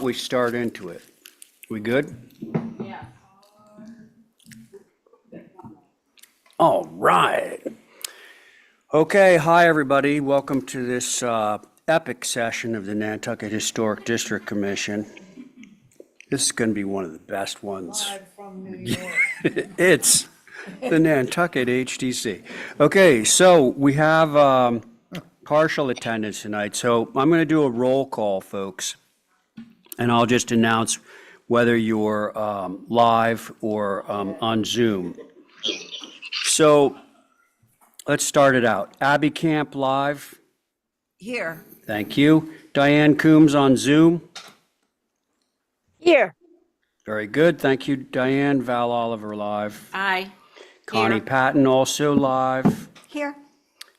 We start into it. We good? Yeah. All right. Okay, hi, everybody. Welcome to this epic session of the Nantucket Historic District Commission. This is going to be one of the best ones. Live from New York. It's the Nantucket HDC. Okay, so we have partial attendance tonight, so I'm going to do a roll call, folks. And I'll just announce whether you're live or on Zoom. So let's start it out. Abby Camp live. Here. Thank you. Diane Coombs on Zoom. Here. Very good. Thank you, Diane. Val Oliver live. Aye. Connie Here. Patton also live. Here.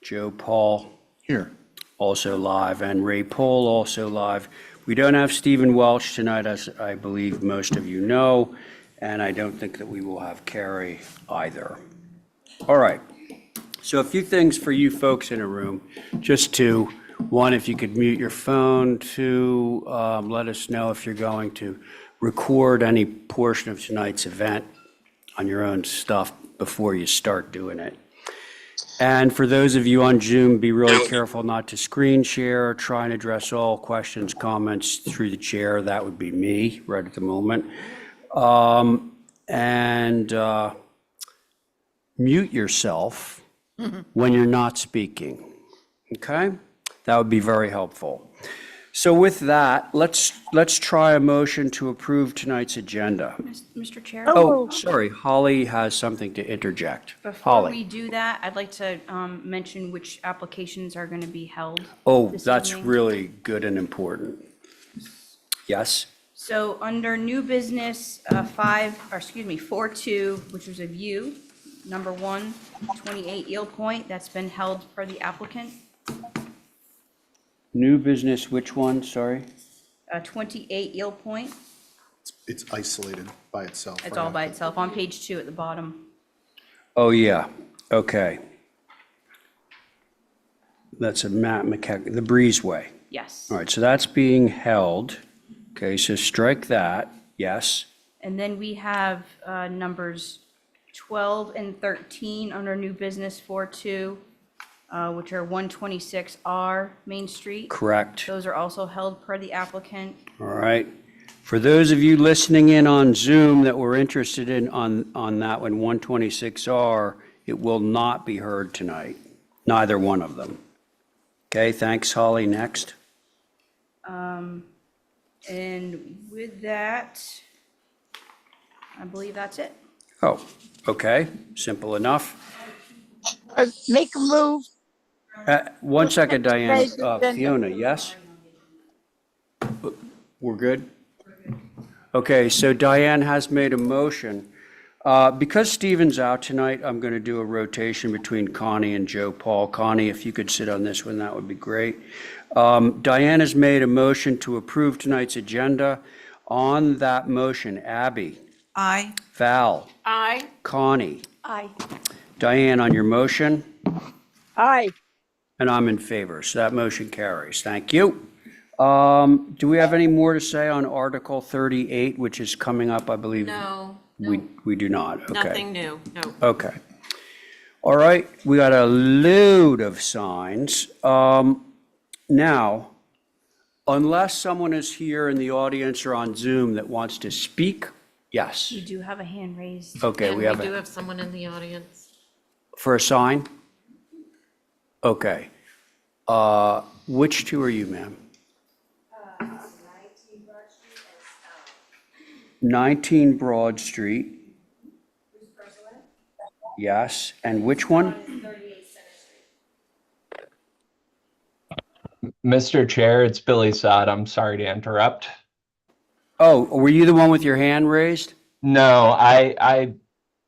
Joe Paul Here. also live. And Ray Pohl also live. We don't have Stephen Welch tonight, as I believe most of you know, and I don't think that we will have Carrie either. All right. So a few things for you folks in a room, just to, one, if you could mute your phone, two, let us know if you're going to record any portion of tonight's event on your own stuff before you start doing it. And for those of you on Zoom, be really careful not to screen share. Try and address all questions, comments through the chair. That would be me right at the moment. And mute yourself when you're not speaking. Okay? That would be very helpful. So with that, let's try a motion to approve tonight's agenda. Mr. Chair? Oh, sorry, Holly has something to interject. Before Holly. we do that, I'd like to mention which applications are going to be held. Oh, this that's evening. really good and important. Yes? So under new business, 4-2, which was a view, number 1, 28 Eel Point, that's been held for the applicant. New business, which one, sorry? 28 Eel Point, It's isolated by itself. it's right? all by itself, on page 2 at the bottom. Oh, yeah, okay. That's a Matt McKeck, the Breezeway. Yes. All right, so that's being held. Okay, so strike that, yes. And then we have numbers 12 and 13 under new business 4-2, which are 126R Main Street. Correct. Those are also held per the applicant. All right. For those of you listening in on Zoom that were interested in on that one, 126R, it will not be heard tonight, neither one of them. Okay, thanks, Holly. Next. And with that, I believe that's it. Oh, okay, simple enough. Make a move. 1 second, Diane. President. Fiona, yes? We're good? Okay, so Diane has made a motion. Because Stephen's out tonight, I'm going to do a rotation between Connie and Joe Paul. Connie, if you could sit on this one, that would be great. Diane has made a motion to approve tonight's agenda. On that motion, Abby, Aye. Val, Aye. Connie, Aye. Diane on your motion, Aye. and I'm in favor, so that motion carries. Thank you. Do we have any more to say on Article 38, which is coming up, I believe? No, We do not, okay. nothing new, no. Okay. All right, we got a load of signs. Now, unless someone is here in the audience or on Zoom that wants to speak, yes. We do have a hand raised. Okay, And we have do it have someone in the audience. for a sign? Okay. Which two are you, ma'am? 19 Broad Street. Yes, and which one? Mr. Chair, it's Billy Sod. I'm sorry to interrupt. Oh, were you the one with your hand raised? No, I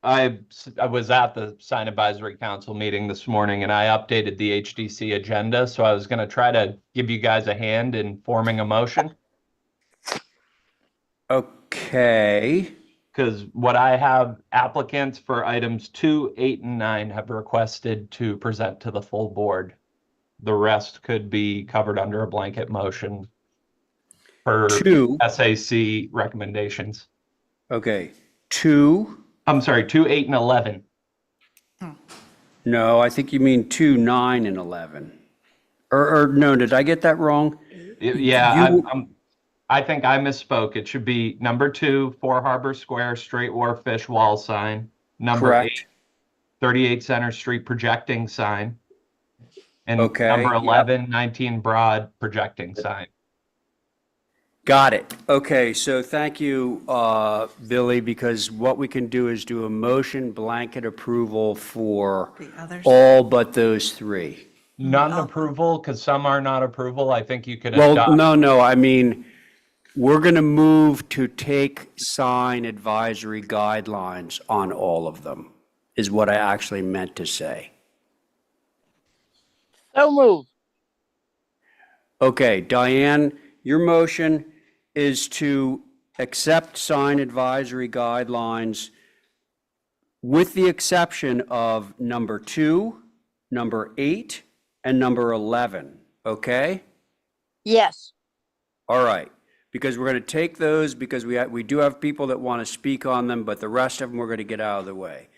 was at the Sign Advisory Council meeting this morning and I updated the HDC agenda. So I was going to try to give you guys a hand in forming a motion. Okay. Because what I have, applicants for items 2, 8, and 9 have requested to present to the full board. The rest could be covered under a blanket motion. per Two. SAC recommendations. Okay, 2, I'm sorry, 2, 8, and 11. no, I think you mean 2, 9, and 11. Or no, did I get that wrong? Yeah, You, I think I misspoke. It should be number 2, 4 Harbor Square, straight wharf fish wall sign. Number 8, correct, 38 Center Street projecting sign. And number okay, yep, 11, 19 Broad projecting sign. got it. Okay, so thank you, Billy, because what we can do is do a motion blanket approval for The others? all but those 3. Non-approval, because some are not approval. I think you could Well, adopt. no, I mean, we're going to move to take sign advisory guidelines on all of them, is what I actually meant to say. So moved. Okay, Diane, your motion is to accept sign advisory guidelines with the exception of number 2, number 8, and number 11, okay? Yes. All right, because we're going to take those because we do have people that want to speak on them, but the rest of them we're going to get out of the way.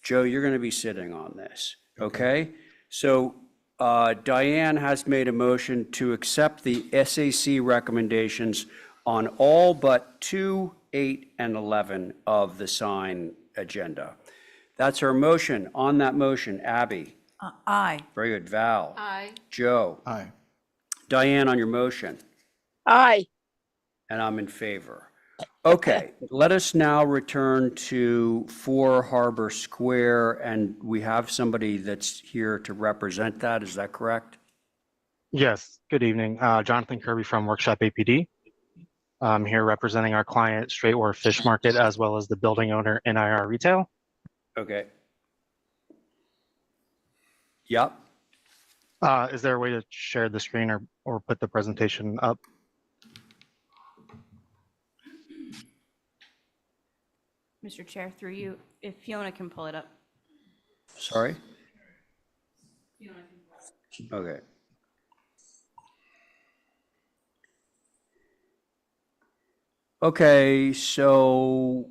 Joe, you're going to be sitting on this, okay? So Diane has made a motion to accept the SAC recommendations on all but 2, 8, and 11 of the sign agenda. That's her motion. On that motion, Abby. Aye. Very good. Val. Aye. Joe. Aye. Diane on your motion. Aye. And I'm in favor. Okay, let us now return to 4 Harbor Square, and we have somebody that's here to represent that. Is that correct? Yes, good evening. Jonathan Kirby from Workshop APD. I'm here representing our client, Straight Wharf Fish Market, as well as the building owner, NIR Retail. Okay. Yep. Is there a way to share the screen or put the presentation up? Mr. Chair, through you, if Fiona can pull it up. Sorry? Okay. Okay, so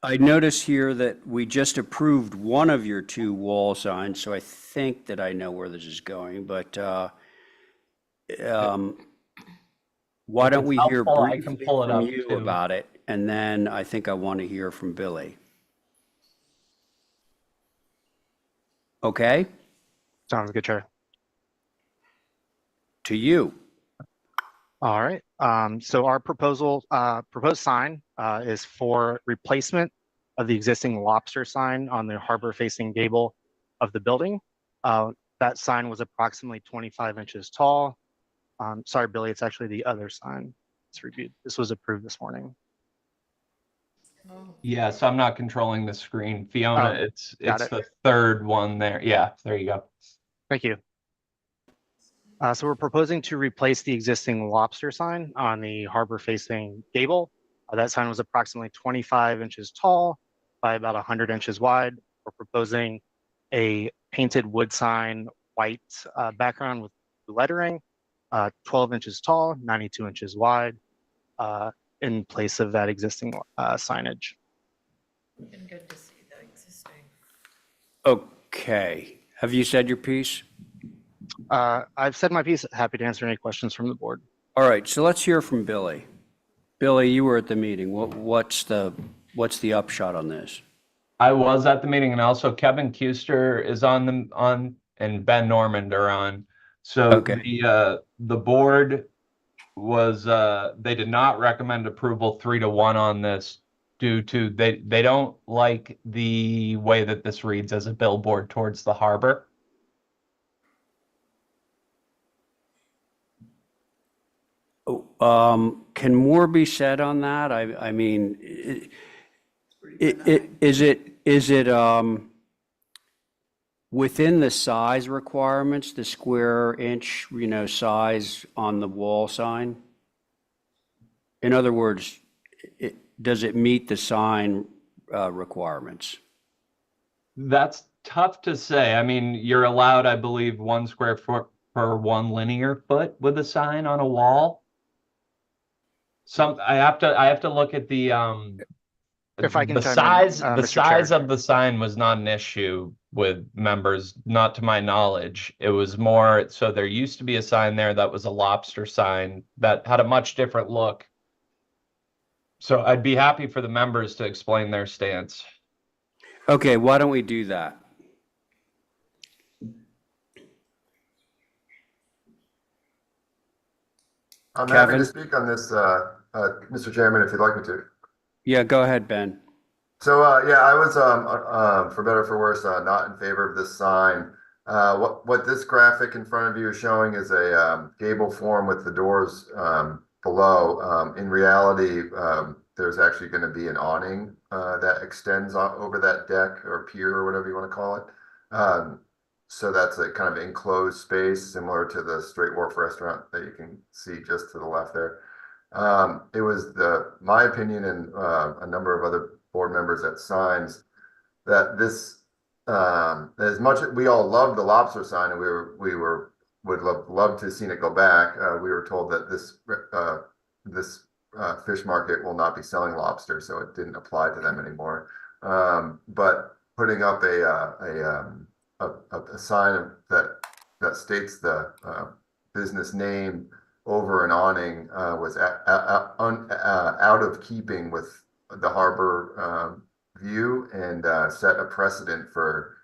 I notice here that we just approved one of your 2 wall signs, so I think that I know where this is going, but why don't we hear helpful, I can briefly pull it from up, you too. about it, and then I think I want to hear from Billy. Okay? Sounds good, Chair. To you. All right. So our proposed sign is for replacement of the existing lobster sign on the harbor-facing gable of the building. That sign was approximately 25 inches tall. Sorry, Billy, it's actually the other sign. It's reviewed. This was approved this morning. Yes, I'm not controlling the screen. Fiona, Oh, it's got it. the third one there. Yeah, there you go. Thank you. So we're proposing to replace the existing lobster sign on the harbor-facing gable. That sign was approximately 25 inches tall by about 100 inches wide. We're proposing a painted wood sign, white background with lettering, 12 inches tall, 92 inches wide, in place of that existing signage. Been good to see the existing. Okay. Have you said your piece? I've said my piece. Happy to answer any questions from the board. All right, so let's hear from Billy. Billy, you were at the meeting. What's the upshot on this? I was at the meeting, and also Kevin Kuster is on and Ben Normand are on. So Okay. the board was they did not recommend approval 3-1 on this due to they don't like the way that this reads as a billboard towards the harbor. Can more be said on that? I mean, is it within the size requirements, the square inch, size on the wall sign? In other words, does it meet the sign requirements? That's tough to say. I mean, you're allowed, I believe, 1 square foot per 1 linear foot with a sign on a wall. I have to look at the If I can the chime in, size the Mr. size Chair. of the sign was not an issue with members, not to my knowledge. It was more so there used to be a sign there that was a lobster sign that had a much different look. So I'd be happy for the members to explain their stance. Okay, why don't we do that? I'm happy Kevin? to speak on this, Mr. Chairman, if you'd like me to. Yeah, go ahead, Ben. So, yeah, I was, for better or for worse, not in favor of this sign. What this graphic in front of you is showing is a gable form with the doors below. In reality, there's actually going to be an awning that extends over that deck or pier or whatever you want to call it. So that's a kind of enclosed space similar to the Straight Wharf restaurant that you can see just to the left there. It was my opinion and a number of other board members at Signs that this, as much as we all loved the lobster sign and would love to have seen it go back, we were told that this fish market will not be selling lobster, so it didn't apply to them anymore. But putting up a sign that states the business name over an awning was out of keeping with the harbor view and set a precedent for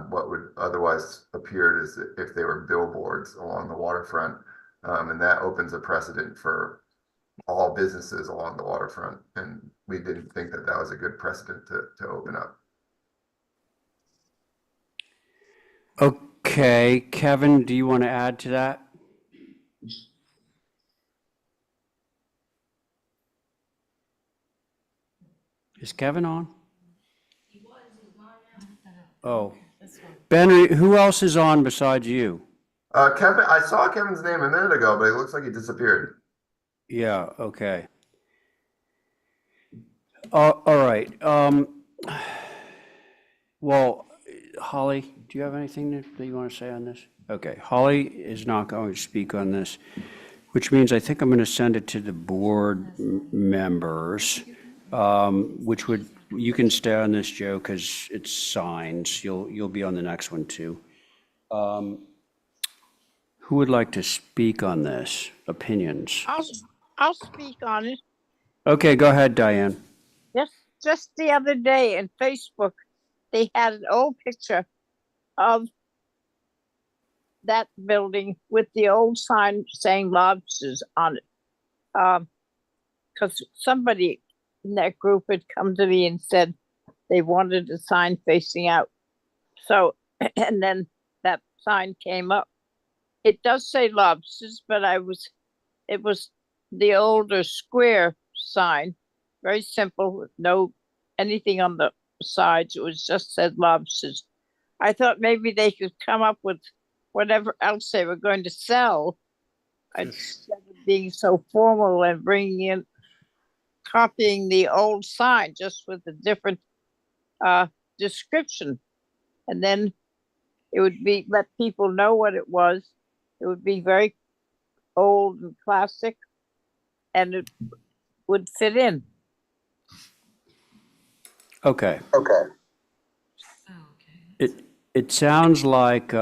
what would otherwise appear as if they were billboards along the waterfront. And that opens a precedent for all businesses along the waterfront. And we didn't think that that was a good precedent to open up. Okay, Kevin, do you want to add to that? Is Kevin on? Oh. Ben, who else is on besides you? Kevin, I saw Kevin's name a minute ago, but it looks like he disappeared. Yeah, okay. All right. Well, Holly, do you have anything that you want to say on this? Okay, Holly is not going to speak on this, which means I think I'm going to send it to the board members, which would, you can stay on this, Joe, because it's signs. You'll be on the next one too. Who would like to speak on this? Opinions? I'll speak on it. Okay, go ahead, Diane. Just the other day in Facebook, they had an old picture of that building with the old sign saying lobsters on it. Because somebody in that group had come to me and said they wanted a sign facing out. So, and then that sign came up. It does say lobsters, but it was the older square sign, very simple, with no anything on the sides. It was just said lobsters. I thought maybe they could come up with whatever else they were going to sell instead of being so formal and copying the old sign just with a different description. And then it would let people know what it was. It would be very old and classic, and it would fit in. Okay. Okay. It sounds like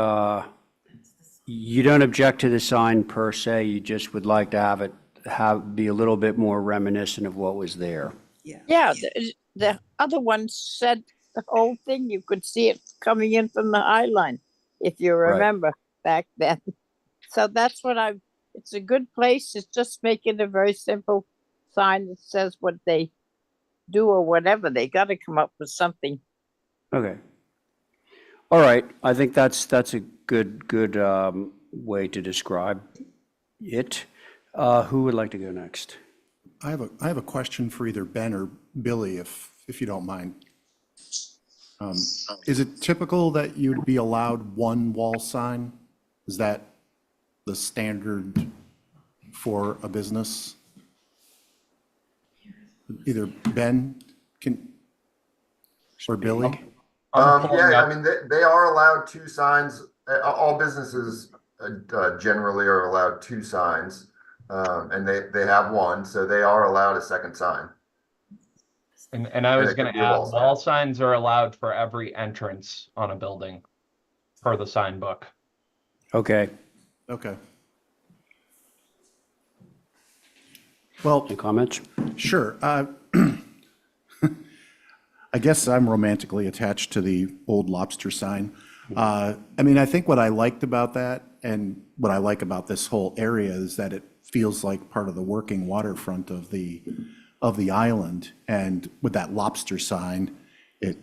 you don't object to the sign per se, you just would like to have it be a little bit more reminiscent of what was there. Yeah, the other one said the whole thing. You could see it coming in from the High Line, if you remember back then. So that's what it's a good place. It's just making a very simple sign that says what they do or whatever. They got to come up with something. Okay. All right, I think that's a good way to describe it. Who would like to go next? I have a question for either Ben or Billy, if you don't mind. Is it typical that you'd be allowed one wall sign? Is that the standard for a business? Either Ben or Billy? Yeah, I mean, they are allowed two signs. All businesses generally are allowed two signs. And they have one, so they are allowed a second sign. And I And was it could gonna be a add, wall sign. wall signs are allowed for every entrance on a building per the sign book. Okay, Okay. Well, any comments? sure. I guess I'm romantically attached to the old lobster sign. I mean, I think what I liked about that and what I like about this whole area is that it feels like part of the working waterfront of the island. And with that lobster sign, it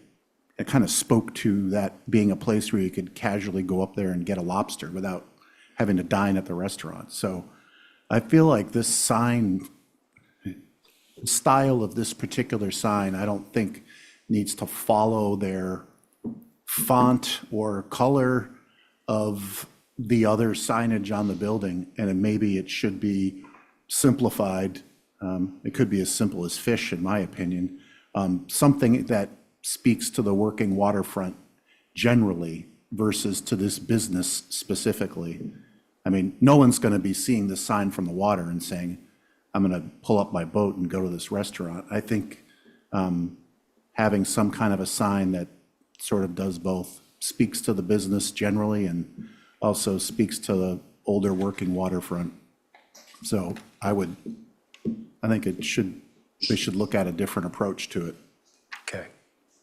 kind of spoke to that being a place where you could casually go up there and get a lobster without having to dine at the restaurant. So I feel like this sign, style of this particular sign, I don't think needs to follow their font or color of the other signage on the building, and maybe it should be simplified. It could be as simple as fish, in my opinion. Something that speaks to the working waterfront generally versus to this business specifically. I mean, no one's going to be seeing this sign from the water and saying, I'm going to pull up my boat and go to this restaurant. I think having some kind of a sign that sort of does both, speaks to the business generally and also speaks to the older working waterfront. So I think we should look at a different approach to it. Okay.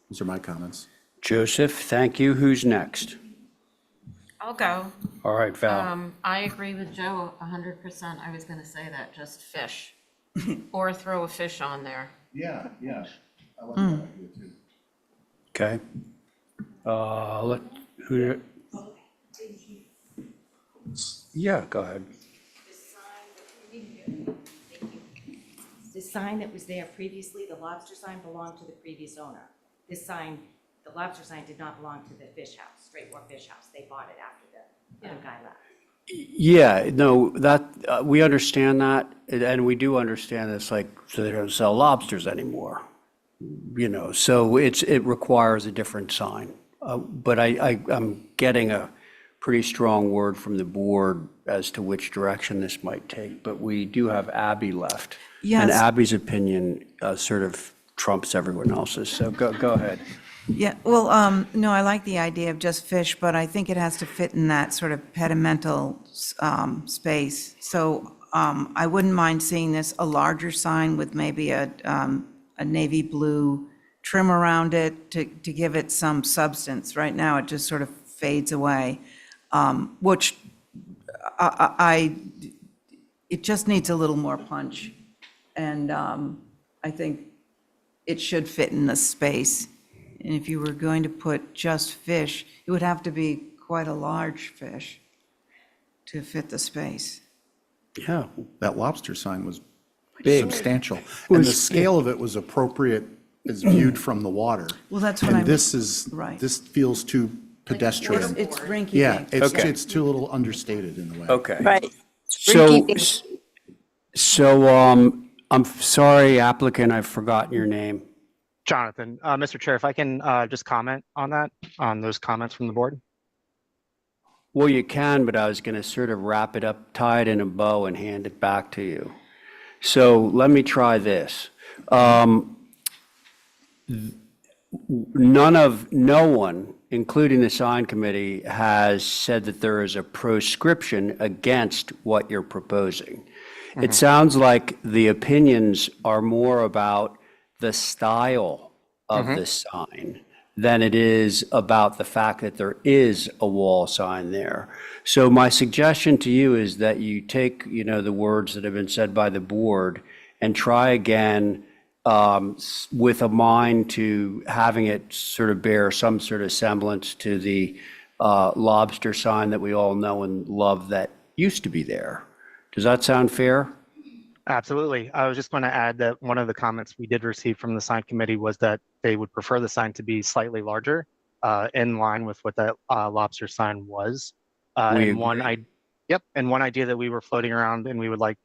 Those are my comments. Joseph, thank you. Who's next? I'll go. All right, Val. I agree with Joe 100%. I was gonna say that, just fish. Or throw a fish on there. Yeah. I like that idea too. Okay. Who? Yeah, go ahead. The sign that was there previously, the lobster sign, belonged to the previous owner. This sign, the lobster sign, did not belong to the fish house, Straight War Fish House. They bought it after the other guy left. Yeah, no, that, we understand that, and we do understand it's like, so they don't sell lobsters anymore. So it requires a different sign. But I'm getting a pretty strong word from the board as to which direction this might take, but we do have Abby left. And Yes. Abby's opinion sort of trumps everyone else's, so go ahead. Yeah, well, no, I like the idea of just fish, but I think it has to fit in that sort of pedimental space. So I wouldn't mind seeing this, a larger sign with maybe a navy blue trim around it to give it some substance. Right now, it just sort of fades away, which it just needs a little more punch. And I think it should fit in the space. And if you were going to put just fish, it would have to be quite a large fish to fit the space. Yeah, That lobster sign was Big. substantial. And the Was- scale of it was appropriate as viewed from the water. Well, that's what And I'm. this feels too pedestrian. It's rinky Yeah, dink. Okay. it's too little understated in a way. okay. Right. So, Rinky-dink. I'm sorry, applicant, I've forgotten your name. Jonathan, Mr. Chair, if I can just comment on that, on those comments from the board. Well, you can, but I was going to sort of wrap it up, tie it in a bow, and hand it back to you. So let me try this. No one, including the sign committee, has said that there is a proscription against what you're proposing. It sounds like the opinions are more about the style of the sign than it is about the fact that there is a wall sign there. So my suggestion to you is that you take, the words that have been said by the board and try again with a mind to having it sort of bear some sort of semblance to the lobster sign that we all know and love that used to be there. Does that sound fair? Absolutely. I was just going to add that one of the comments we did receive from the sign committee was that they would prefer the sign to be slightly larger, in line with what that lobster sign was. We And one idea that we were floating around and we would like,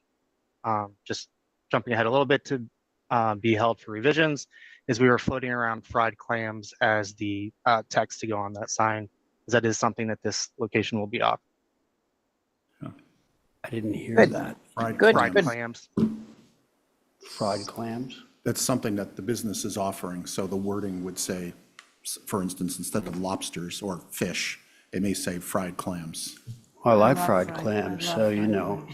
just jumping ahead a little bit to be held for revisions, is we were floating around fried clams as the text to go on that sign, because that is something that this location will be off. I didn't hear Good. that. Fried Good, Fried good. clams. Fried clams? That's something that the business is offering, so the wording would say, for instance, instead of lobsters or fish, it may say fried clams. I like love fried fried- clams, I love so you fried know.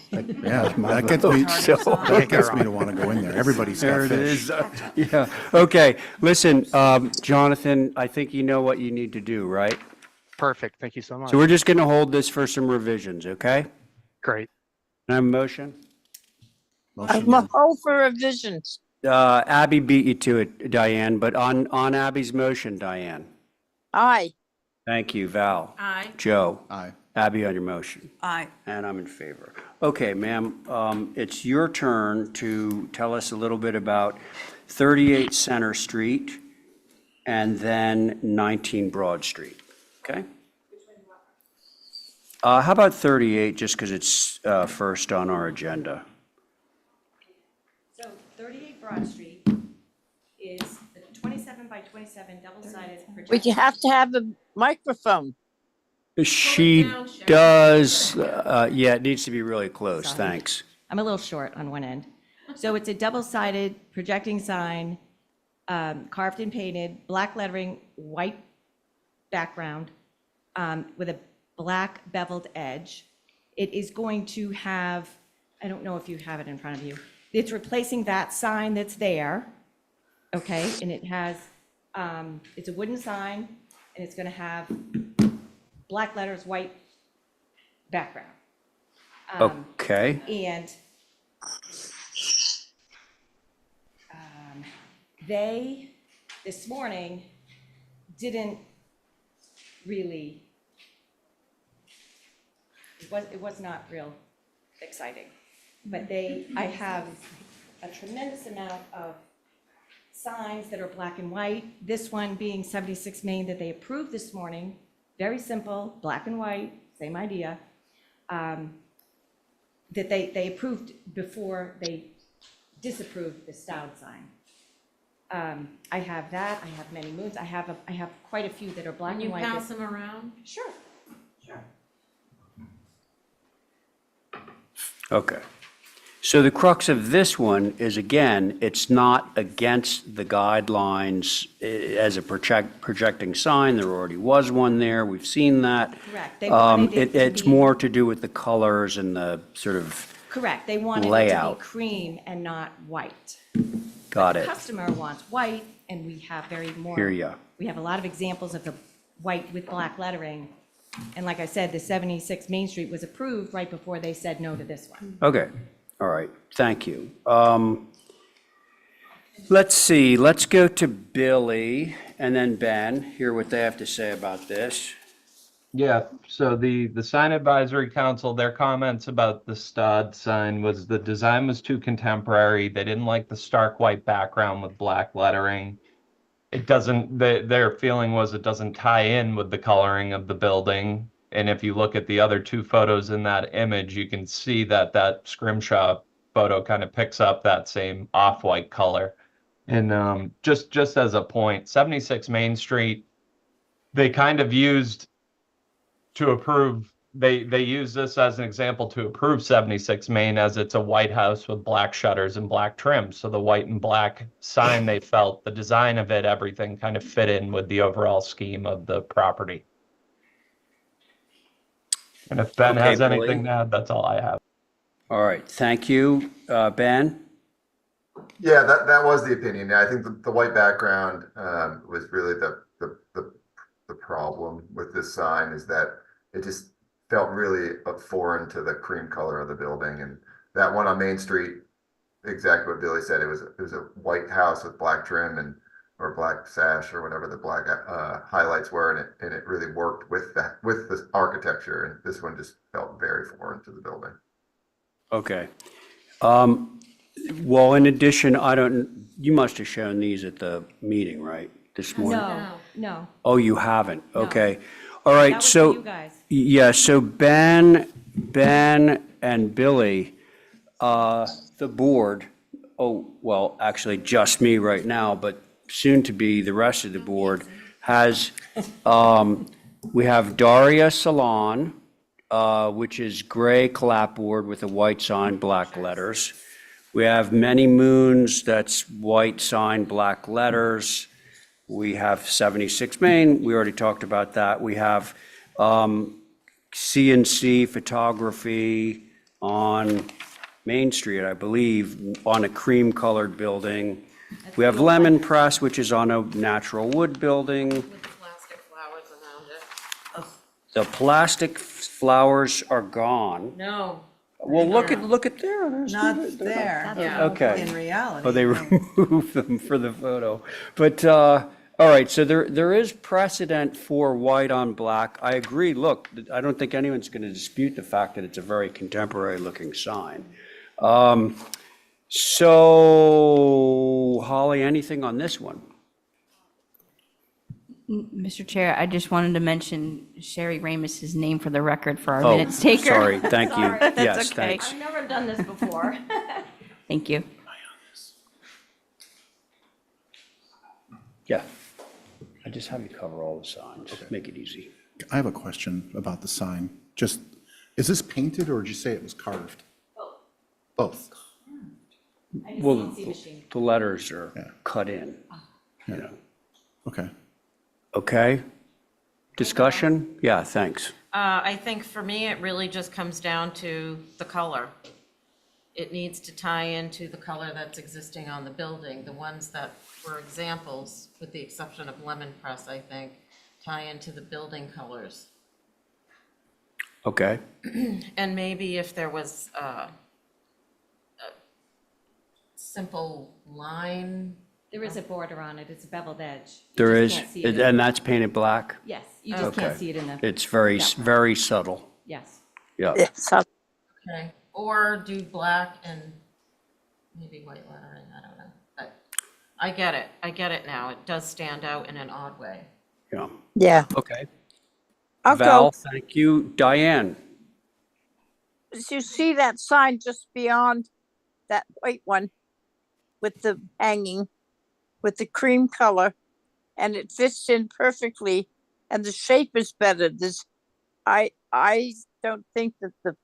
Yeah, that gets vote, me, so- that gets me to want to go in there. Everybody's There got it fish. is. Yeah, okay. Listen, Jonathan, I think you know what you need to do, right? Perfect. Thank you so much. So we're just going to hold this for some revisions, okay? Great. Can I have a motion? I'm a hole for revisions. Abby beat you to it, Diane, but on Abby's motion, Diane. Aye. Thank you, Val. Aye. Joe. Aye. Abby on your motion. Aye. And I'm in favor. Okay, ma'am, it's your turn to tell us a little bit about 38 Center Street and then 19 Broad Street, okay? How about 38, just because it's first on our agenda? So 38 Broad Street is the 27 by 27 double-sided We projection. have to have a microphone. She down, Sharon. does, yeah, it needs to be really close, Sorry. thanks. I'm a little short on one end. So it's a double-sided projecting sign, carved and painted, black lettering, white background, with a black beveled edge. It is going to have, I don't know if you have it in front of you. It's replacing that sign that's there, okay? And it has, it's a wooden sign, and it's gonna have black letters, white background. Okay, And they, this morning, didn't really, it was not real exciting. But I have a tremendous amount of signs that are black and white. This one being 76 Main that they approved this morning, very simple, black and white, same idea. That they approved before they disapproved the Stout sign. I have that, I have many moons, I have quite a few that are black Can and you white. pass them around? Sure. okay. So the crux of this one is, again, it's not against the guidelines as a projecting sign. There already was one there. We've seen that. Correct. They wanted it to It's be- more to do with the colors and the sort of, Correct, they wanted it to Layout. be cream and not white. got The it. customer wants white, and we have Hear ya. We have a lot of examples of the white with black lettering. And like I said, the 76 Main Street was approved right before they said no to this one. Okay, all right, thank you. Let's see, let's go to Billy and then Ben, hear what they have to say about this. Yeah, so the sign advisory council, their comments about the stud sign was the design was too contemporary. They didn't like the stark white background with black lettering. It doesn't, their feeling was it doesn't tie in with the coloring of the building. And if you look at the other two photos in that image, you can see that that scrimshaw photo kind of picks up that same off-white color. And just as a point, 76 Main Street, they kind of used to approve, they use this as an example to approve 76 Main as it's a white house with black shutters and black trim. So the white and black sign, they felt the design of it, everything kind of fit in with the overall scheme of the property. And if Ben Okay, has anything Billy. to add, that's all I have. All right, thank you. Ben? Yeah, that was the opinion. I think the white background was really the problem with this sign, is that it just felt really foreign to the cream color of the building. And that one on Main Street, exactly what Billy said, it was a white house with black trim and or black sash or whatever the black highlights were, and it really worked with the architecture. And this one just felt very foreign to the building. Okay. Well, in addition, you must have shown these at the meeting, right, this morning? No, Oh, you haven't? Okay. All right, that was for so. you guys. Yeah, so Ben and Billy, the board, well, actually just me right now, but soon to be the rest of the board, has, we have Daria Salon which is gray clapboard with a white sign, black letters. We have Many Moons, that's white sign, black letters. We have 76 Main, we already talked about that. We have CNC Photography on Main Street, I believe, on a cream-colored building. We have Lemon Press, which is on a natural wood building. With the plastic flowers around it. The plastic flowers are gone. No. Well, look at there. There's Not they're there. Yeah. Okay. In reality. Oh, they no. removed them for the photo. But, all right, so there is precedent for white on black. I agree, look, I don't think anyone's going to dispute the fact that it's a very contemporary-looking sign. So, Holly, anything on this one? Mr. Chair, I just wanted to mention Sherry Ramos's name for the record for our Oh, minutes taker. sorry, thank you. That's Yes, okay. thanks. I've never done this before. Thank you. Yeah. I just have you cover all the signs, make it easy. I have a question about the sign. Just, is this painted or did you say it was carved? Both. I just Well, CNC machine. the letters are Yeah. cut in, you know. Okay. Okay? Discussion? Yeah, thanks. I think for me, it really just comes down to the color. It needs to tie into the color that's existing on the building. The ones that were examples, with the exception of Lemon Press, I think, tie into the building colors. Okay, And maybe if there was a simple line, There is a border on it. It's a beveled edge. You there just is, can't see it in- and that's painted black? Yes, you just can't Okay. see it in the, It's very, Yeah. very subtle, yes. yeah. So okay, or do black and maybe white lettering, I don't know. But I get it now. It does stand out in an odd way. Yeah, yeah, okay. I'll Val, go. thank you. Diane? You see that sign just beyond that white one with the hanging, with the cream color, and it fits in perfectly, and the shape is better. I don't think that the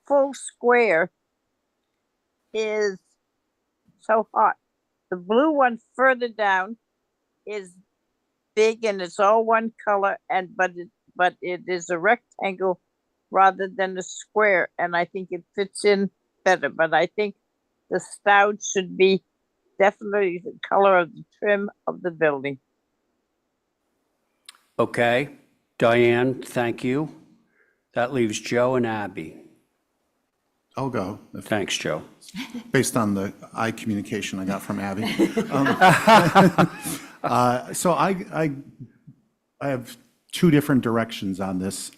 full square is so hot. The blue one further down is big and it's all one color, but it is a rectangle rather than a square, and I think it fits in better. But I think the spout should be definitely the color of the trim of the building. Okay, Diane, thank you. That leaves Joe and Abby. I'll go, Thanks, Joe. based on the eye communication I got from Abby. So I have two different directions on this.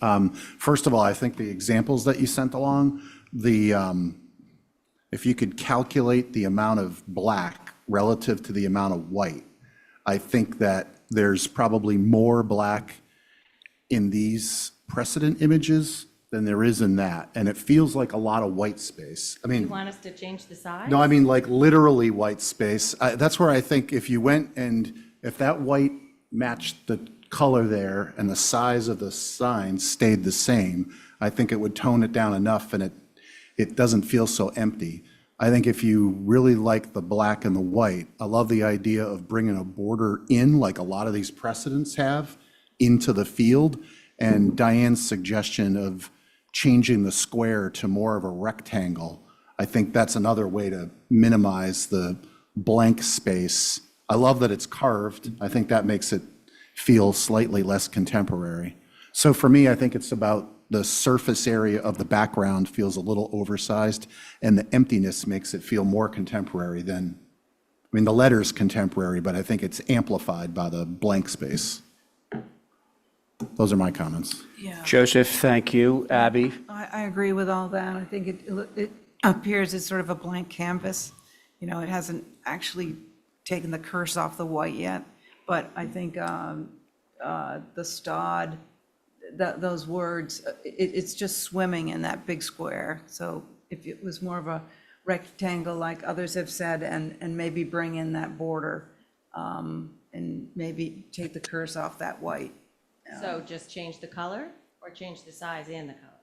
First of all, I think the examples that you sent along, if you could calculate the amount of black relative to the amount of white, I think that there's probably more black in these precedent images than there is in that. And it feels like a lot of white space. I You mean, want us to change the size? no, I mean like literally white space. That's where I think if you went and if that white matched the color there and the size of the sign stayed the same, I think it would tone it down enough and it doesn't feel so empty. I think if you really like the black and the white, I love the idea of bringing a border in like a lot of these precedents have into the field. And Diane's suggestion of changing the square to more of a rectangle, I think that's another way to minimize the blank space. I love that it's carved. I think that makes it feel slightly less contemporary. So for me, I think it's about the surface area of the background feels a little oversized, and the emptiness makes it feel more contemporary than, I mean, the letter's contemporary, but I think it's amplified by the blank space. Those are my comments. Yeah, Joseph, thank you. Abby? I agree with all that. I think it appears as sort of a blank canvas. You know, it hasn't actually taken the curse off the white yet, but I think the stod, those words, it's just swimming in that big square. So if it was more of a rectangle like others have said, and maybe bring in that border, and maybe take the curse off that white. So just change the color, or Or change the size and the color?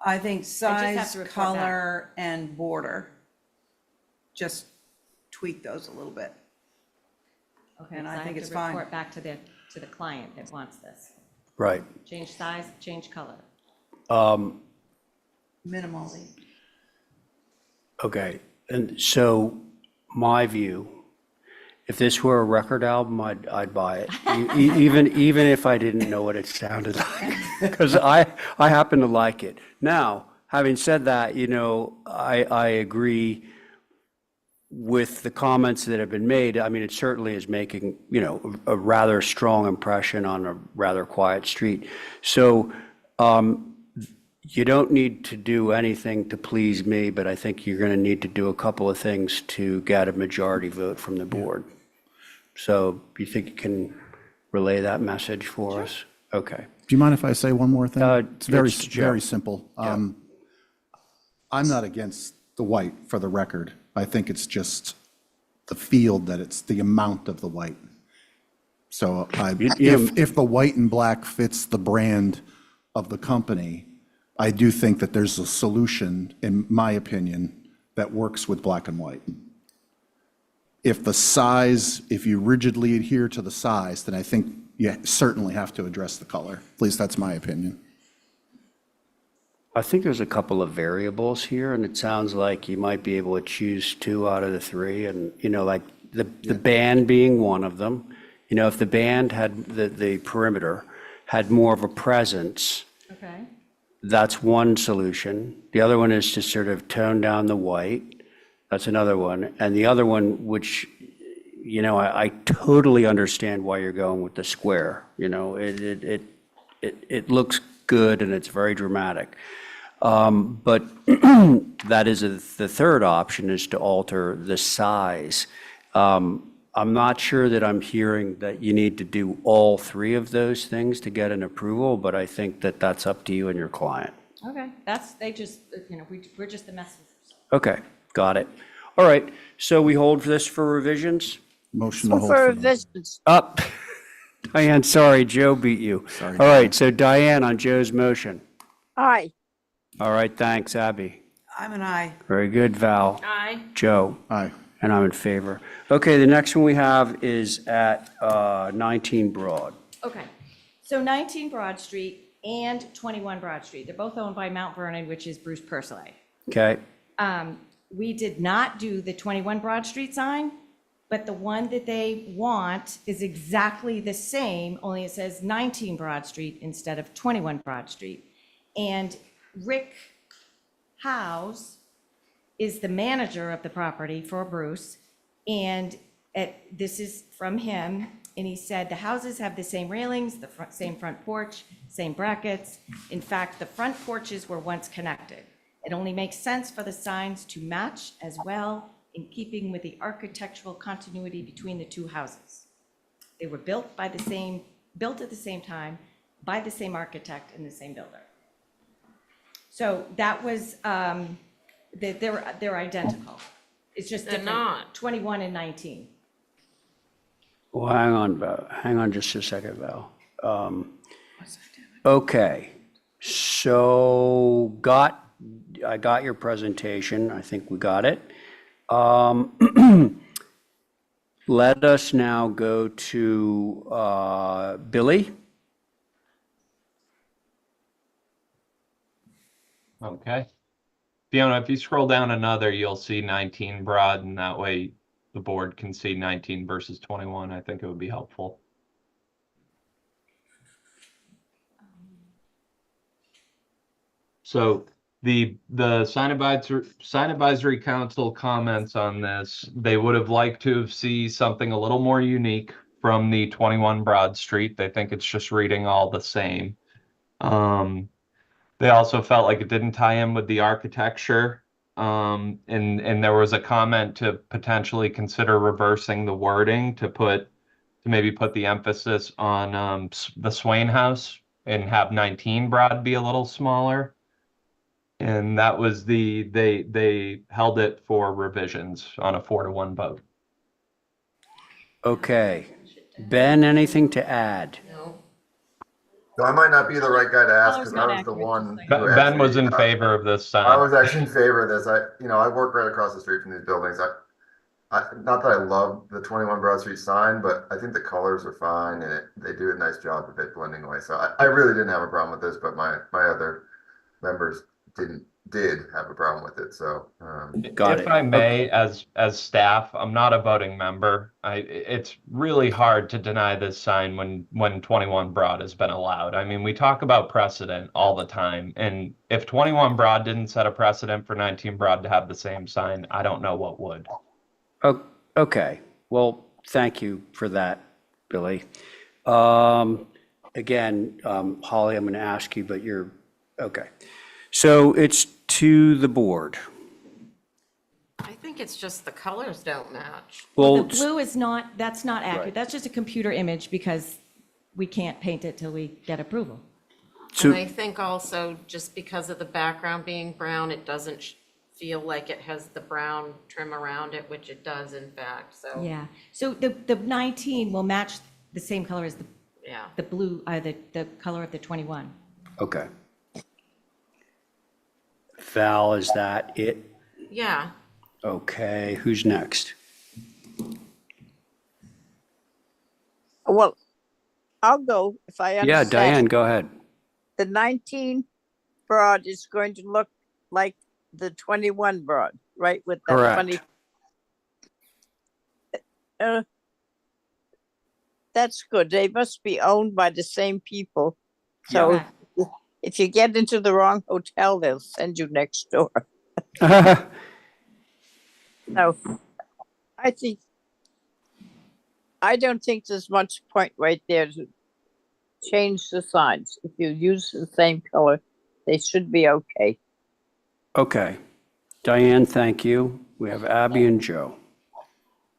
I think have to size, report back. color, and border. Just tweak those a little bit. Okay, And so I think have it's to fine. report back to the client that wants this. Right. Change size, change color. Minimally. Okay, and so my view, if this were a record album, I'd buy it, even if I didn't know what it sounded like, because I happen to like it. Now, having said that, I agree with the comments that have been made. I mean, it certainly is making, a rather strong impression on a rather quiet street. So, you don't need to do anything to please me, but I think you're going to need to do a couple of things to get a majority vote from the board. So you think you can relay that message for us? Okay. Do you mind if I say one more thing? It's very, it's Joe. very simple. I'm not against the white, for the record. I think it's just the field that it's the amount of the white. So if the white and black fits the brand of the company, I do think that there's a solution, in my opinion, that works with black and white. If you rigidly adhere to the size, then I think you certainly have to address the color. At least that's my opinion. I think there's a couple of variables here, and it sounds like you might be able to choose 2 out of the 3, and, like the band being one of them. If the band had, the perimeter had more of a presence, Okay. that's one solution. The other one is to sort of tone down the white. That's another one. And the other one, which, I totally understand why you're going with the square. It looks good and it's very dramatic. But that is the third option, is to alter the size. I'm not sure that I'm hearing that you need to do all 3 of those things to get an approval, but I think that that's up to you and your client. Okay, we're just the messengers. Okay, got it. All right, so we hold this for revisions? Motion to hold For for revisions, Up. Diane, sorry, Joe beat you. Sorry, All right, so Diane on Joe's motion. aye. All right, thanks, Abby. I'm an aye. Very good, Val. Aye. Joe. Aye. And I'm in favor. Okay, the next one we have is at 19 Broad. Okay, so 19 Broad Street and 21 Broad Street, they're both owned by Mount Vernon, which is Bruce Pursley. Okay, We did not do the 21 Broad Street sign, but the one that they want is exactly the same, only it says 19 Broad Street instead of 21 Broad Street. And Rick Howes is the manager of the property for Bruce, and this is from him, and he said the houses have the same railings, same front porch, same brackets. In fact, the front porches were once connected. It only makes sense for the signs to match as well, in keeping with the architectural continuity between the 2 houses. They were built at the same time, by the same architect and the same builder. So that was, they're identical. It's just They're different. not. 21 and 19. well, hang on, Val. Hang on just a second, Val. Okay, so I got your presentation. I think we got it. Let us now go to Billy. Okay. Fiona, if you scroll down another, you'll see 19 Broad, and that way the board can see 19 versus 21. I think it would be helpful. So the sign advisory council comments on this, they would have liked to see something a little more unique from the 21 Broad Street. They think it's just reading all the same. They also felt like it didn't tie in with the architecture. And there was a comment to potentially consider reversing the wording to maybe put the emphasis on the Swain House and have 19 Broad be a little smaller. And that was they held it for revisions on a 4-1 vote. Okay. Ben, anything to add? No. So I might not be the right guy to ask because Color's not I was the accurate, one just so who Ben was actually, in favor of this I sign. was actually in favor of this. I work right across the street from these buildings. Not that I love the 21 Broad Street sign, but I think the colors are fine and they do a nice job of it blending away. So I really didn't have a problem with this, but my other members did have a problem with it. So, Got If it. I may, as staff, I'm not a voting member. It's really hard to deny this sign when 21 Broad has been allowed. I mean, we talk about precedent all the time, and if 21 Broad didn't set a precedent for 19 Broad to have the same sign, I don't know what would. Okay, well, thank you for that, Billy. Again, Holly, I'm going to ask you, but you're, okay. So it's to the board. I think it's just the colors don't match. The Well, blue is not, that's not Right. accurate. That's just a computer image because we can't paint it till we get approval. And so, I think also just because of the background being brown, it doesn't feel like it has the brown trim around it, which it does in fact, so. Yeah, so the 19 will match the same color as Yeah. the blue, the color of the 21. okay. Val, is that it? Yeah, Okay, who's next? Well, I'll go if I Yeah, understand. Diane, go ahead. The 19 Broad is going to look like the 21 Broad, right? With that Correct. funny. That's good. They must be owned by the same people. So Correct. if you get into the wrong hotel, they'll send you next door. So I don't think there's much point right there to change the signs. If you use the same color, they should be okay. Okay. Diane, thank you. We have Abby and Joe.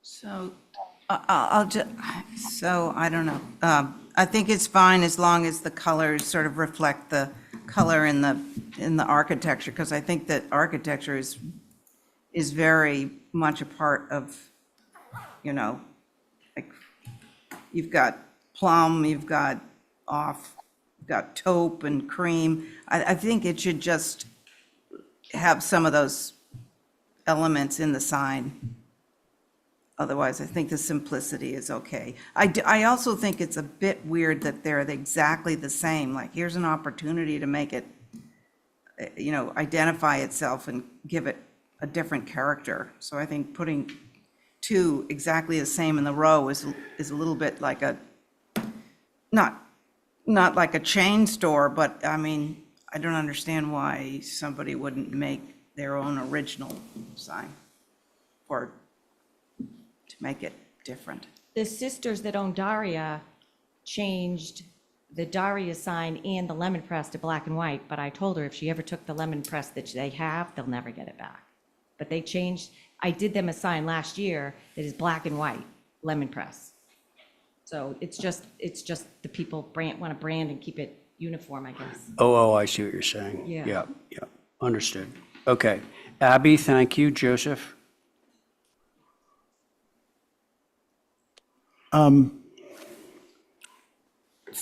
So I'll just, so I don't know. I think it's fine as long as the colors sort of reflect the color in the architecture, because I think that architecture is very much a part of, like, you've got plum, you've got taupe and cream. I think it should just have some of those elements in the sign. Otherwise, I think the simplicity is okay. I also think it's a bit weird that they're exactly the same. Like, here's an opportunity to make it, identify itself and give it a different character. So I think putting two exactly the same in the row is a little bit like not like a chain store, but I mean, I don't understand why somebody wouldn't make their own original sign or to make it different. The sisters that own Daria changed the Daria sign and the lemon press to black and white, but I told her if she ever took the lemon press that they have, they'll never get it back. But they changed, I did them a sign last year that is black and white, lemon press. So it's just the people want to brand and keep it uniform, I guess. Oh, I see what you're saying. Yeah. Yeah, understood. Okay. Abby, thank you. Joseph?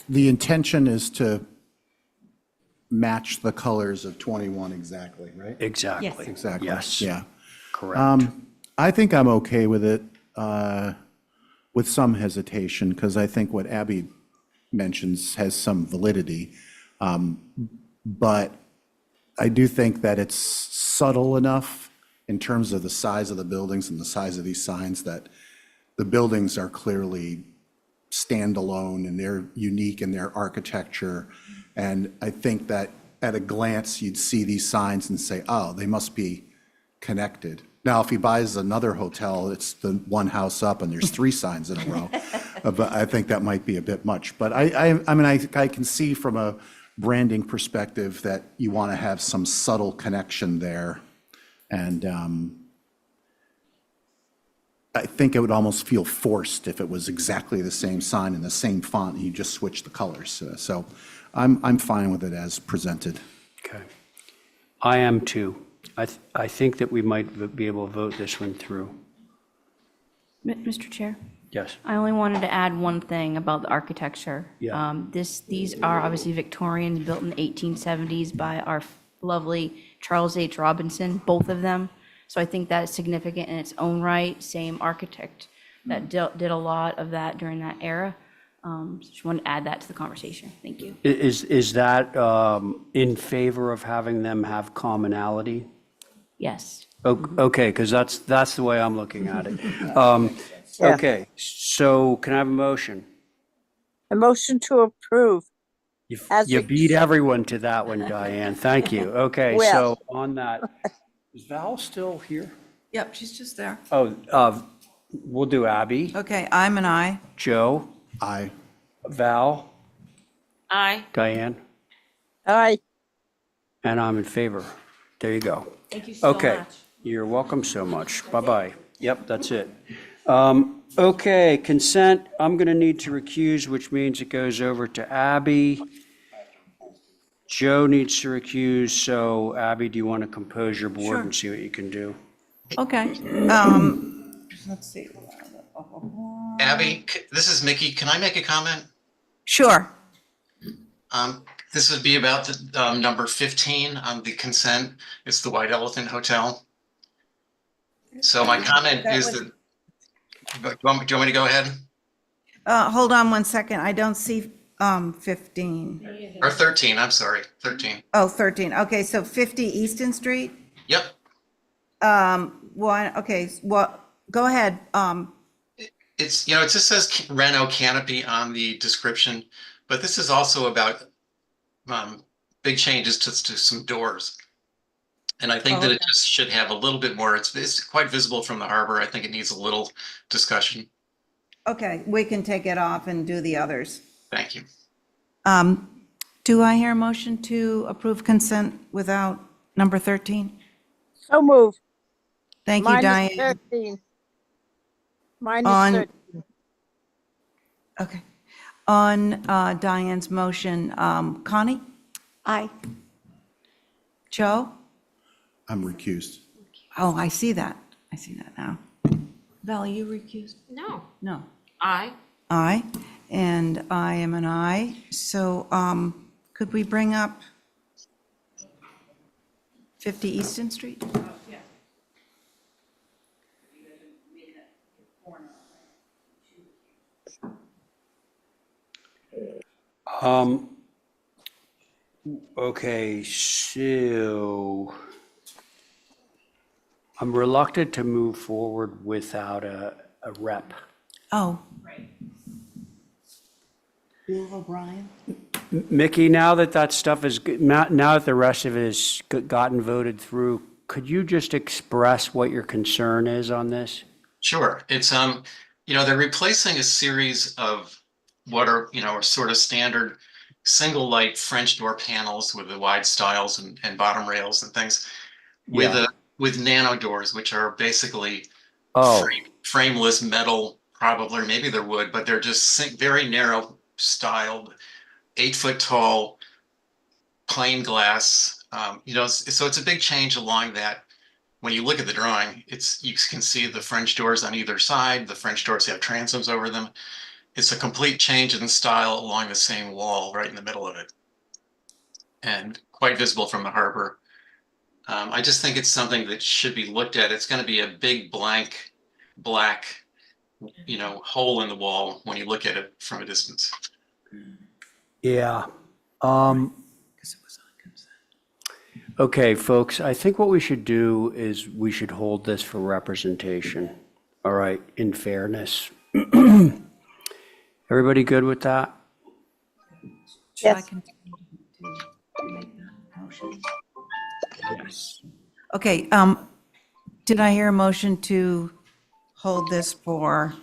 The intention is to match the colors of 21 exactly, right? Exactly. Exactly. Yes. Yeah. Correct. I think I'm okay with it, with some hesitation, because I think what Abby mentions has some validity. But I do think that it's subtle enough in terms of the size of the buildings and the size of these signs that the buildings are clearly standalone and they're unique in their architecture. And I think that at a glance, you'd see these signs and say, oh, they must be connected. Now, if he buys another hotel, it's the one house up and there's three signs in a row. But I think that might be a bit much. But I mean, I can see from a branding perspective that you want to have some subtle connection there. And I think it would almost feel forced if it was exactly the same sign in the same font and you just switch the colors. So I'm fine with it as presented. Okay. I am too. I think that we might be able to vote this one through. Mr. Chair? Yes. I only wanted to add one thing about the architecture. Yeah. These are obviously Victorians, built in the 1870s by our lovely Charles H. Robinson, both of them. So I think that is significant in its own right. Same architect that did a lot of that during that era. So just wanted to add that to the conversation. Thank you. Is that in favor of having them have commonality? Yes. Okay, because that's the way I'm looking at it. Yeah. Okay, so can I have a motion? A motion to approve. As You it- beat everyone to that one, Diane. Thank you. Okay, Well. so on that, is Val still here? Yep, she's just there. Oh, we'll do Abby, Okay, I'm an I. Joe, Aye. Val, Aye. Diane, Aye. and I'm in favor. There you go. Thank you so Okay, much. you're welcome so much. Bye-bye. Yep, that's it. Okay, consent, I'm going to need to recuse, which means it goes over to Abby. Joe needs to recuse, so Abby, do you want to compose your board Sure. and see what you can do? Okay. Let's see. Abby, this is Mickey. Can I make a comment? Sure. This would be about the number 15 on the consent. It's the White Elephant Hotel. So my comment is that, do you want me to go ahead? Hold on one second. I don't see 15. Or 13, I'm sorry, 13. Oh, 13. Okay, so 50 Easton Street? Yep, Okay, go ahead. it's, it just says Reno Canopy on the description, but this is also about big changes to some doors. And I think that it just should have a little bit more, it's quite visible from the harbor. I think it needs a little discussion. Okay, we can take it off and do the others. Thank you. Do I hear a motion to approve consent without number 13? So move. Thank you, Minus Diane. 13. Minus On- 13. Okay. On Diane's motion, Connie? Aye. Joe? I'm recused. Oh, I see that. I see that now. Val, you recused? No. No. Aye. Aye, and I am an aye. So could we bring up 50 Easton Street? Okay, so I'm reluctant to move forward without a rep. Oh. Bill O'Brien? Mickey, now that that stuff is, now that the rest of it has gotten voted through, could you just express what your concern is on this? Sure. It's, they're replacing a series of what are, sort of standard single light French door panels with the wide stiles and bottom rails and things Yeah. with nano doors, which are basically Oh, frameless metal, probably, or maybe they're wood, but they're just very narrow styled, 8 foot tall, plain glass. So it's a big change along that. When you look at the drawing, you can see the French doors on either side. The French doors have transoms over them. It's a complete change in style along the same wall right in the middle of it, and quite visible from the harbor. I just think it's something that should be looked at. It's going to be a big blank black, hole in the wall when you look at it from a distance. yeah. Okay, folks, I think what we should do is we should hold this for representation. All right, in fairness. Everybody good with that? Should I Yes. continue to make that motion? Yes. Okay, did I hear a motion to hold this for,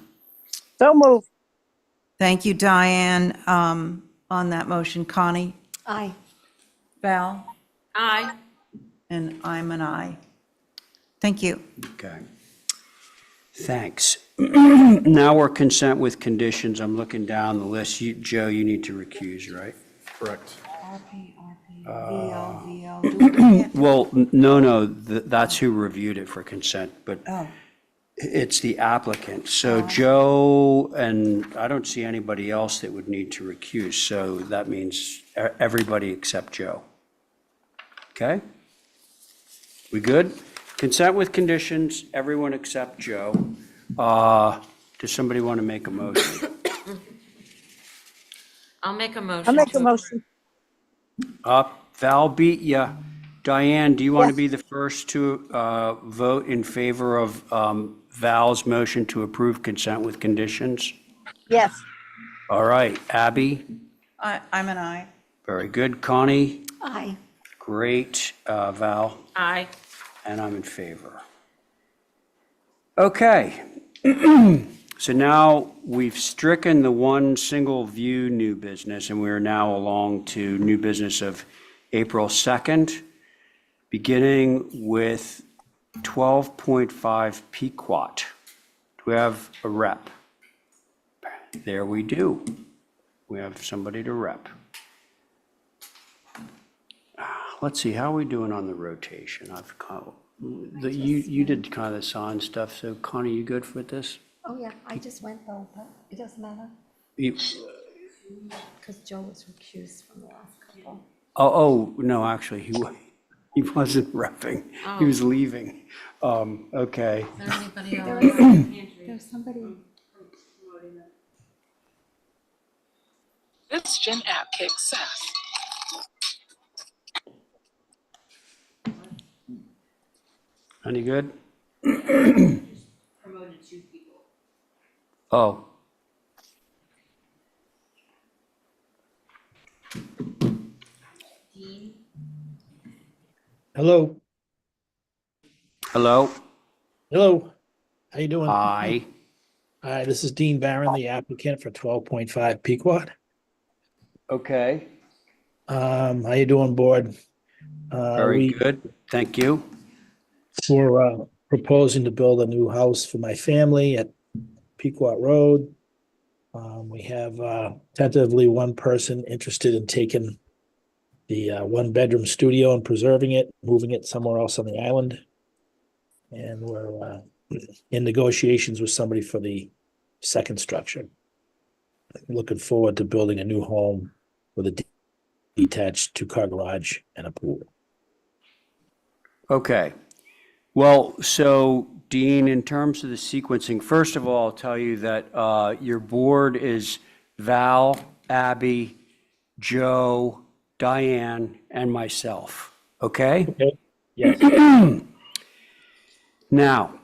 So move. thank you, Diane, on that motion. Connie? Aye. Val? Aye. And I'm an aye. Thank you. Okay. Thanks. Now we're consent with conditions. I'm looking down the list. Joe, you need to recuse, right? Correct. VL. Well, no, that's who reviewed it for consent, but Oh, It's the applicant. So Joe, and I don't see anybody else that would need to recuse, so that means everybody except Joe. Okay? We good? Consent with conditions, everyone except Joe. Does somebody want to make a motion? I'll make a motion. I'll make a to- motion. Val beat ya. Diane, do you want to Yes. be the first to vote in favor of Val's motion to approve consent with conditions? Yes, All right, Abby, I'm an aye. very good. Connie, Aye. great. Val, Aye. and I'm in favor. Okay. So now we've stricken the one single view new business, and we are now along to new business of April 2nd, beginning with 12.5 Pequot. Do we have a rep? There we do. We have somebody to rep. Let's see, how are we doing on the rotation? You did kind of the sign stuff, so Connie, you good with this? Oh, yeah, I just went though, but it doesn't matter, You- because Joe was recused from the last couple. No, actually, he wasn't repping. He was leaving. Okay. Is there anybody There else? was, there's somebody, This Gen app kicks ass. Any good? Promoted 2 people. Oh, Dean, Hello, hello. hello. How you doing? Hi. Hi, this is Dean Barron, the applicant for 12.5 Pequot. Okay. How you doing, board? Very good. Thank you. We're proposing to build a new house for my family at Pequot Road. We have tentatively one person interested in taking the one-bedroom studio and preserving it, moving it somewhere else on the island. And we're in negotiations with somebody for the second structure. Looking forward to building a new home with a detached 2-car garage and a pool. Okay. Well, so Dean, in terms of the sequencing, first of all, I'll tell you that your board is Val, Abby, Joe, Diane, and myself. Okay? Okay? Yes. Now,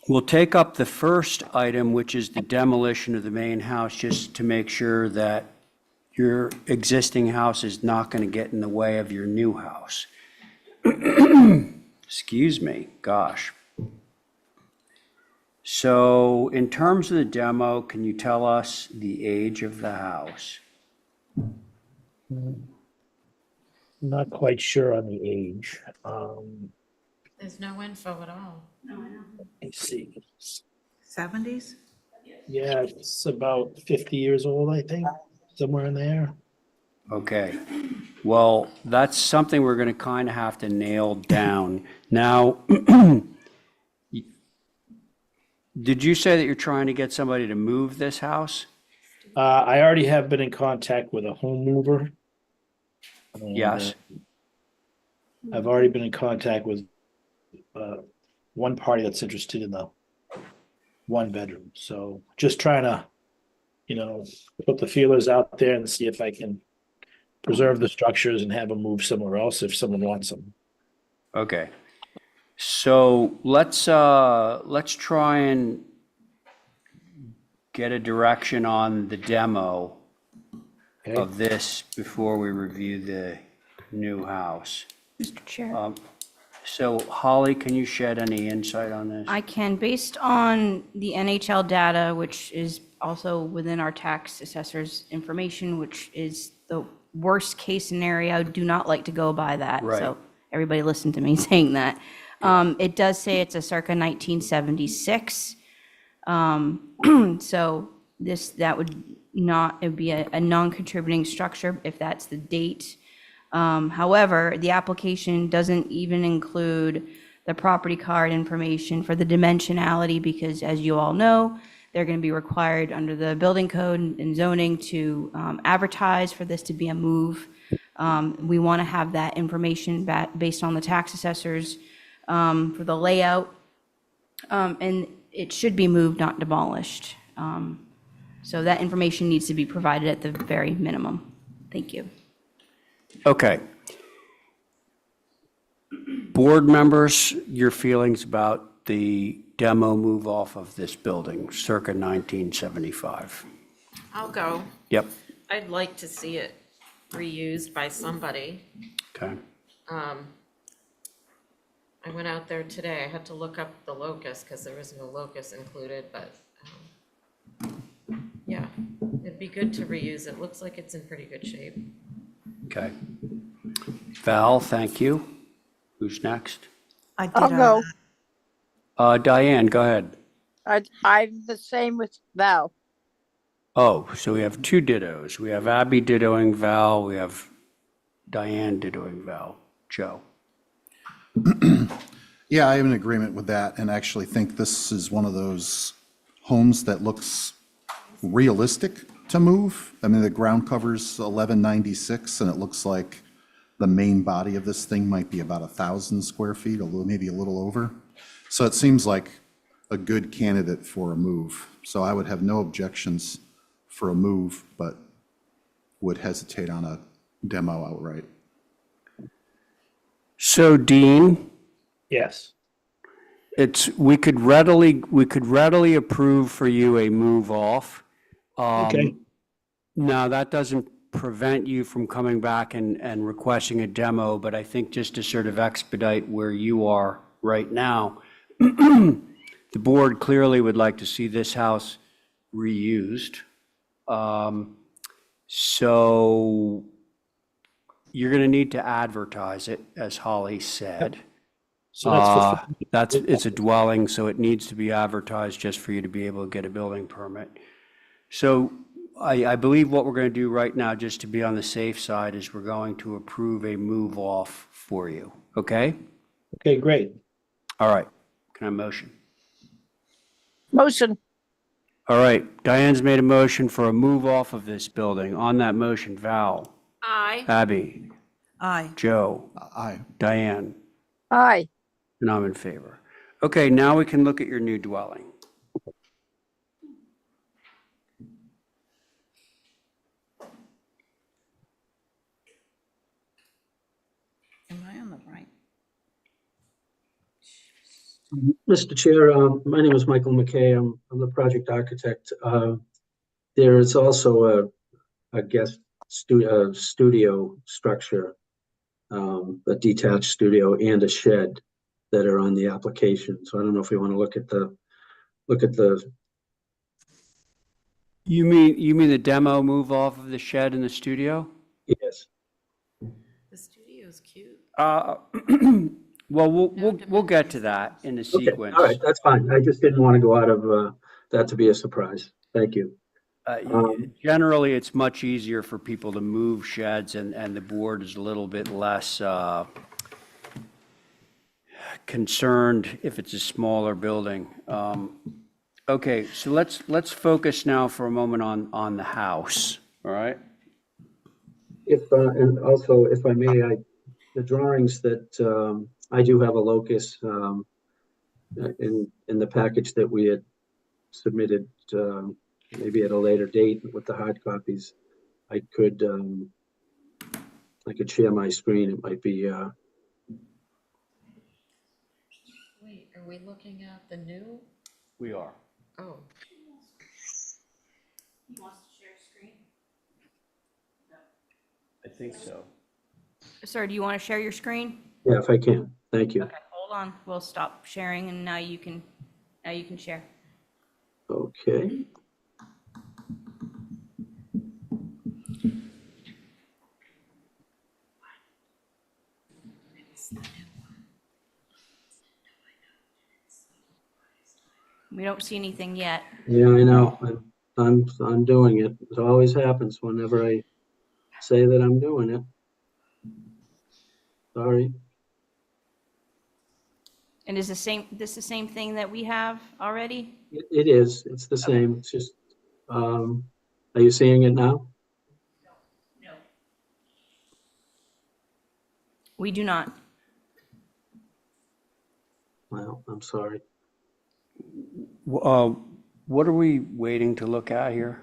we'll take up the first item, which is the demolition of the main house, just to make sure that your existing house is not going to get in the way of your new house. Excuse me, gosh. So in terms of the demo, can you tell us the age of the house? Not quite sure on the age. There's no info at all. Let me see. 70s? Yeah, it's about 50 years old, I think, somewhere in there. Okay, well, that's something we're going to kind of have to nail down. Now, did you say that you're trying to get somebody to move this house? I already have been in contact with a home mover. And, Yes. I've already been in contact with one party that's interested in the one bedroom. So just trying to, put the feelers out there and see if I can preserve the structures and have them move somewhere else if someone wants them. Okay. So let's try and get a direction on the demo Okay? of this before we review the new house. Mr. Chair. So Holly, can you shed any insight on this? I can, based on the NHL data, which is also within our tax assessor's information, which is the worst case scenario. I do not like to go by that. Right. So everybody listen to me saying that. It does say it's a circa 1976. So that would not, it would be a non-contributing structure if that's the date. However, the application doesn't even include the property card information for the dimensionality, because as you all know, they're going to be required under the building code and zoning to advertise for this to be a move. We want to have that information based on the tax assessors for the layout. And it should be moved, not demolished. So that information needs to be provided at the very minimum. Thank you. Okay. Board members, your feelings about the demo move off of this building circa 1975? I'll go. Yep, I'd like to see it reused by somebody. okay. I went out there today. I had to look up the locus because there was no locus included, but yeah, it'd be good to reuse it. Looks like it's in pretty good shape. Okay. Val, thank you. Who's next? I did, I'll go. Diane, go ahead. I'm the same with Val. Oh, so we have two dittos. We have Abby dittoing Val, we have Diane dittoing Val. Joe? Yeah, I am in agreement with that, and actually think this is one of those homes that looks realistic to move. I mean, the ground cover's 1196, and it looks like the main body of this thing might be about 1,000 square feet, maybe a little over. So it seems like a good candidate for a move. So I would have no objections for a move, but would hesitate on a demo outright. So Dean, Yes. we could readily approve for you a move off. Okay. Now, that doesn't prevent you from coming back and requesting a demo, but I think just to sort of expedite where you are right now, the board clearly would like to see this house reused. So you're going to need to advertise it, as Holly said. So that's It's a dwelling, so it needs to be advertised just for you to be able to get a building permit. So I believe what we're going to do right now, just to be on the safe side, is we're going to approve a move off for you, okay? okay, great. All right, can I have a motion? Motion. All right, Diane's made a motion for a move off of this building. On that motion, Val, Aye. Abby, Aye. Joe, Aye. Diane, Aye. and I'm in favor. Okay, now we can look at your new dwelling. Am I on the right? Mr. Chair, my name is Michael McKay. I'm the project architect. There is also a guest studio structure, a detached studio and a shed that are on the application. So I don't know if we want to look at the, You mean the demo move off of the shed in the studio? yes. The studio's cute. Well, we'll get to that in the Okay, sequence. all right, that's fine. I just didn't want to go out of that to be a surprise. Thank you. Generally, it's much easier for people to move sheds, and the board is a little bit less concerned if it's a smaller building. Okay, so let's focus now for a moment on the house, all right? And also, if I may, the drawings that I do have a locus in the package that we had submitted, maybe at a later date with the hard copies. I could share my screen. It might be Wait, are we looking at the new? We are. Oh, He wants to share screen? I think so. Sir, do you want to share your screen? yeah, if I can. Thank you. Okay, hold on. We'll stop sharing and now you can share. Okay. We don't see anything yet. Yeah, I know. I'm doing it. It always happens whenever I say that I'm doing it. Sorry. And is the same thing that we have already? It is, it's the same, it's just, are you seeing it now? No. We do not. Well, I'm sorry. What are we waiting to look at here?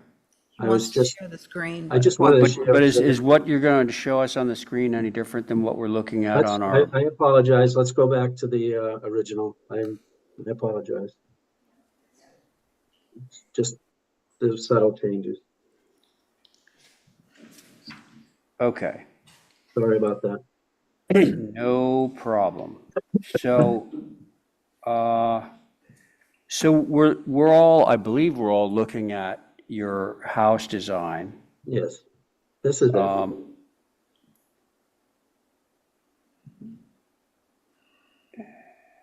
He I was wants to just, share the screen. I just Well, wanted to share. but is what you're going to show us on the screen any different than what we're looking at on our? I apologize. Let's go back to the original. I apologize. It's just the subtle changes. Okay, Sorry about that. no problem. So, so we're all, I believe we're all looking at your house design. Yes, this is it.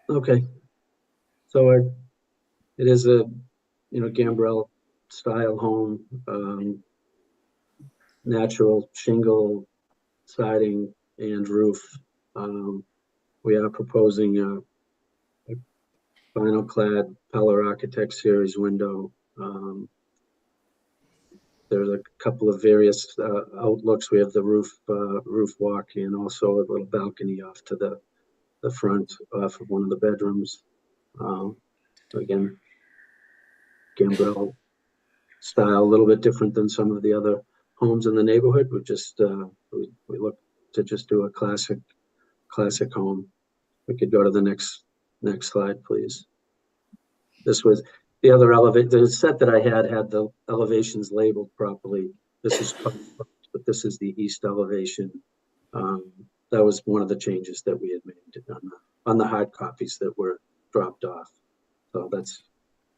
Okay. So it is a, gambrel style home, natural shingle siding and roof. We are proposing a vinyl clad Peller Architect Series window. There's a couple of various outlooks. We have the roof walk and also a little balcony off to the front off of one of the bedrooms. Again, gambrel style, a little bit different than some of the other homes in the neighborhood. We just we look to just do a classic home. We could go to the next slide, please. This was the other the set that I had the elevations labeled properly. This is but this is the east elevation. That was one of the changes that we had made on the hard copies that were dropped off. So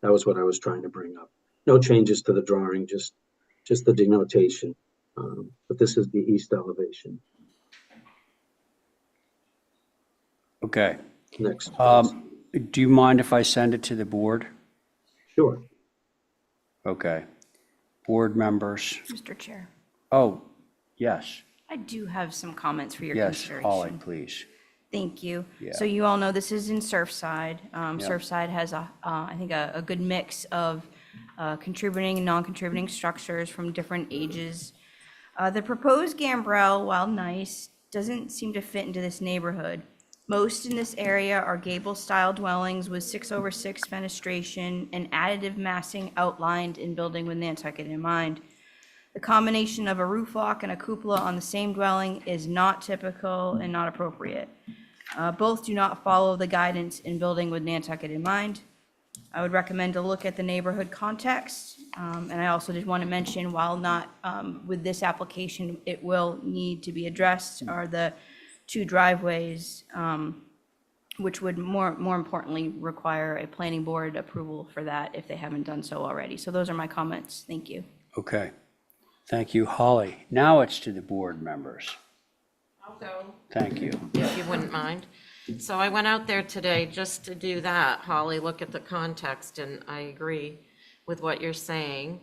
that was what I was trying to bring up. No changes to the drawing, just the denotation. But this is the east elevation. Okay. Next, please. Do you mind if I send it to the board? Sure. Okay. Board members. Mr. Chair, Oh, yes, I do have some comments for your yes, consideration. Holly, please. Thank you. Yeah. So you all know this is in Surfside. Surfside has I think a good mix of contributing and non-contributing structures from different ages. The proposed gambrel, while nice, doesn't seem to fit into this neighborhood. Most in this area are gable-style dwellings with 6/6 fenestration and additive massing outlined in building with Nantucket in mind. The combination of a roof walk and a cupola on the same dwelling is not typical and not appropriate. Both do not follow the guidance in building with Nantucket in mind. I would recommend to look at the neighborhood context. And I also did want to mention, while not with this application, it will need to be addressed, are the two driveways, which would more importantly require a planning board approval for that if they haven't done so already. So those are my comments. Thank you. Okay. Thank you, Holly. Now it's to the board members. I'll go. Thank you. If you wouldn't mind. So I went out there today just to do that, Holly, look at the context, and I agree with what you're saying.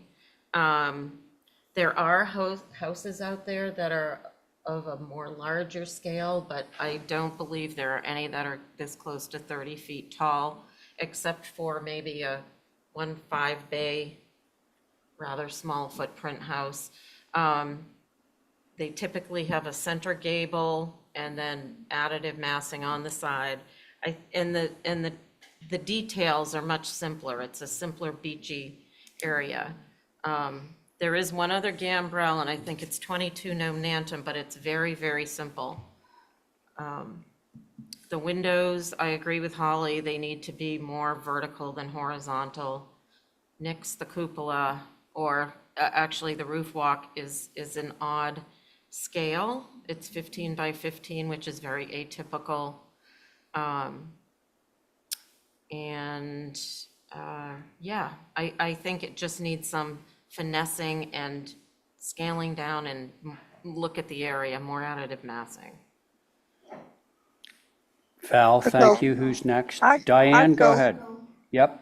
There are houses out there that are of a more larger scale, but I don't believe there are any that are this close to 30 feet tall, except for maybe a 1.5-bay, rather small footprint house. They typically have a center gable and then additive massing on the side. And the details are much simpler. It's a simpler beachy area. There is one other gambrel, and I think it's 22 No Nantum, but it's very, very simple. The windows, I agree with Holly, they need to be more vertical than horizontal. Nix the cupola, or actually the roof walk is an odd scale. It's 15 by 15, which is very atypical. Yeah, I think it just needs some finessing and scaling down and look at the area, more additive massing. Val, thank you. Who's next? I'd Diane, go go. ahead. Yep.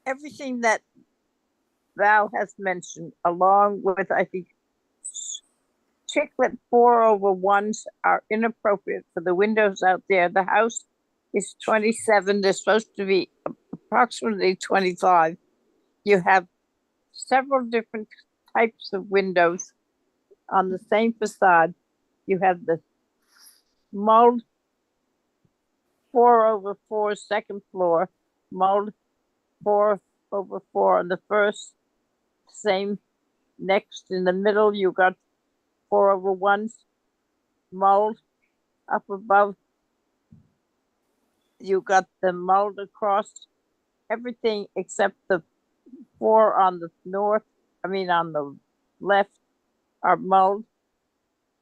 Everything that Val has mentioned, along with, I think, chiclet 4/1s are inappropriate for the windows out there. The house is 27. They're supposed to be approximately 25. You have several different types of windows on the same facade. You have the mulled 4/4 second floor, mulled 4/4 on the first, same next in the middle. You got 4/1s, mulled up above. You got the mulled across everything except the 4 on the north. I mean, on the left are mulled.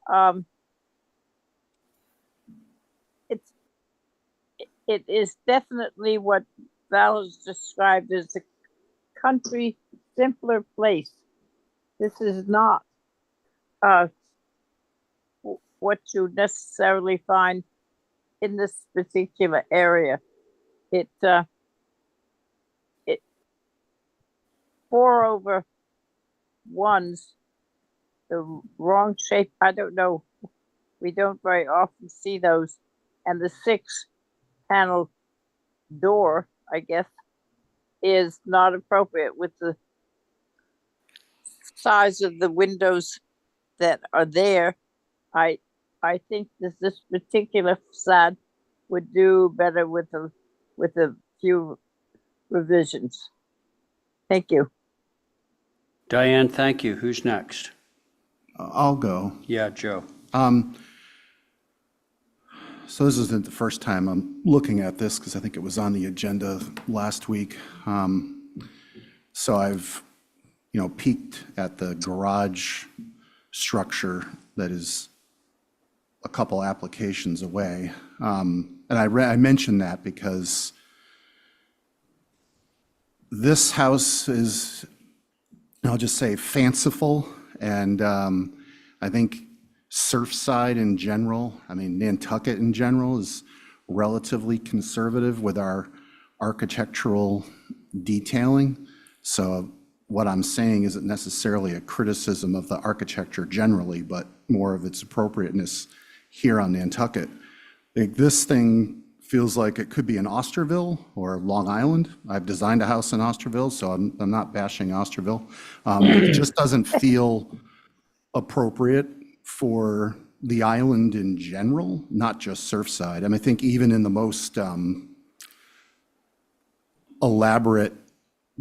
Um, it's it is definitely what Val has described as a country, simpler place. This is not what you necessarily find in this particular area. It 4/1s, the wrong shape. I don't know. We don't very often see those, and the 6-panel door, I guess, is not appropriate with the size of the windows that are there. I think this particular facade would do better with a few revisions. Thank you. Diane, thank you. Who's next? I'll go. Yeah, Joe. So this isn't the first time I'm looking at this because I think it was on the agenda last week. So I've, peeked at the garage structure that is a couple applications away. And I mentioned that because this house is, I'll just say, fanciful. And I think Surfside in general, Nantucket in general, is relatively conservative with our architectural detailing. So what I'm saying isn't necessarily a criticism of the architecture generally, but more of its appropriateness here on Nantucket. Like, this thing feels like it could be in Osterville or Long Island. I've designed a house in Osterville, so I'm not bashing Osterville. It just doesn't feel appropriate for the island in general, not just Surfside. I think even in the most elaborate,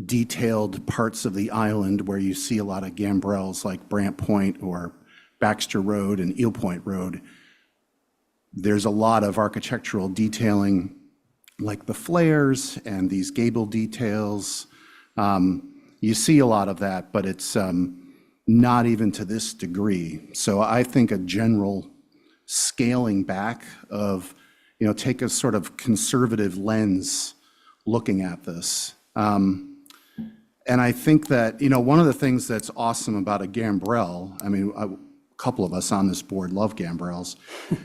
detailed parts of the island where you see a lot of gambrels like Brant Point or Baxter Road and Eel Point Road, there's a lot of architectural detailing like the flares and these gable details. You see a lot of that, but it's not even to this degree. So I think a general scaling back of, take a sort of conservative lens looking at this. And I think that, one of the things that's awesome about a gambrel, a couple of us on this board love gambrels,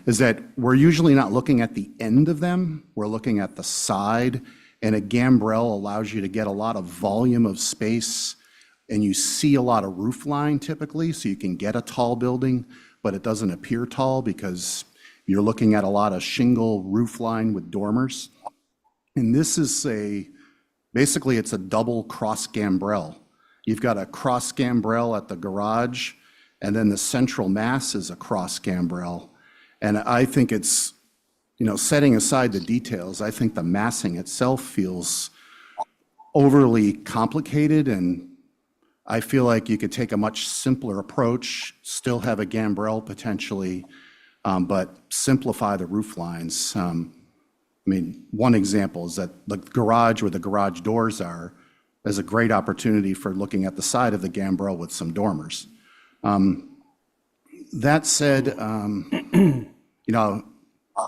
is that we're usually not looking at the end of them, we're looking at the side, and a gambrel allows you to get a lot of volume of space, and you see a lot of roof line typically, so you can get a tall building, but it doesn't appear tall because you're looking at a lot of shingle roof line with dormers. And this is basically it's a double cross gambrel. You've got a cross gambrel at the garage, and then the central mass is a cross gambrel. And I think it's, setting aside the details, I think the massing itself feels overly complicated, and I feel like you could take a much simpler approach, still have a gambrel potentially, but simplify the roof lines. One example is that the garage where the garage doors are is a great opportunity for looking at the side of the gambrel with some dormers. That said,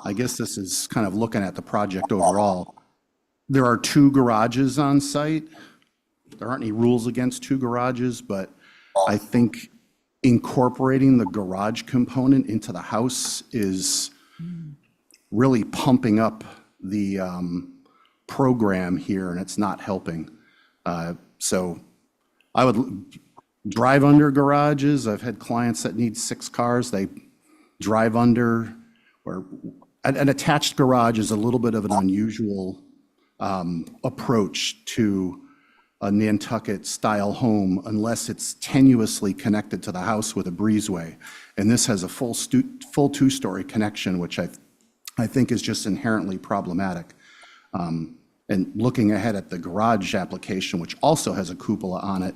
I guess this is kind of looking at the project overall. There are 2 garages on site. There aren't any rules against 2 garages, but I think incorporating the garage component into the house is really pumping up the program here, and it's not helping. So I would, drive-under garages. I've had clients that need 6 cars, they drive under, or an attached garage is a little bit of an unusual approach to a Nantucket-style home unless it's tenuously connected to the house with a breezeway. And this has a full 2-story connection, which I think is just inherently problematic. And looking ahead at the garage application, which also has a cupola on it,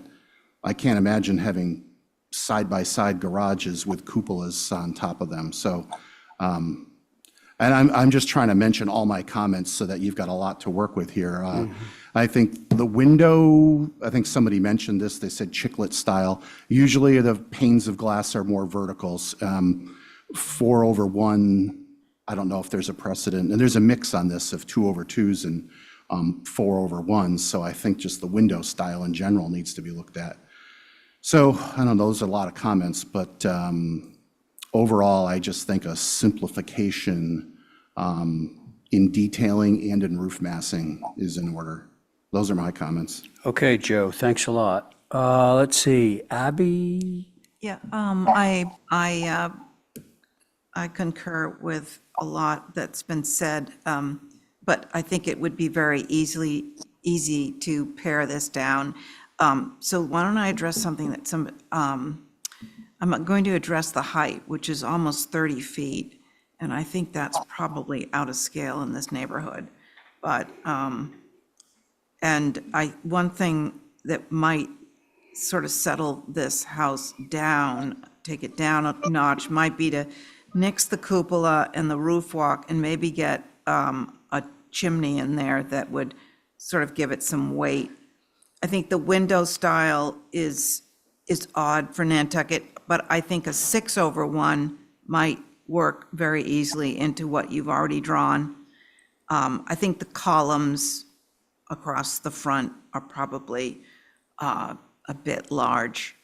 I can't imagine having side-by-side garages with cupolas on top of them. So, and I'm just trying to mention all my comments so that you've got a lot to work with here. I think the window, I think somebody mentioned this, they said chiclet style. Usually the panes of glass are more verticals. 4/1, I don't know if there's a precedent, and there's a mix on this of 2/2s and 4/1s. So I think just the window style in general needs to be looked at. So I don't know, those are a lot of comments, but overall, I just think a simplification in detailing and in roof massing is in order. Those are my comments. Okay, Joe, thanks a lot. Let's see, Abby? Yeah, I concur with a lot that's been said, but I think it would be very easy to pare this down. So why don't I address something that I'm going to address the height, which is almost 30 feet, and I think that's probably out of scale in this neighborhood. But, one thing that might sort of settle this house down, take it down a notch, might be to nix the cupola and the roof walk and maybe get a chimney in there that would sort of give it some weight. I think the window style is odd for Nantucket, but I think a 6/1 might work very easily into what you've already drawn. I think the columns across the front are probably a bit large.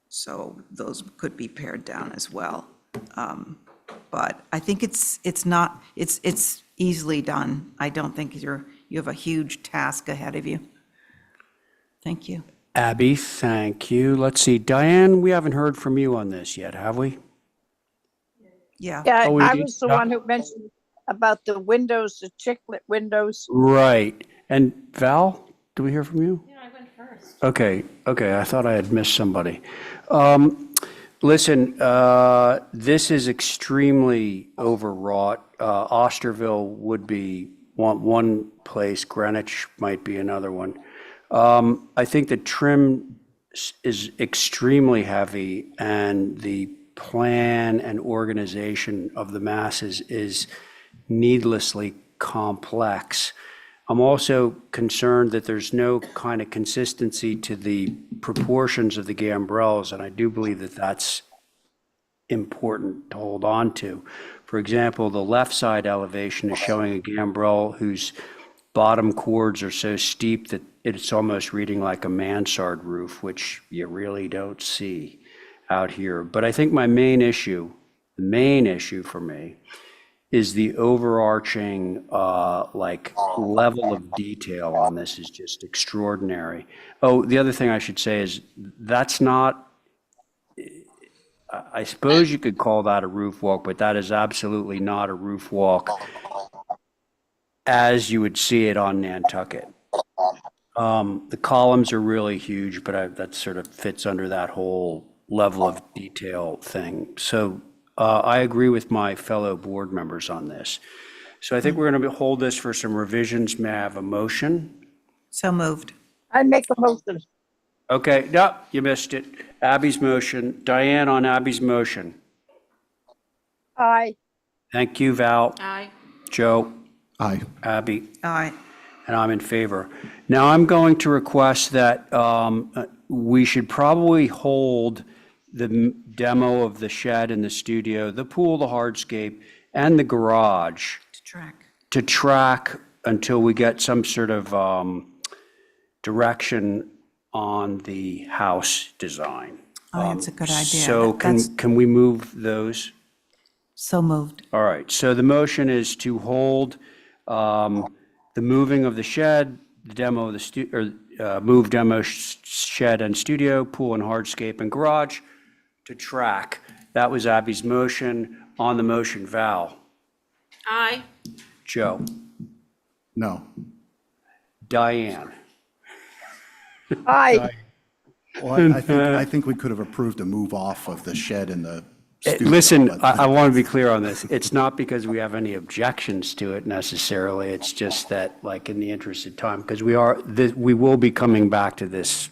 So those could be pared down as well. But I think it's easily done. I don't think you have a huge task ahead of you. Thank you. Abby, thank you. Let's see, Diane, we haven't heard from you on this yet, have we? Yeah. Yeah, Oh, we I did- was the no. one who mentioned about the windows, the chiclet windows. Right. And Val, do we hear from you? Yeah, I went first. Okay, I thought I had missed somebody. Listen, this is extremely overwrought. Osterville would be one place, Greenwich might be another one. I think the trim is extremely heavy, and the plan and organization of the masses is needlessly complex. I'm also concerned that there's no kind of consistency to the proportions of the gambrels, and I do believe that that's important to hold on to. For example, the left side elevation is showing a gambrel whose bottom chords are so steep that it's almost reading like a mansard roof, which you really don't see out here. But I think the main issue for me is the overarching level of detail on this is just extraordinary. Oh, the other thing I should say is that's not, I suppose you could call that a roof walk, but that is absolutely not a roof walk as you would see it on Nantucket. The columns are really huge, but that sort of fits under that whole level of detail thing. So I agree with my fellow board members on this. So I think we're going to hold this for some revisions. May I have a motion? So moved. I make a motion. Okay, no, you missed it. Abby's motion. Diane on Abby's motion. Aye. Thank you, Val. Aye. Joe. Aye. Abby. Aye. And I'm in favor. Now, I'm going to request that we should probably hold the demo of the shed and the studio, the pool, the hardscape, and the garage to track until we get some sort of direction on the house design. I think it's a good idea. So can we move those? So moved. All right, so the motion is to hold the moving of the shed, the demo of the move demo shed and studio, pool and hardscape and garage to track. That was Abby's motion. On the motion, Val, Aye. Joe, No. Diane. Hi, Well, I think we could have approved a move off of the shed and the studio. Listen, but- I want to be clear on this. It's not because we have any objections to it necessarily. It's just that, like, in the interest of time, because we will be coming back to this,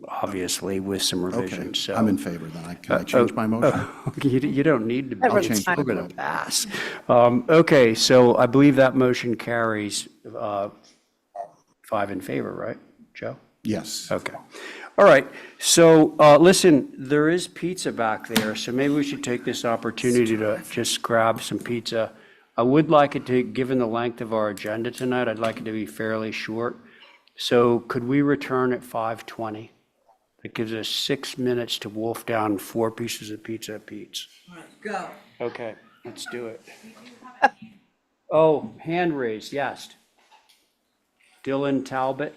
obviously, with some Okay, revisions, so. I'm in favor then. Can I change my motion? You don't need to, be. I'll It's change still my going to pass. Okay, so I believe that motion carries 5 in favor, right, Joe? Yes. Okay. All right. So, listen, there is pizza back there, so maybe we should take this opportunity to just grab some pizza. I would like it to, given the length of our agenda tonight, I'd like it to be fairly short. So could we return at 5:20? That gives us 6 minutes to wolf down 4 pieces of pizza apiece. Go. Okay, let's do it. Oh, hand raised, yes. Dylan Talbot,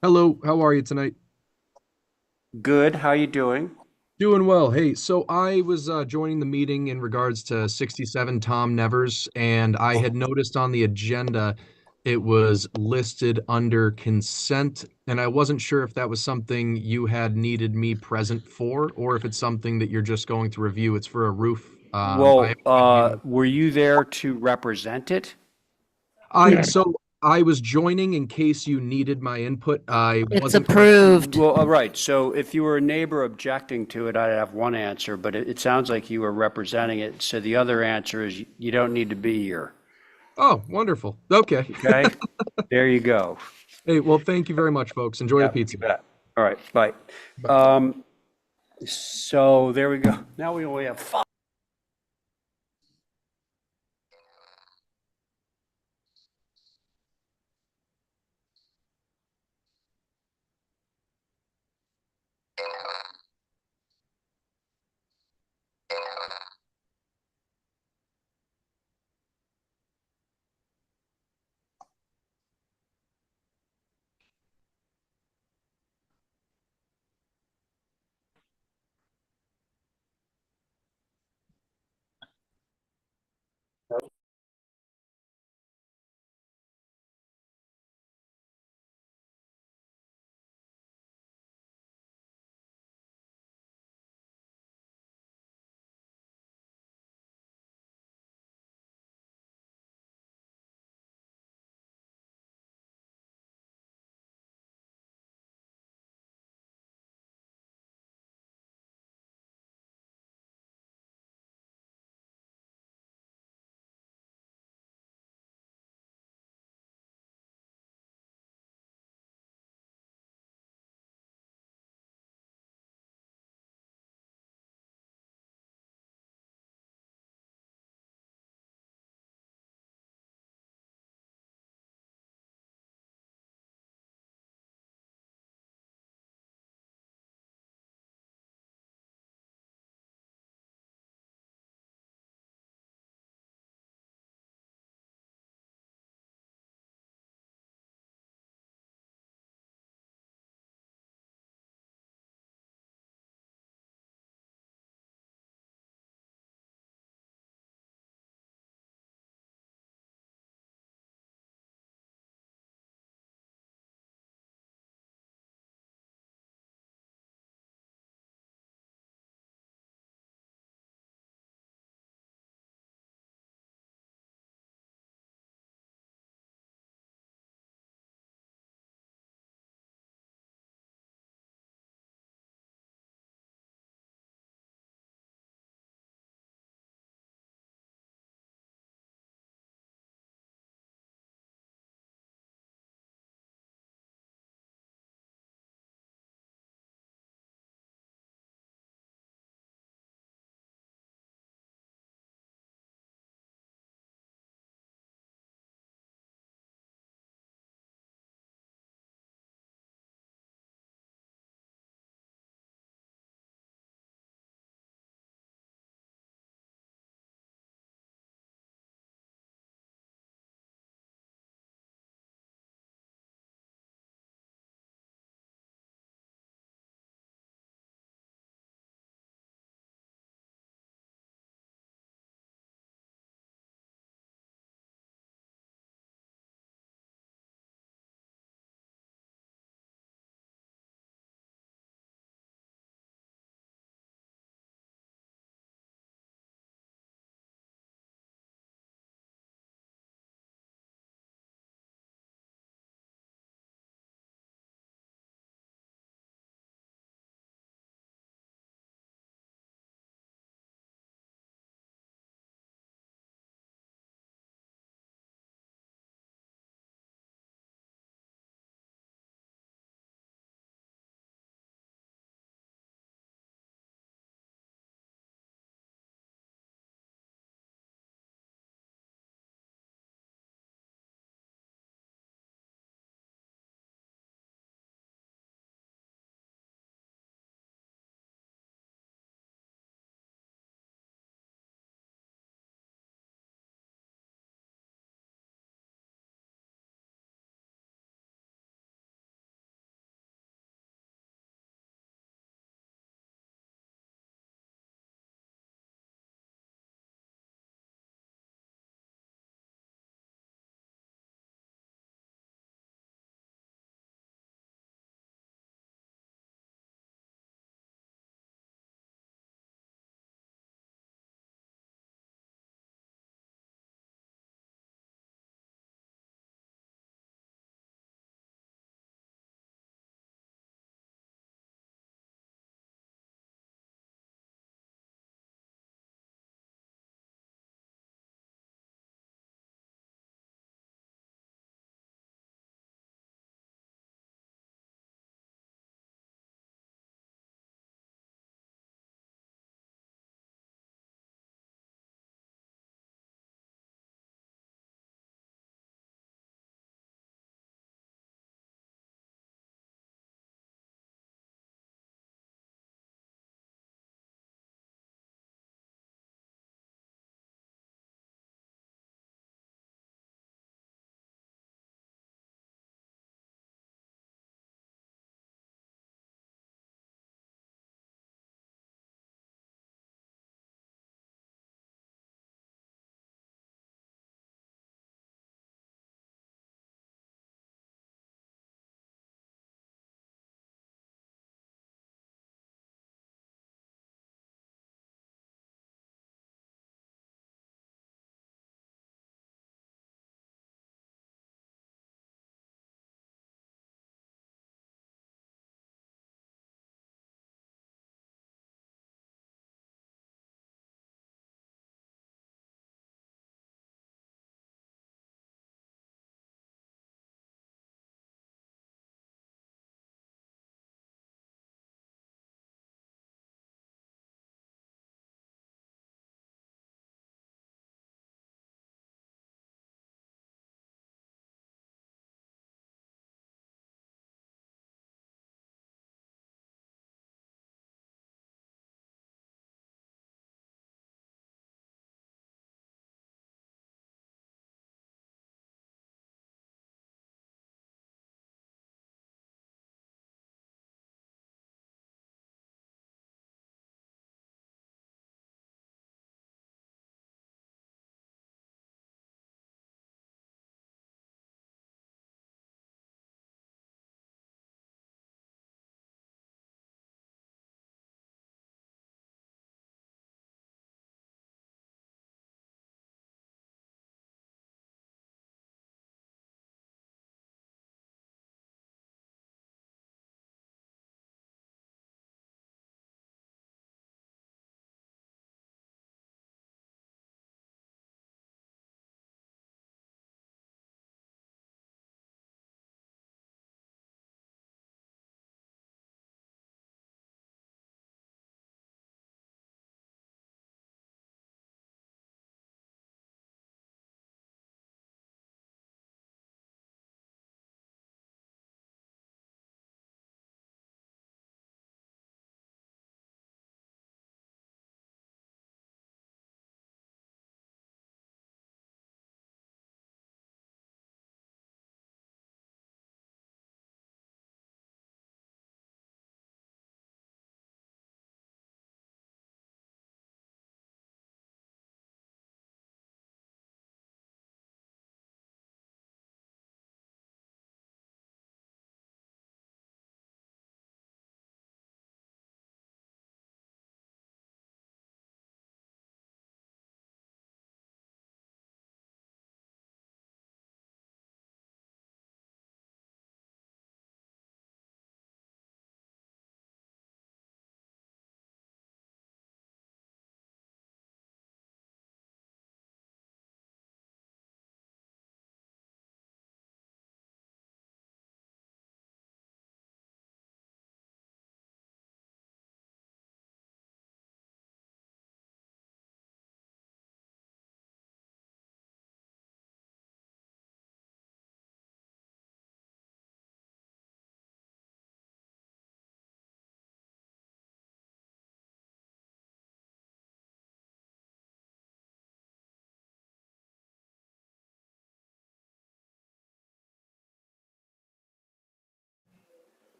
Hello, how are you tonight? good, how you doing? Doing well. Hey, so I was joining the meeting in regards to 67 Tom Nevers, and I had noticed on the agenda it was listed under consent, and I wasn't sure if that was something you had needed me present for, or if it's something that you're just going to review. It's for a roof. Well, were you there to represent it? So I was joining in case you needed my input. I It's wasn't. approved. Well, all right, so if you were a neighbor objecting to it, I'd have one answer, but it sounds like you were representing it, so the other answer is you don't need to be here, Oh, wonderful. Okay. okay? There you go. Hey, well, thank you very much, folks. Enjoy the Yeah, pizza. you bet. All right, bye. So there we go. Now we only have 5.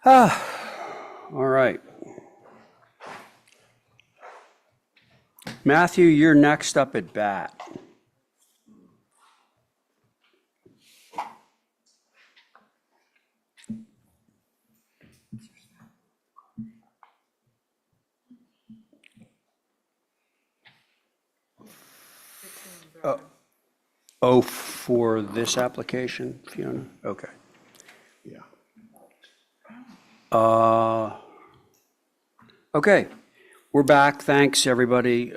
All right. Matthew, you're next up at bat. Oh, for this application, Fiona? Okay. Yeah. Okay, we're back. Thanks, everybody.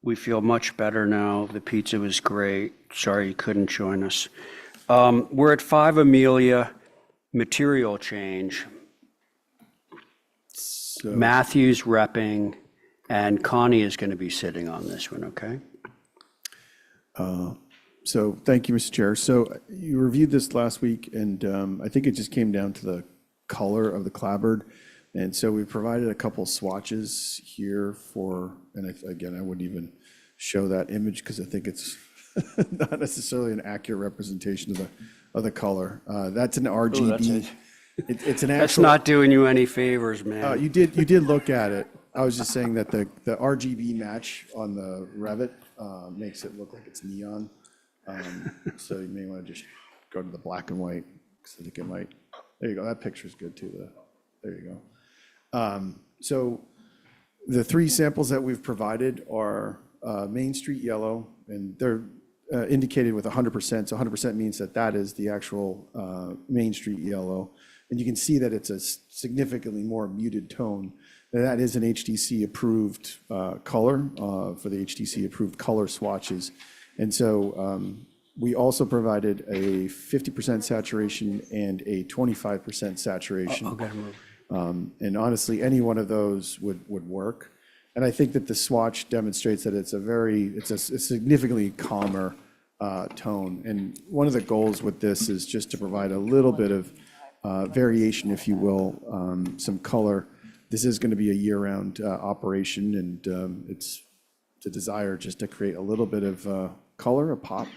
We feel much better now. The pizza was great. Sorry you couldn't join us. We're at 5 Amelia, material change. So, Matthew's repping, and Connie is going to be sitting on this one, okay? so thank you, Mr. Chair. So you reviewed this last week, and I think it just came down to the color of the clapboard. And so we provided a couple swatches here for, and again, I wouldn't even show that image because I think it's not necessarily an accurate representation of the color. That's an RGB. It's an actual. That's not doing you any favors, man. You did look at it. I was just saying that the RGB match on the Revit makes it look like it's neon. So you may want to just go to the black and white because I think it might. There you go. That picture's good too. There you go. So the 3 samples that we've provided are Main Street yellow, and they're indicated with 100%. So 100% means that is the actual Main Street yellow. And you can see that it's a significantly more muted tone. That is an HTC approved color for the HTC approved color swatches. And so we also provided a 50% saturation and a 25% saturation. Okay. And honestly, any one of those would work. And I think that the swatch demonstrates that it's a significantly calmer tone. And one of the goals with this is just to provide a little bit of variation, if you will, some color. This is going to be a year-round operation, and it's the desire just to create a little bit of color, a pop,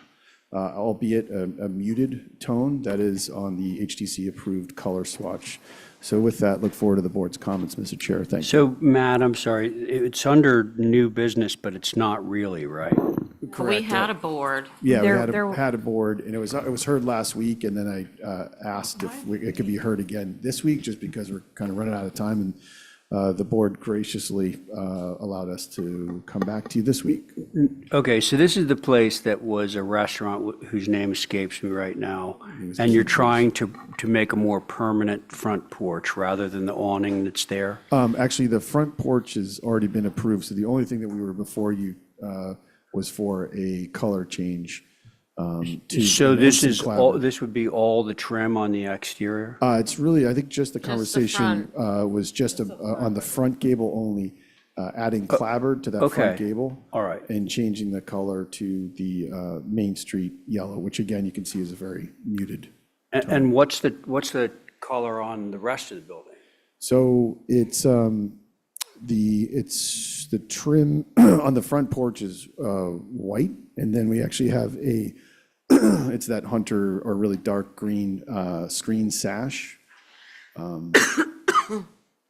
albeit a muted tone that is on the HTC-approved color swatch. So with that, look forward to the board's comments, Mr. Chair. Thank you. So, Matt, I'm sorry, it's under new business, but it's not really, right? We had a board. Yeah, we There- had a board, and it was heard last week, and then I asked if it could be heard again this week, just because we're kind of running out of time, and the board graciously allowed us to come back to you this week. Okay, so this is the place that was a restaurant whose name escapes me right now, and you're trying to make a more permanent front porch rather than the awning that's there? Actually, the front porch has already been approved, so the only thing that we were before you was for a color change. So this would be all the trim on the exterior? It's really, I think just the the conversation was just on the front gable only, adding clapboard to that front okay. gable. All right. And changing the color to the Main Street yellow, which again, you can see is a very muted. And what's the color on the rest of the building? So it's the trim on the front porch is white, and then we actually have it's that hunter or really dark green screen sash. And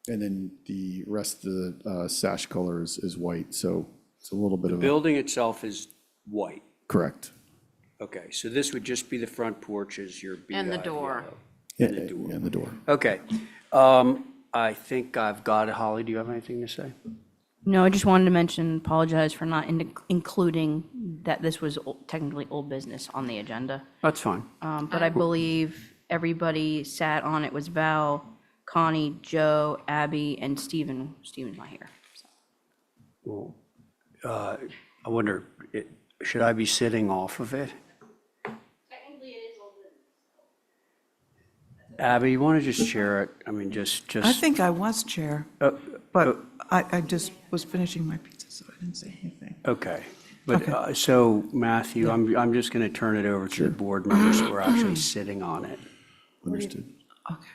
then the rest of the sash color is white, so it's a little bit The of building itself is white. correct. Okay, so this would just be the front porch as your BI And the door. yellow. And the door. Okay. I think I've got it. Holly, do you have anything to say? No, I just wanted to mention, apologize for not including that this was technically old business on the agenda. That's fine. But I believe everybody sat on it was Val, Connie, Joe, Abby, and Stephen. Stephen's not here. So. Well, I wonder, should I be sitting off of it? Technically, it is old business. Abby, you want to just share it? I mean, just. I think I was chair, but I just was finishing my pizza, so I didn't say anything. Okay. But, so Matthew, I'm just going to turn it over to the board members who are actually sitting on it. Understood. Okay.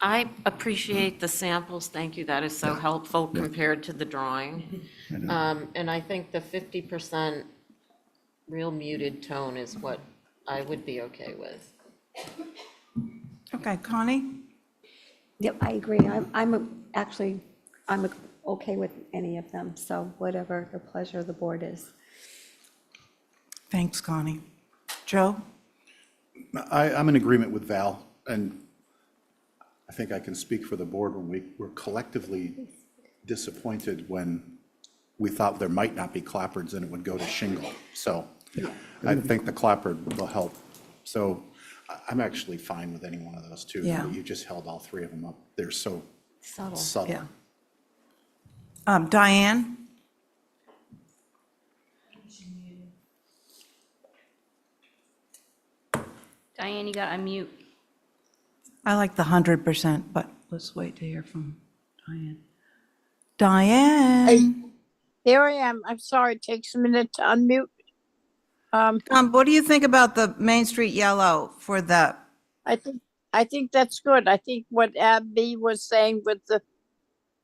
I appreciate the samples, thank you, that is so helpful compared to the drawing. And I think the 50% real muted tone is what I would be okay with. Okay, Connie, Yep, I agree. Actually, I'm okay with any of them, so whatever the pleasure of the board is. Thanks, Connie. Joe? I'm in agreement with Val, and I think I can speak for the board when we were collectively disappointed when we thought there might not be clapboards and it would go to shingle. So I think the clapboard will help. So I'm actually fine with any one of those two. Yeah. You just held all three of them up. They're so Subtle. subtle. Yeah. Diane? Diane, you got to unmute. I like the 100%, but let's wait to hear from Diane. Diane? Here I am. I'm sorry, it takes a minute to unmute. What do you think about the Main Street yellow for the, I think that's good. I think what Abby was saying with the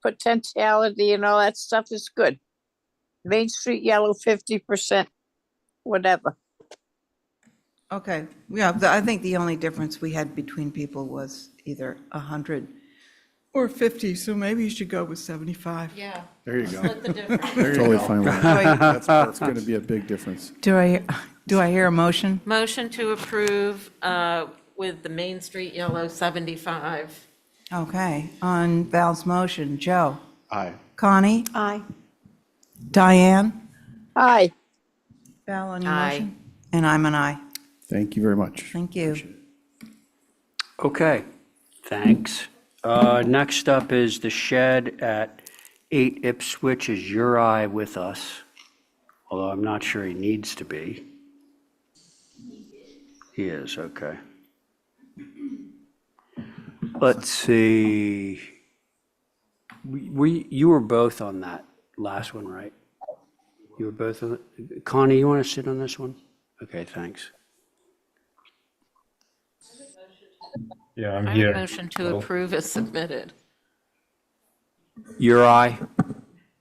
potentiality and all that stuff is good. Main Street yellow, 50%, whatever. okay, yeah, I think the only difference we had between people was either 100 or 50, so maybe you should go with 75. Yeah. There you go. Split the difference. There you Totally go. fine with that. Do That's going to be a big difference. I hear a motion? Motion to approve with the Main Street yellow 75. Okay, on Val's motion, Joe? Aye. Connie? Aye. Diane? Hi. Val, on your Aye. motion? And I'm an aye. Thank you very much. Thank you. Okay, thanks. Next up is the shed at 8 Ipswich. Is Uri with us? Although I'm not sure he needs to be. He is, okay. Let's see. You were both on that last one, right? You were both on it? Connie, you want to sit on this one? Okay, thanks. Yeah, I'm I here. motion to approve as submitted. Uri?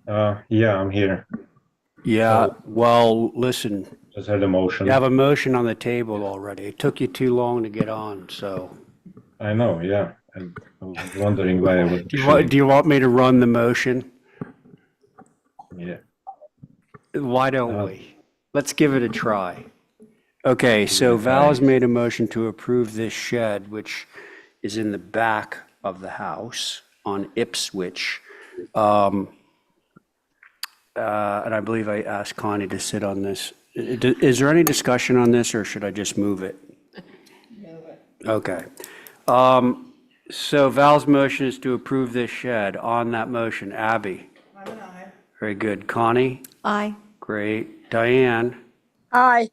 Yeah, I'm here. Yeah, well, listen, Just had a motion. you have a motion on the table already. It took you too long to get on, so. I know, yeah. I was wondering why I was. Do you want me to run the motion? Yeah. Why don't we? Let's give it a try. Okay, so Val has made a motion to approve this shed, which is in the back of the house on Ipswich. And I believe I asked Connie to sit on this. Is there any discussion on this, or should I just move it? Move it. Okay. So Val's motion is to approve this shed. On that motion, Abby? I'm an aye. Very good. Connie? Aye. Great. Diane? Hi.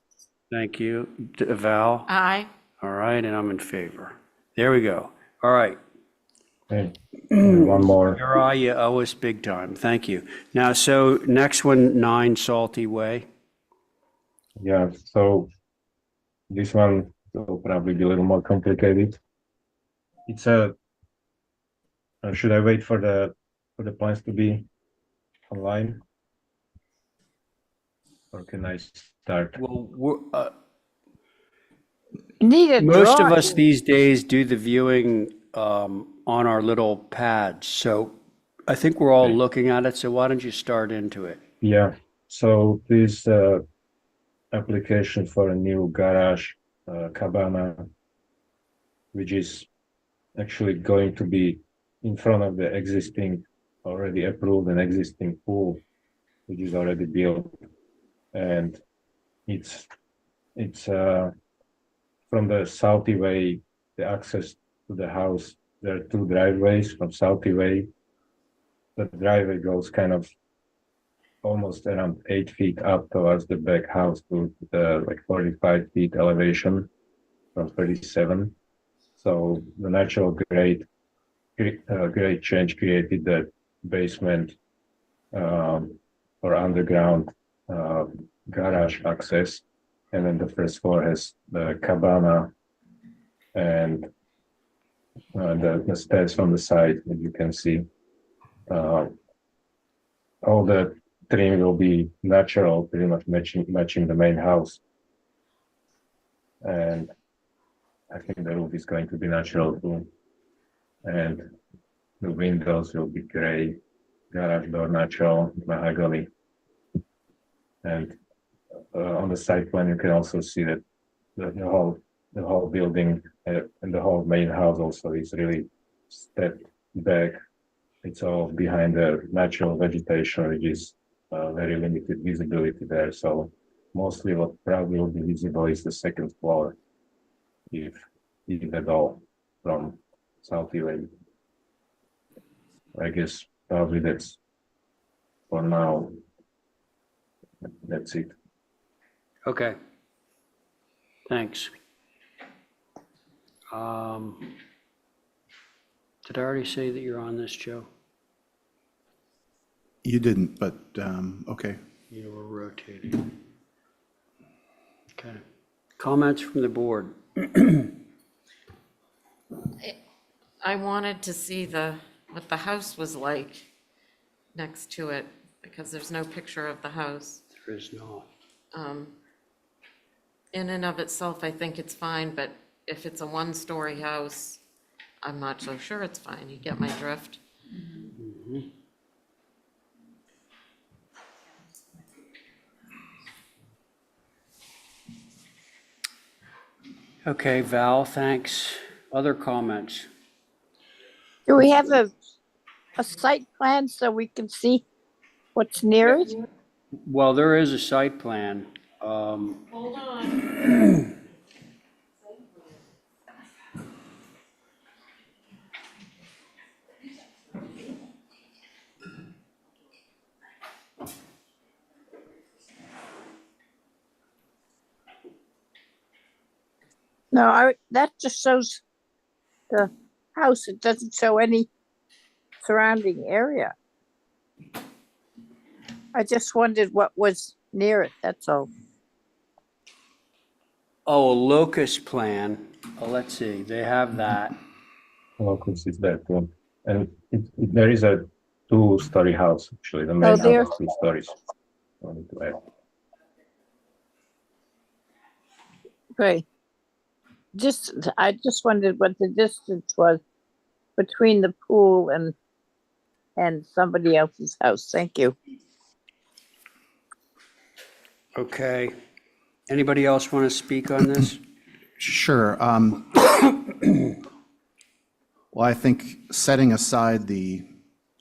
Thank you. Val? Aye. All right, and I'm in favor. There we go. All right. Hey, one more. Uri, you owe us big time. Thank you. Now, so next one, 9 Salty Way. Yeah, so this one will probably be a little more complicated. It's should I wait for the plans to be online? Or can I start? Well, Need a most of drawing. us these days do the viewing on our little pads. So I think we're all looking at it. So why don't you start into it? Yeah, so this application for a new garage cabana, which is actually going to be in front of the existing, already approved and existing pool, which is already built. And it's from the Southie Way, the access to the house, there are 2 driveways from Southie Way. The driveway goes kind of almost around 8 feet up towards the back house to the like 45 feet elevation from 37. So the natural grade change created the basement or underground garage access, and then the first floor has the cabana and the stairs from the side that you can see. All the trim will be natural, pretty much matching the main house, and I think the roof is going to be natural too. and the windows will be gray, garage door natural mahogany. And on the side plan, you can also see that the whole building and the whole main house also is really stepped back. It's all behind the natural vegetation, which is very limited visibility there. So mostly what probably will be visible is the second floor, if at all, from South Ely. I guess probably that's for now. That's it. Okay. Thanks. Did I already say that you're on this, Joe? You didn't, but, okay. You were rotating. Okay. Comments from the board? I wanted to see what the house was like next to it, because there's no picture of the house. There is not. In and of itself, I think it's fine, but if it's a one-story house, I'm not so sure it's fine. You get my drift? Mhm. Okay, Val, thanks. Other comments? Do we have a site plan so we can see what's near it? Well, there is a site plan. Hold on. No, that just shows the house. It doesn't show any surrounding area. I just wondered what was near it, that's all. Oh, a locust plan. Oh, let's see, they have that. Locus is that one. And there is a 2-story house, actually. The main Oh, house there. is 2 stories. I wanted to add. Great. I just wondered what the distance was between the pool and somebody else's house. Thank you. Okay. Anybody else want to speak on this? Sure. Well, I think setting aside the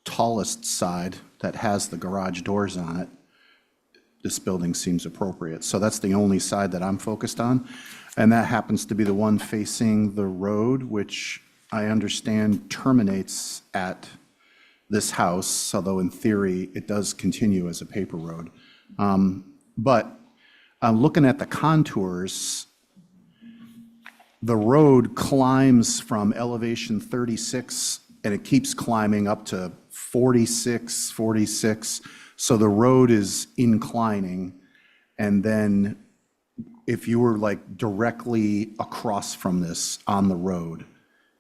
tallest side that has the garage doors on it, this building seems appropriate. So that's the only side that I'm focused on. And that happens to be the one facing the road, which I understand terminates at this house, although in theory, it does continue as a paper road. But looking at the contours, the road climbs from elevation 36, and it keeps climbing up to 46, 46. So the road is inclining. And then if you were like directly across from this on the road,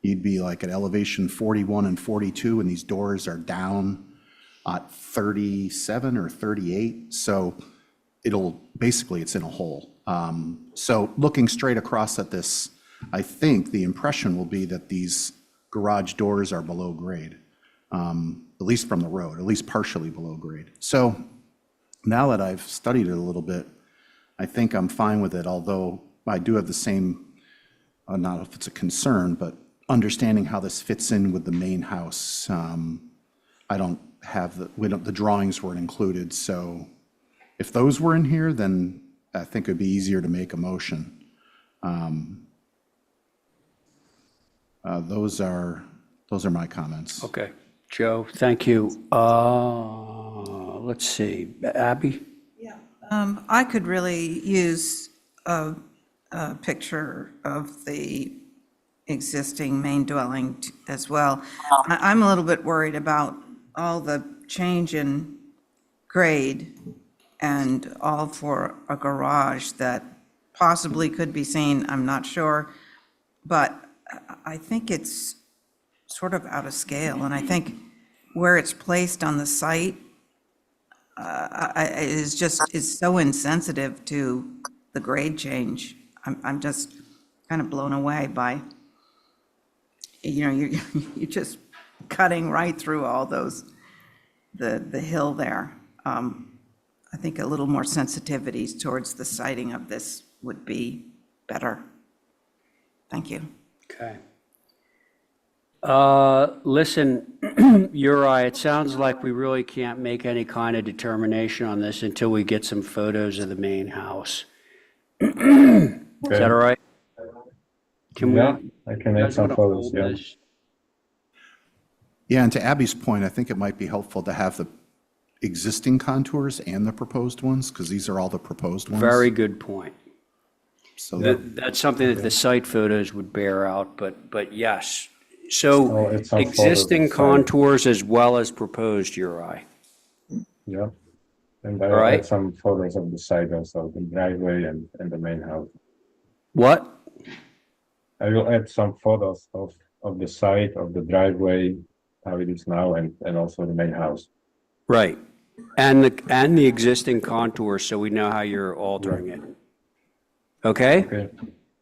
you'd be like at elevation 41 and 42, and these doors are down at 37 or 38. So it's in a hole. So looking straight across at this, I think the impression will be that these garage doors are below grade, at least from the road, at least partially below grade. So now that I've studied it a little bit, I think I'm fine with it, although I do have the same, not if it's a concern, but understanding how this fits in with the main house. I don't have the drawings weren't included, so if those were in here, then I think it'd be easier to make a motion. Those are my comments. Okay, Joe, thank you. Let's see, Abby? I could really use a picture of the existing main dwelling as well. I'm a little bit worried about all the change in grade and all for a garage that possibly could be seen, I'm not sure. But I think it's sort of out of scale, and I think where it's placed on the site is so insensitive to the grade change. I'm just kind of blown away by you know, you're just cutting right through all those, the hill there. I think a little more sensitivities towards the sighting of this would be better. Thank you. Okay. Listen, Uri, it sounds like we really can't make any kind of determination on this until we get some photos of the main house. Is that all right? Can we? Yeah, I can you add guys some wanna photos, hold yeah. this? Yeah, and to Abby's point, I think it might be helpful to have the existing contours and the proposed ones, because these are all the proposed ones. Very good point. So That's something that the site photos would bear out, but yes. Oh, So it's some photos existing of the site. contours as well as proposed, Uri. Yeah. And I All right. add some photos of the site also, the driveway and the main house. What? I will add some photos of the site, of the driveway, how it is now, and also the main house. Right. And the existing contours, so we know how you're altering it. Okay? Okay.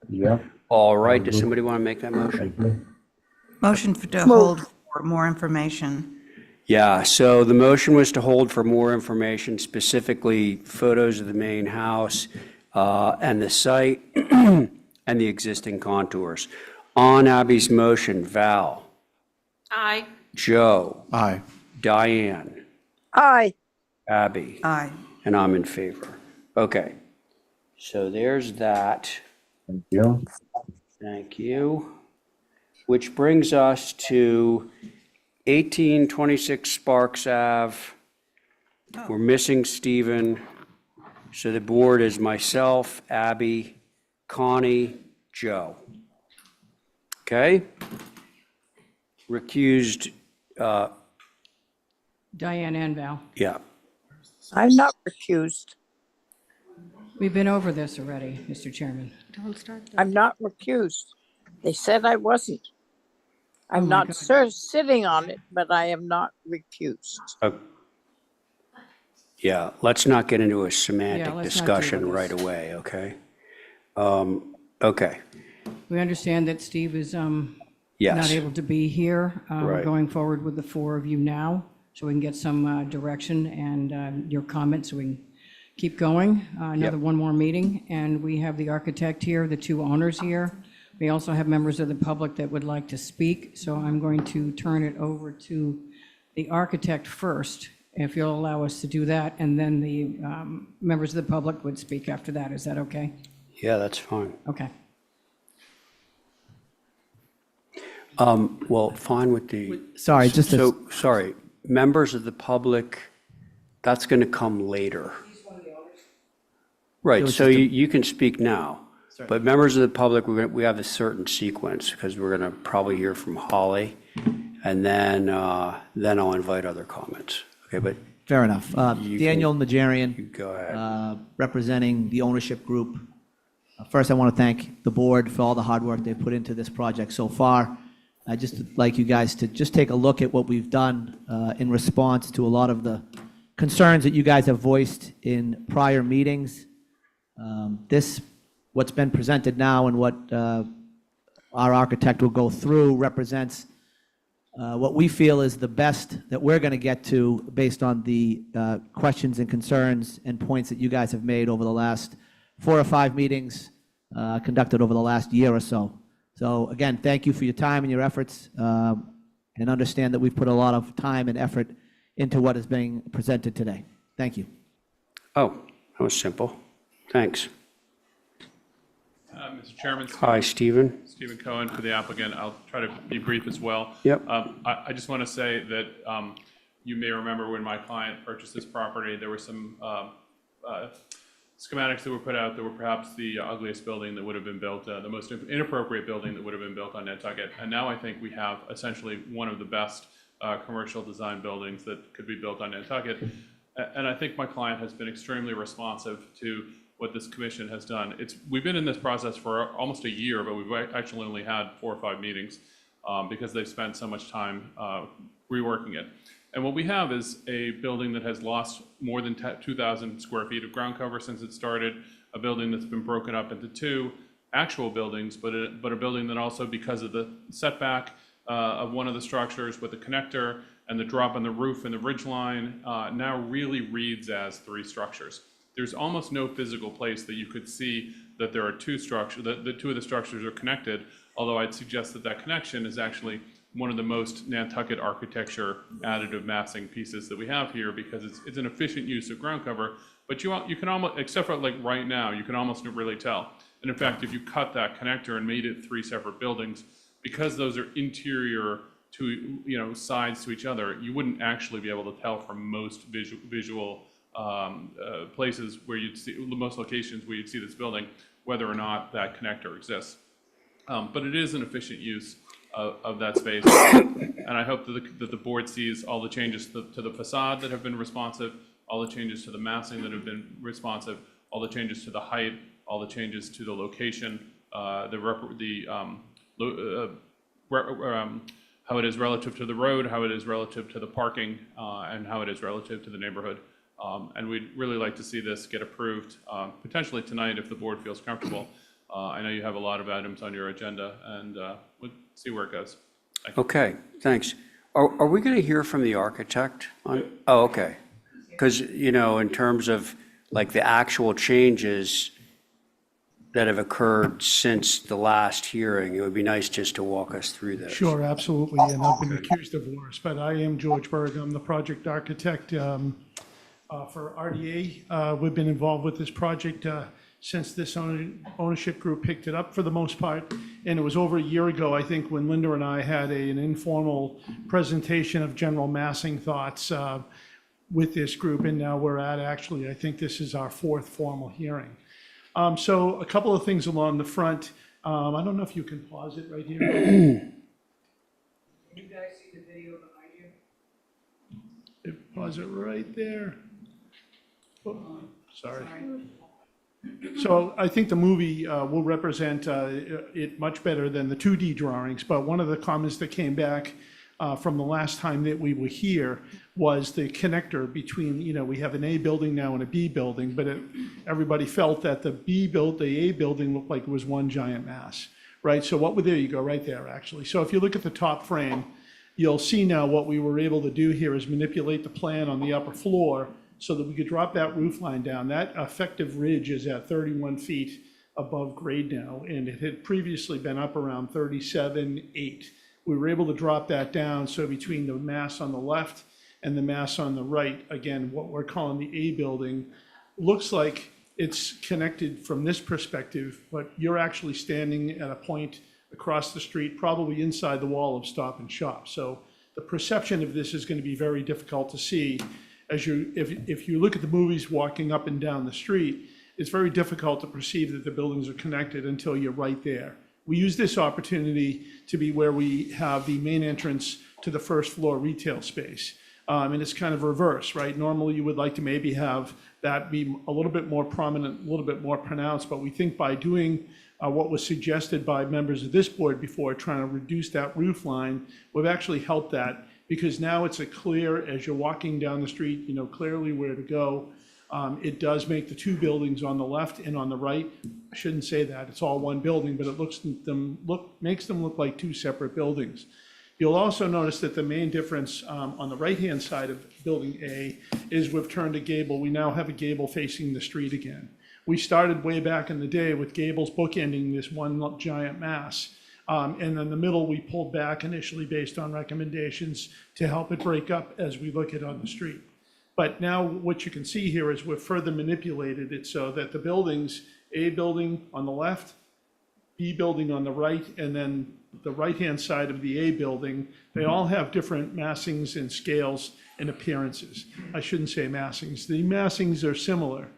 Yeah. All right. Sounds Does good. somebody want to make that motion? Thank you. Motion to hold for more information. Yeah, so the motion was to hold for more information, specifically photos of the main house and the site and the existing contours. On Abby's motion, Val, Aye. Joe, Aye. Diane, Aye. Abby, Aye. and I'm in favor. Okay, so there's that. Thank you. Thank you. Which brings us to 1826 Sparks Ave. We're missing Stephen. So the board is myself, Abby, Connie, Joe. Okay? Recused, Diane and Val. yeah. I'm not recused. We've been over this already, Mr. Chairman. Don't start that. I'm not recused. They said I wasn't. I'm Oh my not God. sitting on it, but I am not recused. Yeah, let's not get into a Yeah, semantic let's not deal discussion with right this. away, okay? Okay, We understand that Steve is not yes, able to be here. We're Right. going forward with the four of you now, so we can get some direction and your comments, so we can keep going. One more meeting, and we have the architect here, the two owners here. We also have members of the public that would like to speak, so I'm going to turn it over to the architect first, if you'll allow us to do that, and then the members of the public would speak after that. Is that okay? yeah, that's fine. Okay. Well, fine with the. Sorry, just to- So, sorry, members of the public, that's going to come later. Right, was so just a- you can speak now, but members of the public, we have a certain sequence, because we're going to probably hear from Holly, and then I'll invite other comments. Okay, but Fair enough. You Daniel Najarian, go ahead. representing the ownership group. First, I want to thank the board for all the hard work they've put into this project so far. I'd just like you guys to just take a look at what we've done in response to a lot of the concerns that you guys have voiced in prior meetings. What's been presented now and what our architect will go through represents what we feel is the best that we're going to get to based on the questions and concerns and points that you guys have made over the last 4 or 5 meetings conducted over the last year or so. So again, thank you for your time and your efforts, and understand that we've put a lot of time and effort into what is being presented today. Thank you. Oh, that was simple. Thanks. Mr. Chairman. Hi, Stephen. Stephen Cohen for the applicant. I'll try to be brief as well. Yep. I just want to say that you may remember when my client purchased this property, there were some schematics that were put out that were perhaps the ugliest building that would have been built, the most inappropriate building that would have been built on Nantucket. And now I think we have essentially one of the best commercial design buildings that could be built on Nantucket. And I think my client has been extremely responsive to what this commission has done. We've been in this process for almost a year, but we've actually only had 4 or 5 meetings because they've spent so much time reworking it. And what we have is a building that has lost more than 2,000 square feet of ground cover since it started, a building that's been broken up into 2 actual buildings, but a building that also, because of the setback of one of the structures with the connector and the drop on the roof and the ridge line now really reads as 3 structures. There's almost no physical place that you could see that there are 2 structures, that the 2 of the structures are connected, although I'd suggest that that connection is actually one of the most Nantucket architecture additive massing pieces that we have here, because it's an efficient use of ground cover, but you can almost, except for like right now, you can almost really tell. And in fact, if you cut that connector and made it 3 separate buildings, because those are interior to, sides to each other, you wouldn't actually be able to tell from most visual places where you'd see, most locations where you'd see this building, whether or not that connector exists. But it is an efficient use of that space. And I hope that the board sees all the changes to the facade that have been responsive, all the changes to the massing that have been responsive, all the changes to the height, all the changes to the location, how it is relative to the road, how it is relative to the parking, and how it is relative to the neighborhood. And we'd really like to see this get approved, potentially tonight if the board feels comfortable. I know you have a lot of items on your agenda, and we'll see where it goes. Thank you. Okay, thanks. Are we going to hear from the architect on? Oh, okay. Because, in terms of like the actual changes that have occurred since the last hearing, it would be nice just to walk us through this. Sure, absolutely. And I've been accused of worse, but I am George Berg. I'm the project architect for RDA. We've been involved with this project since this ownership group picked it up for the most part. And it was over a year ago, I think, when Linda and I had an informal presentation of general massing thoughts with this group. And now we're at, actually, I think this is our 4th formal hearing. So a couple of things along the front. I don't know if you can pause it right here. Can you guys see the video behind you? Pause it right there. Oh, sorry. So I think the movie will represent it much better than the 2D drawings, but one of the comments that came back from the last time that we were here was the connector between, we have an A building now and a B building, but everybody felt that the A building looked like it was one giant mass, right? So there you go, right there, actually. So if you look at the top frame, you'll see now what we were able to do here is manipulate the plan on the upper floor so that we could drop that roof line down. That effective ridge is at 31 feet above grade now, and it had previously been up around 37.8. We were able to drop that down, so between the mass on the left and the mass on the right, again, what we're calling the A building, looks like it's connected from this perspective, but you're actually standing at a point across the street, probably inside the wall of Stop and Shop. So the perception of this is going to be very difficult to see. If you look at the movies walking up and down the street, it's very difficult to perceive that the buildings are connected until you're right there. We use this opportunity to be where we have the main entrance to the first floor retail space. And it's kind of reverse, right? Normally you would like to maybe have that be a little bit more prominent, a little bit more pronounced, but we think by doing what was suggested by members of this board before, trying to reduce that roof line, we've actually helped that, because now it's a clear, as you're walking down the street, you know clearly where to go. It does make the 2 buildings on the left and on the right, I shouldn't say that, it's all one building, but it makes them look like 2 separate buildings. You'll also notice that the main difference on the right-hand side of building A is we've turned a gable. We now have a gable facing the street again. We started way back in the day with gables bookending this one giant mass. And in the middle, we pulled back initially based on recommendations to help it break up as we look at it on the street. But now what you can see here is we've further manipulated it so that the buildings, A building on the left, B building on the right, and then the right-hand side of the A building, they all have different massings and scales and appearances. I shouldn't say massings. The massings are similar.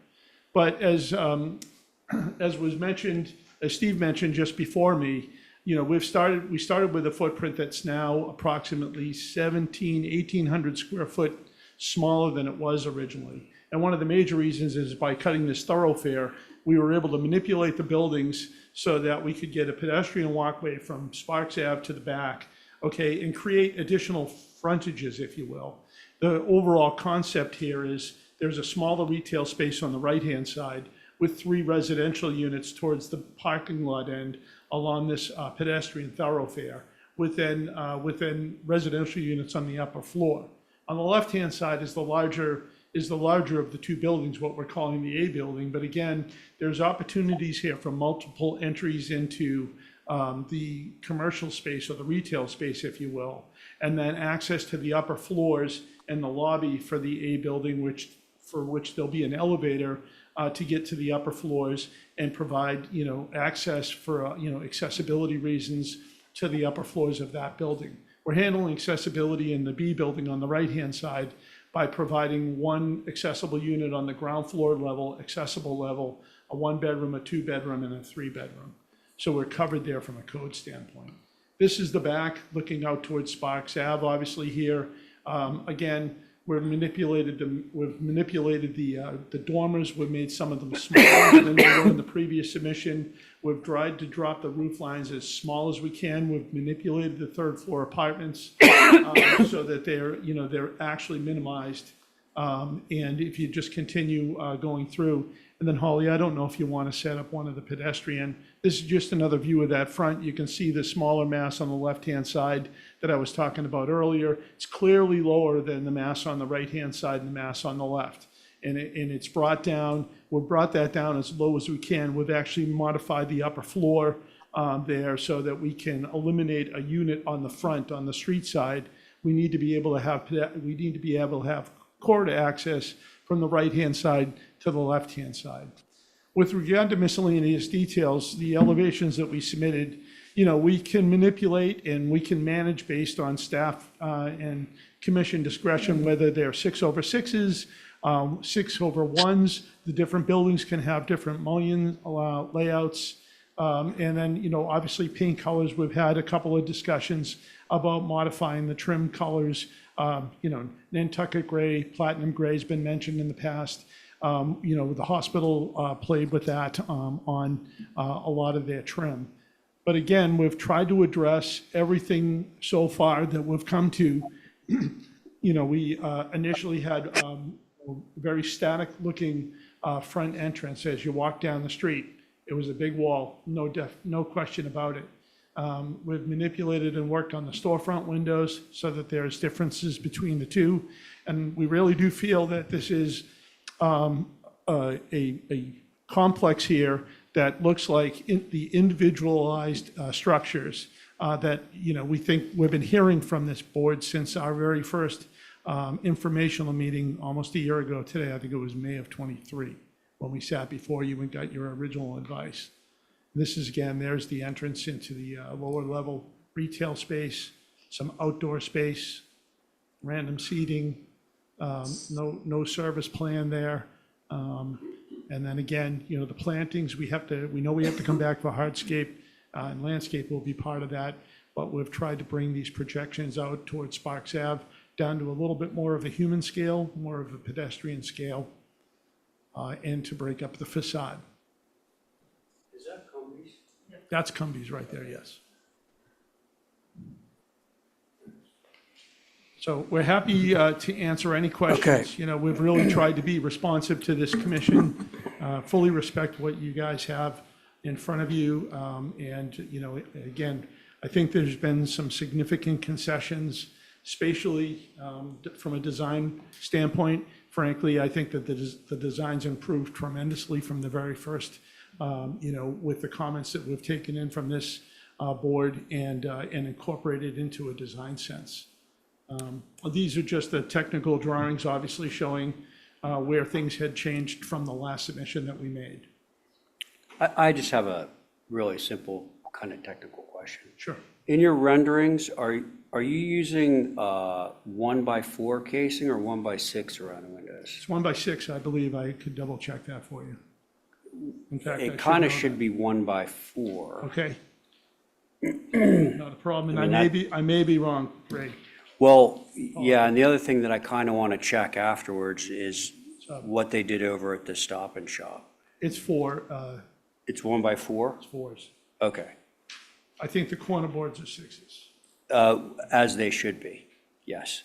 But as was mentioned, as Steve mentioned just before me, we started with a footprint that's now approximately 1,800 square foot smaller than it was originally. And one of the major reasons is by cutting this thoroughfare, we were able to manipulate the buildings so that we could get a pedestrian walkway from Sparks Ave to the back, okay, and create additional frontages, if you will. The overall concept here is there's a smaller retail space on the right-hand side with 3 residential units towards the parking lot end along this pedestrian thoroughfare. within residential units on the upper floor. On the left-hand side is the larger of the two buildings, what we're calling the A building. But again, there's opportunities here for multiple entries into the commercial space, or the retail space, if you will, and then access to the upper floors and the lobby for the A building, for which there'll be an elevator to get to the upper floors and provide, access for, accessibility reasons to the upper floors of that building. We're handling accessibility in the B building on the right-hand side by providing one accessible unit on the ground floor level, accessible level, a 1-bedroom, a 2-bedroom, and a 3-bedroom. So we're covered there from a code standpoint. This is the back looking out towards Sparks Ave, obviously here. Again, we've manipulated the dormers. We've made some of them smaller than they were in the previous submission. We've tried to drop the roof lines as small as we can. We've manipulated the third floor apartments so that they're actually minimized. And if you just continue going through, and then Holly, I don't know if you want to set up one of the pedestrian. This is just another view of that front. You can see the smaller mass on the left-hand side that I was talking about earlier. It's clearly lower than the mass on the right-hand side and the mass on the left. And it's brought down, we've brought that down as low as we can. We've actually modified the upper floor there so that we can eliminate a unit on the front, on the street side. We need to be able to have corridor access from the right-hand side to the left-hand side. With regard to miscellaneous details, the elevations that we submitted, we can manipulate and we can manage based on staff and commission discretion, whether they're 6/6s, 6/1s. The different buildings can have different mullion layouts. And then, obviously paint colors, we've had a couple of discussions about modifying the trim colors. Nantucket gray, platinum gray has been mentioned in the past. The hospital played with that on a lot of their trim. But again, we've tried to address everything so far that we've come to. We initially had a very static looking front entrance as you walk down the street. It was a big wall, no question about it. We've manipulated and worked on the storefront windows so that there's differences between the two. And we really do feel that this is a complex here that looks like the individualized structures that, we think we've been hearing from this board since our very first informational meeting almost a year ago today. I think it was May of '23 when we sat before you and got your original advice. This is, again, there's the entrance into the lower level retail space, some outdoor space, random seating, no service plan there. And then again, the plantings, we know we have to come back for hardscape, and landscape will be part of that. But we've tried to bring these projections out towards Sparks Ave down to a little bit more of a human scale, more of a pedestrian scale, and to break up the facade. Is that Cumbies? That's Cumbies right there, yes. So we're happy to answer any questions. We've really tried to be responsive to this commission, fully respect what you guys have in front of you. And, again, I think there's been some significant concessions spatially from a design standpoint. Frankly, I think that the design's improved tremendously from the very first, with the comments that we've taken in from this board and incorporated into a design sense. These are just the technical drawings, obviously showing where things had changed from the last submission that we made. I just have a really simple kind of technical question. Sure. In your renderings, are you using 1x4 casing or 1x6 around the windows? It's 1x6, I believe. I could double check that for you. In fact, It kind of should be 1x4. Okay. Not a problem, and I may be wrong, Ray. Well, yeah, and the other thing that I kind of want to check afterwards is what they did over at the Stop and Shop. It's four. It's 1x4? It's fours. Okay. I think the corner boards are sixes. As they should be, yes.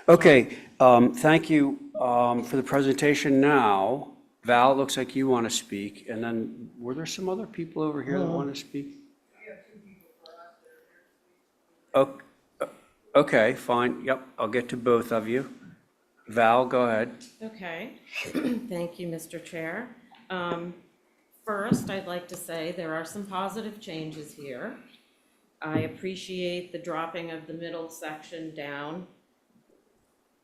Okay, thank you for the presentation now. Val, it looks like you want to speak, and then were there some other people over here that want to speak? O- Okay, fine. Yep, I'll get to both of you. Val, go ahead. Okay, thank you, Mr. Chair. First, I'd like to say there are some positive changes here. I appreciate the dropping of the middle section down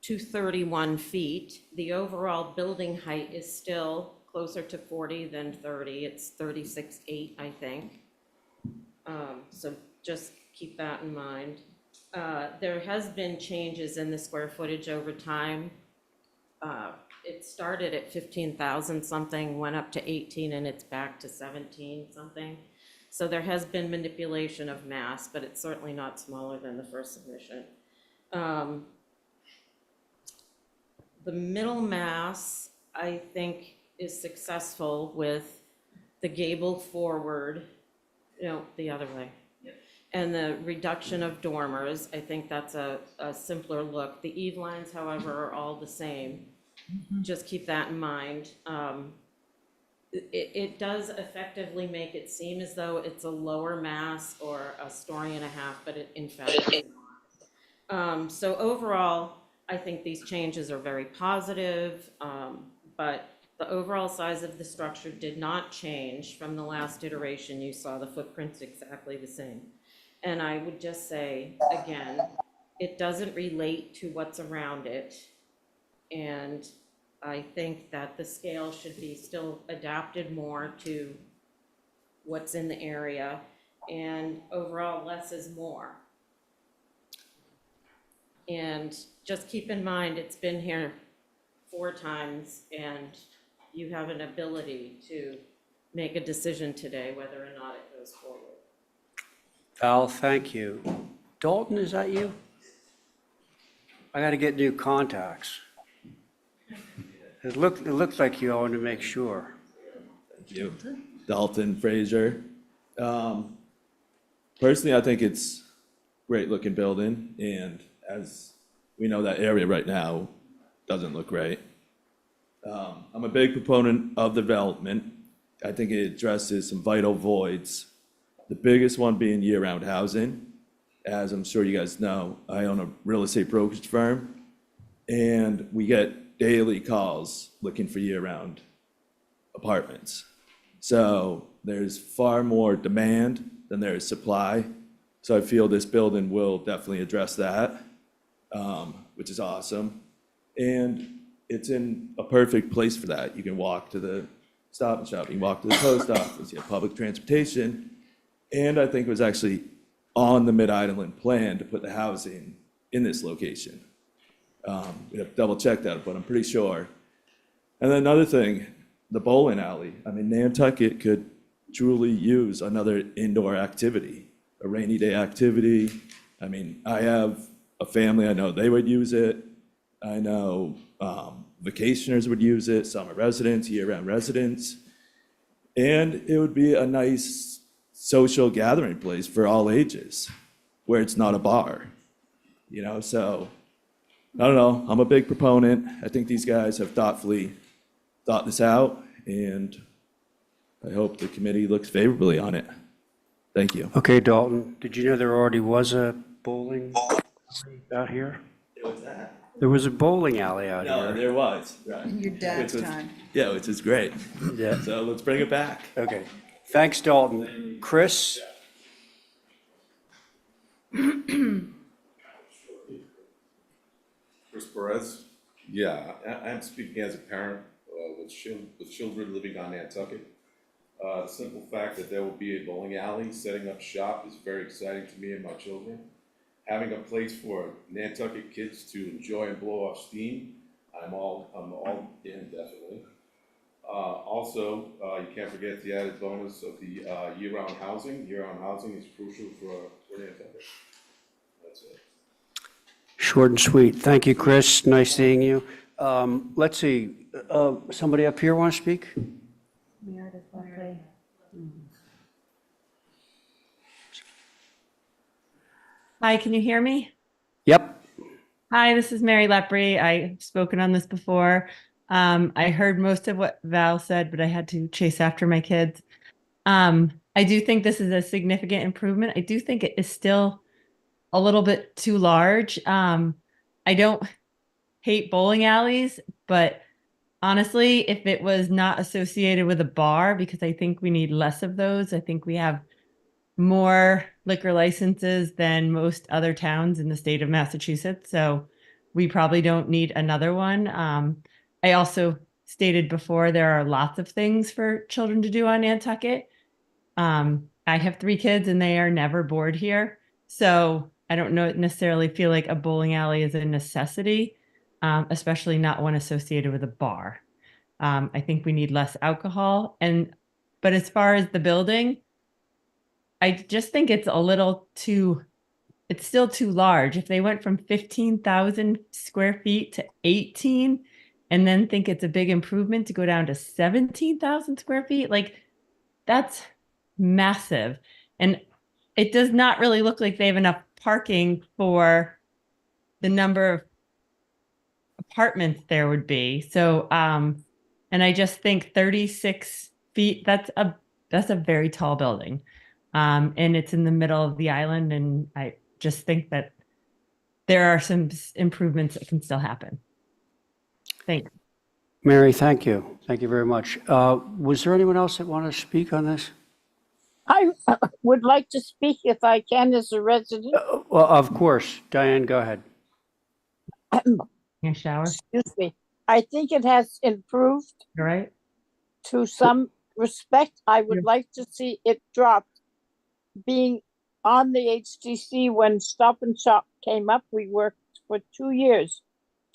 to 31 feet. The overall building height is still closer to 40 than 30. It's 36.8, I think. So just keep that in mind. There has been changes in the square footage over time. It started at 15,000 something, went up to 18, and it's back to 17 something. So there has been manipulation of mass, but it's certainly not smaller than the first submission. The middle mass, I think, is successful with the gable forward, the other way. And the reduction of dormers, I think that's a simpler look. The eave lines, however, are all the same. Just keep that in mind. It does effectively make it seem as though it's a lower mass or a story and a half, but it in fact is not. So overall, I think these changes are very positive, but the overall size of the structure did not change from the last iteration. You saw the footprint's exactly the same. And I would just say, again, it doesn't relate to what's around it. And I think that the scale should be still adapted more to what's in the area. And overall, less is more. And just keep in mind, it's been here 4 times, and you have an ability to make a decision today whether or not it goes forward. Val, thank you. Dalton, is that you? I got to get new contacts. It looked like you, I wanted to make sure. Thank you. Dalton Fraser. Personally, I think it's a great looking building, and as we know, that area right now doesn't look great. I'm a big proponent of development. I think it addresses some vital voids. The biggest one being year-round housing. As I'm sure you guys know, I own a real estate brokerage firm, and we get daily calls looking for year-round apartments. So there's far more demand than there is supply. So I feel this building will definitely address that, which is awesome. And it's in a perfect place for that. You can walk to the Stop and Shop, you can walk to the post office, you have public transportation. And I think it was actually on the Mid-Island plan to put the housing in this location. We have to double check that, but I'm pretty sure. And then another thing, the bowling alley. I mean, Nantucket could truly use another indoor activity, a rainy day activity. I mean, I have a family, I know they would use it. I know vacationers would use it, summer residents, year-round residents. And it would be a nice social gathering place for all ages, where it's not a bar, so I don't know, I'm a big proponent. I think these guys have thoughtfully thought this out, and I hope the committee looks favorably on it. Thank you. Okay, Dalton, did you know there already was a bowling alley out here? What's that? There was a bowling alley out No, here. there was, right. In your dad's Which was- time. Yeah, which is great. Yeah. So let's bring it back. Okay, thanks, Dalton. Chris? Chris Perez. Yeah, I'm speaking as a parent with children living on Nantucket. The simple fact that there will be a bowling alley setting up shop is very exciting to me and my children. Having a place for Nantucket kids to enjoy and blow off steam, I'm all in, definitely. Also, you can't forget the added bonus of the year-round housing. Year-round housing is crucial for Nantucket. That's it. Short and sweet. Thank you, Chris. Nice seeing you. Let's see, somebody up here want to speak? Hi, can you hear me? Yep. Hi, this is Mary Lepre. I've spoken on this before. I heard most of what Val said, but I had to chase after my kids. I do think this is a significant improvement. I do think it is still a little bit too large. I don't hate bowling alleys, but honestly, if it was not associated with a bar, because I think we need less of those. I think we have more liquor licenses than most other towns in the state of Massachusetts. So we probably don't need another one. I also stated before there are lots of things for children to do on Nantucket. I have 3 kids and they are never bored here. So I don't know necessarily feel like a bowling alley is a necessity, especially not one associated with a bar. I think we need less alcohol. But as far as the building, I just think it's still too large. If they went from 15,000 square feet to 18 and then think it's a big improvement to go down to 17,000 square feet, like that's massive. And it does not really look like they have enough parking for the number of apartments there would be. So, and I just think 36 feet, that's a very tall building. And it's in the middle of the island. And I just think that there are some improvements that can still happen. Thanks. Mary, thank you. Thank you very much. Was there anyone else that wanted to speak on this? I would like to speak if I can as a resident. Well, of course. Diane, go ahead. Your shower. Excuse me. I think it has improved You're right. to some respect. I would like to see it dropped. Being on the HTC when Stop and Shop came up, we worked for 2 years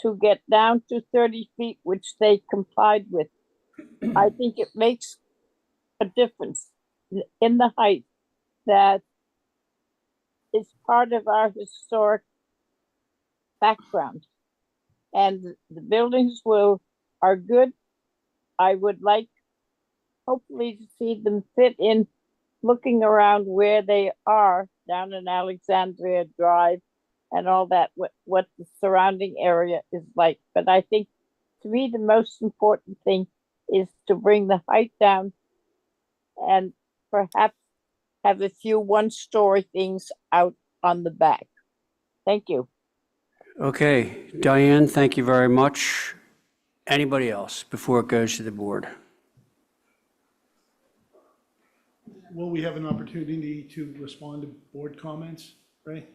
to get down to 30 feet, which they complied with. I think it makes a difference in the height that is part of our historic background. And the buildings are good. I would like hopefully to see them fit in, looking around where they are down in Alexandria Drive and all that, what the surrounding area is like. But I think to me, the most important thing is to bring the height down and perhaps have a few one-story things out on the back. Thank you. Okay, Diane, thank you very much. Anybody else before it goes to the board? Will we have an opportunity to respond to board comments, right?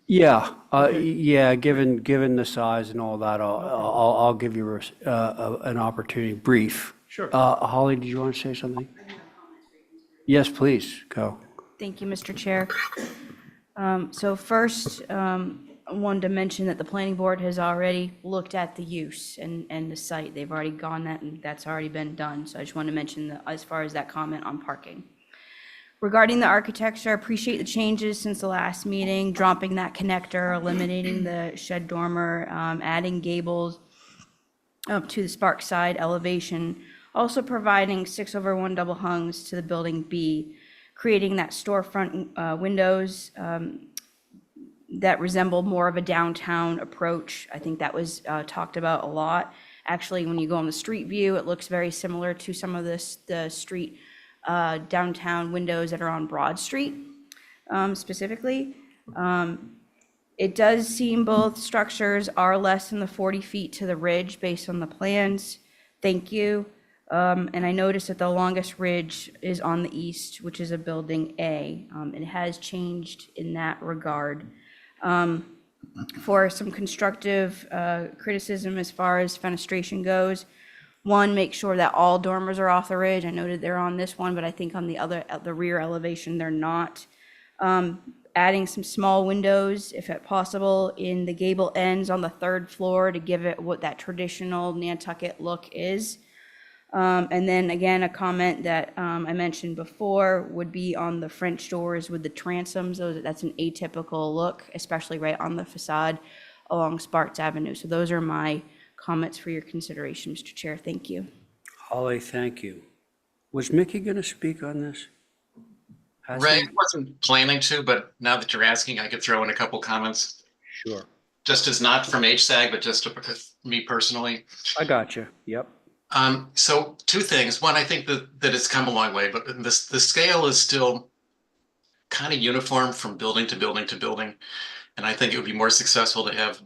Yeah, Okay. yeah, given the size and all that, I'll give you an opportunity, brief. Sure. Holly, did you want to say something? Yes, please, go. Thank you, Mr. Chair. So first, I wanted to mention that the planning board has already looked at the use and the site. They've already gone that, and that's already been done. So I just want to mention as far as that comment on parking. Regarding the architecture, I appreciate the changes since the last meeting, dropping that connector, eliminating the shed dormer, adding gables up to the spark side elevation, also providing 6/1 double hungs to the building B, creating that storefront windows that resemble more of a downtown approach. I think that was talked about a lot. Actually, when you go on the street view, it looks very similar to some of the street downtown windows that are on Broad Street specifically. It does seem both structures are less than the 40 feet to the ridge based on the plans. Thank you. And I noticed that the longest ridge is on the east, which is a building A. It has changed in that regard. For some constructive criticism as far as fenestration goes, one, make sure that all dormers are off the ridge. I noted they're on this one, but I think on the rear elevation, they're not. Adding some small windows, if at possible, in the gable ends on the 3rd floor to give it what that traditional Nantucket look is. And then again, a comment that I mentioned before would be on the French doors with the transoms. That's an atypical look, especially right on the facade along Sparks Avenue. So those are my comments for your consideration, Mr. Chair. Thank you. Holly, thank you. Was Mickey going to speak on this? Ray, I wasn't planning to, but now that you're asking, I could throw in a couple comments. Sure. Just as not from HSAG, but just to me personally. I got you. Yep. So 2 things. One, I think that it's come a long way, but the scale is still kind of uniform from building to building to building. And I think it would be more successful to have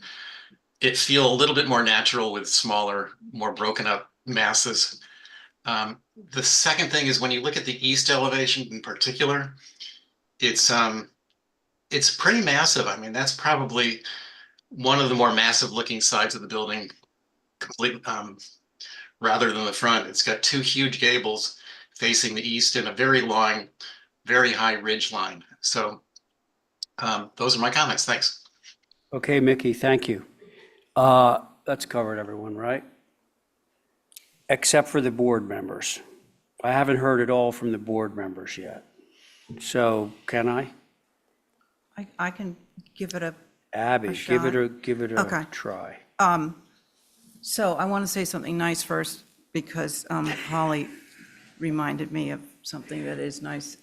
it feel a little bit more natural with smaller, more broken up masses. The second thing is when you look at the east elevation in particular, it's pretty massive. I mean, that's probably one of the more massive looking sides of the building, complete, rather than the front. It's got two huge gables facing the east and a very long, very high ridge line. So those are my comments. Thanks. Okay, Mickey, thank you. That's covered everyone, right? Except for the board members. I haven't heard it all from the board members yet. So can I? I can give it a Abby, give it a Okay. try. So I want to say something nice first because Holly reminded me of something that is nice.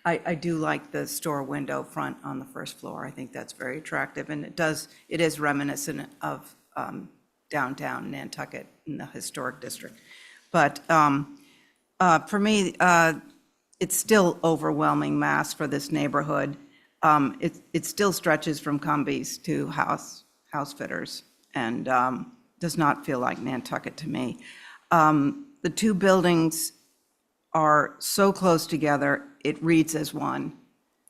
I do like the store window front on the first floor. I think that's very attractive, and it is reminiscent of downtown Nantucket in the historic district. But for me, it's still overwhelming mass for this neighborhood. It still stretches from Cumbies to House Fitters, and does not feel like Nantucket to me. The two buildings are so close together, it reads as one.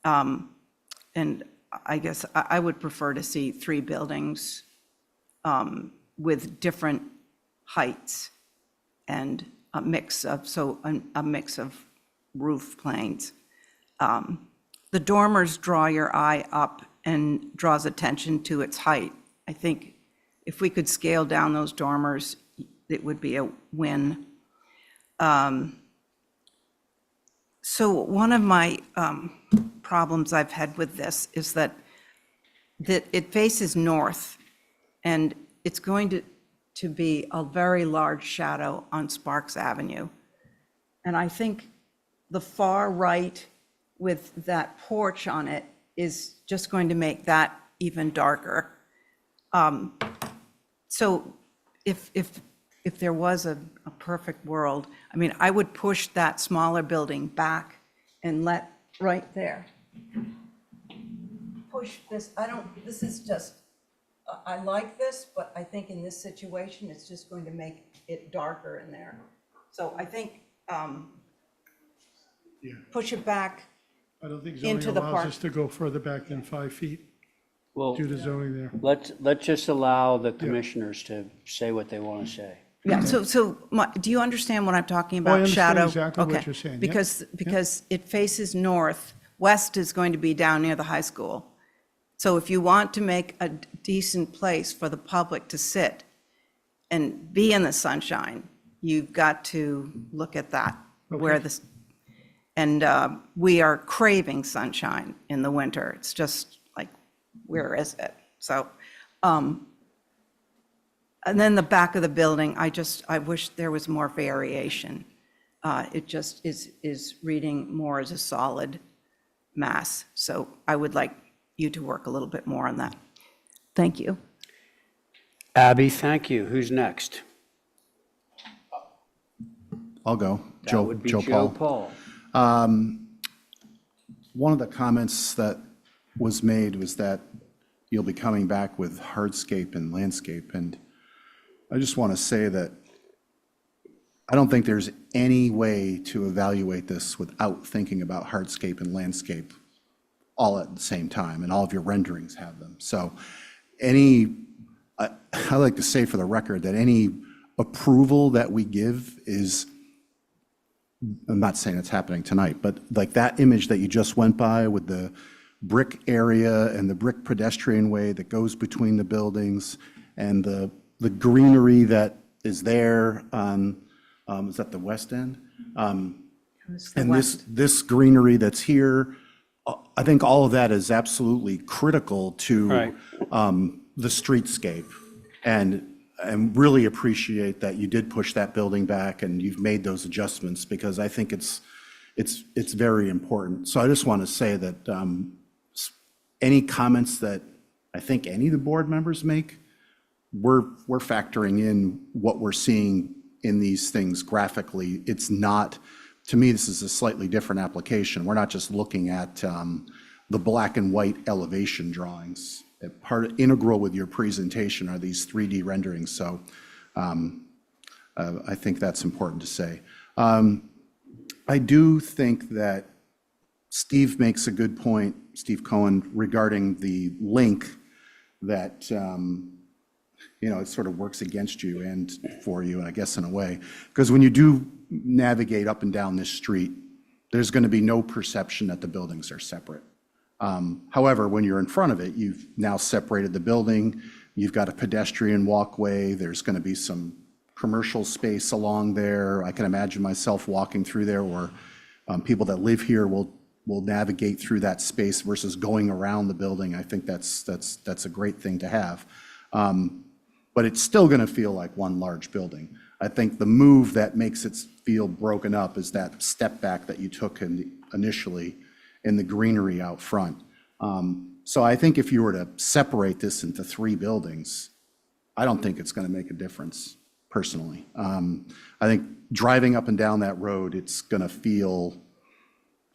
And I guess I would prefer to see three buildings with different heights and a mix of roof planes. The dormers draw your eye up and draws attention to its height. I think if we could scale down those dormers, it would be a win. So one of my problems I've had with this is that it faces north, and it's going to be a very large shadow on Sparks Avenue. And I think the far right with that porch on it is just going to make that even darker. So if there was a perfect world, I mean, I would push that smaller building back and let, right there. Push this, this is just, I like this, but I think in this situation, it's just going to make it darker in there. So I think push it back I don't think zoning into the allows park. us to go further back than 5 feet Well, due to zoning there. let's just allow the commissioners to say what they want to say. Yeah, do you understand what I'm talking Oh, I about, understand shadow? exactly what Okay. you're saying, yeah. Because it faces north, west is going to be down near the high school. So if you want to make a decent place for the public to sit and be in the sunshine, you've got to look at that, where this, and we are craving sunshine in the winter. It's just like, where is it? So, and then the back of the building, I wish there was more variation. It just is reading more as a solid mass. So I would like you to work a little bit more on that. Thank you. Abby, thank you. Who's next? I'll go. That would be Joe Paul. One of the comments that was made was that you'll be coming back with hardscape and landscape, and I just want to say that I don't think there's any way to evaluate this without thinking about hardscape and landscape all at the same time, and all of your renderings have them. So I like to say for the record that any approval that we give is, I'm not saying it's happening tonight, but like that image that you just went by with the brick area and the brick pedestrian way that goes between the buildings and the greenery that is there on, is that the west end? And this greenery that's here, I think all of that is absolutely critical to the streetscape. And really appreciate that you did push that building back and you've made those adjustments, because I think it's very important. So I just want to say that any comments that I think any of the board members make, we're factoring in what we're seeing in these things graphically. It's not to me, this is a slightly different application. We're not just looking at the black and white elevation drawings. Integral with your presentation are these 3D renderings, so I think that's important to say. I do think that Steve makes a good point, Steve Cohen, regarding the link that, it sort of works against you and for you, I guess, in a way. Because when you do navigate up and down this street, there's going to be no perception that the buildings are separate. However, when you're in front of it, you've now separated the building, you've got a pedestrian walkway, there's going to be some commercial space along there. I can imagine myself walking through there, or people that live here will navigate through that space versus going around the building. I think that's a great thing to have. But it's still going to feel like one large building. I think the move that makes it feel broken up is that step back that you took initially in the greenery out front. So I think if you were to separate this into 3 buildings, I don't think it's going to make a difference, personally. I think driving up and down that road, it's going to feel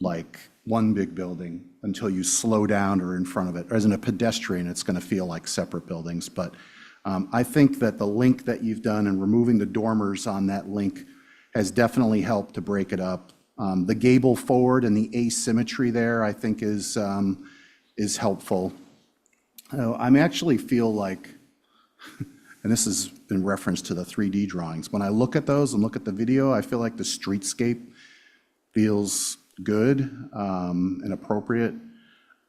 like one big building until you slow down or in front of it. As in a pedestrian, it's going to feel like separate buildings. But I think that the link that you've done and removing the dormers on that link has definitely helped to break it up. The gable forward and the asymmetry there, I think, is helpful. I actually feel like, and this is in reference to the 3D drawings, when I look at those and look at the video, I feel like the streetscape feels good and appropriate.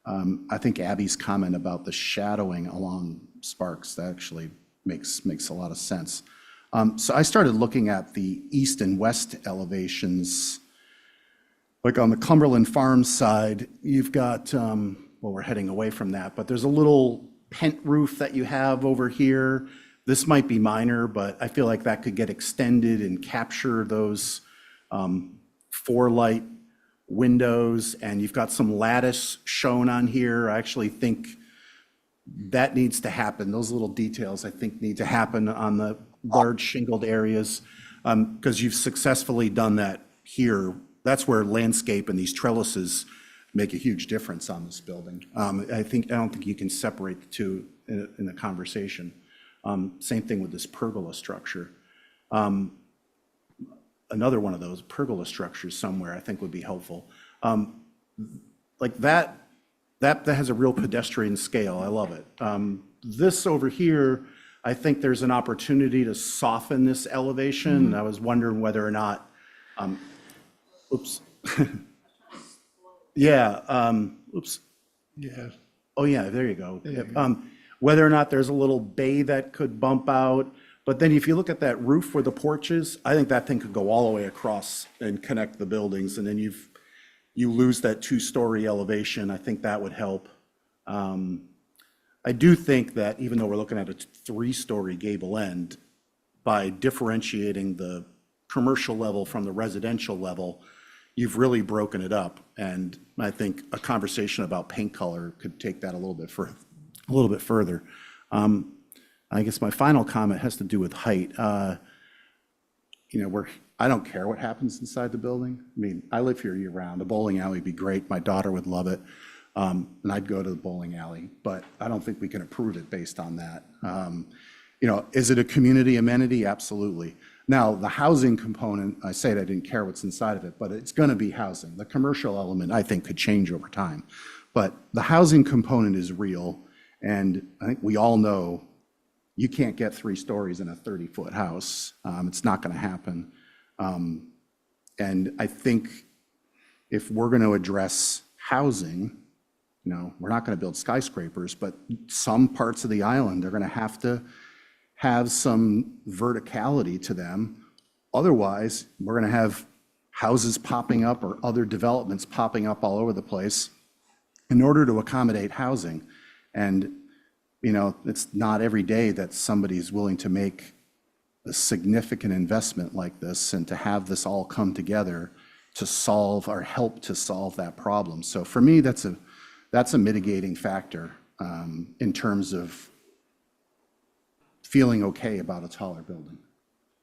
I think Abby's comment about the shadowing along Sparks, that actually makes a lot of sense. So I started looking at the east and west elevations. Like on the Cumberland Farms side, you've got, well, we're heading away from that, but there's a little pent roof that you have over here. This might be minor, but I feel like that could get extended and capture those 4 light windows, and you've got some lattice shown on here. I actually think that needs to happen. Those little details, I think, need to happen on the large shingled areas, because you've successfully done that here. That's where landscape and these trellises make a huge difference on this building. I don't think you can separate the two in a conversation. Same thing with this pergola structure. Another one of those pergola structures somewhere I think would be helpful. Like that has a real pedestrian scale. I love it. This over here, I think there's an opportunity to soften this elevation. I was wondering whether or not, oops. Yeah, oops. Yeah. Oh yeah, there you go. There you go. Whether or not there's a little bay that could bump out. But then if you look at that roof where the porch is, I think that thing could go all the way across and connect the buildings, and then you lose that 2-story elevation. I think that would help. I do think that even though we're looking at a 3-story gable end, by differentiating the commercial level from the residential level, you've really broken it up. And I think a conversation about paint color could take that a little bit further. I guess my final comment has to do with height. I don't care what happens inside the building. I mean, I live here year round. A bowling alley would be great. My daughter would love it. And I'd go to the bowling alley, but I don't think we can approve it based on that. Is it a community amenity? Absolutely. Now, the housing component, I said I didn't care what's inside of it, but it's going to be housing. The commercial element, I think, could change over time. But the housing component is real, and I think we all know you can't get 3 stories in a 30-foot house. It's not going to happen. And I think if we're going to address housing, we're not going to build skyscrapers, but some parts of the island are going to have some verticality to them. Otherwise, we're going to have houses popping up or other developments popping up all over the place in order to accommodate housing. And it's not every day that somebody's willing to make a significant investment like this and to have this all come together to solve or help to solve that problem. So for me, that's a mitigating factor in terms of feeling okay about a taller building.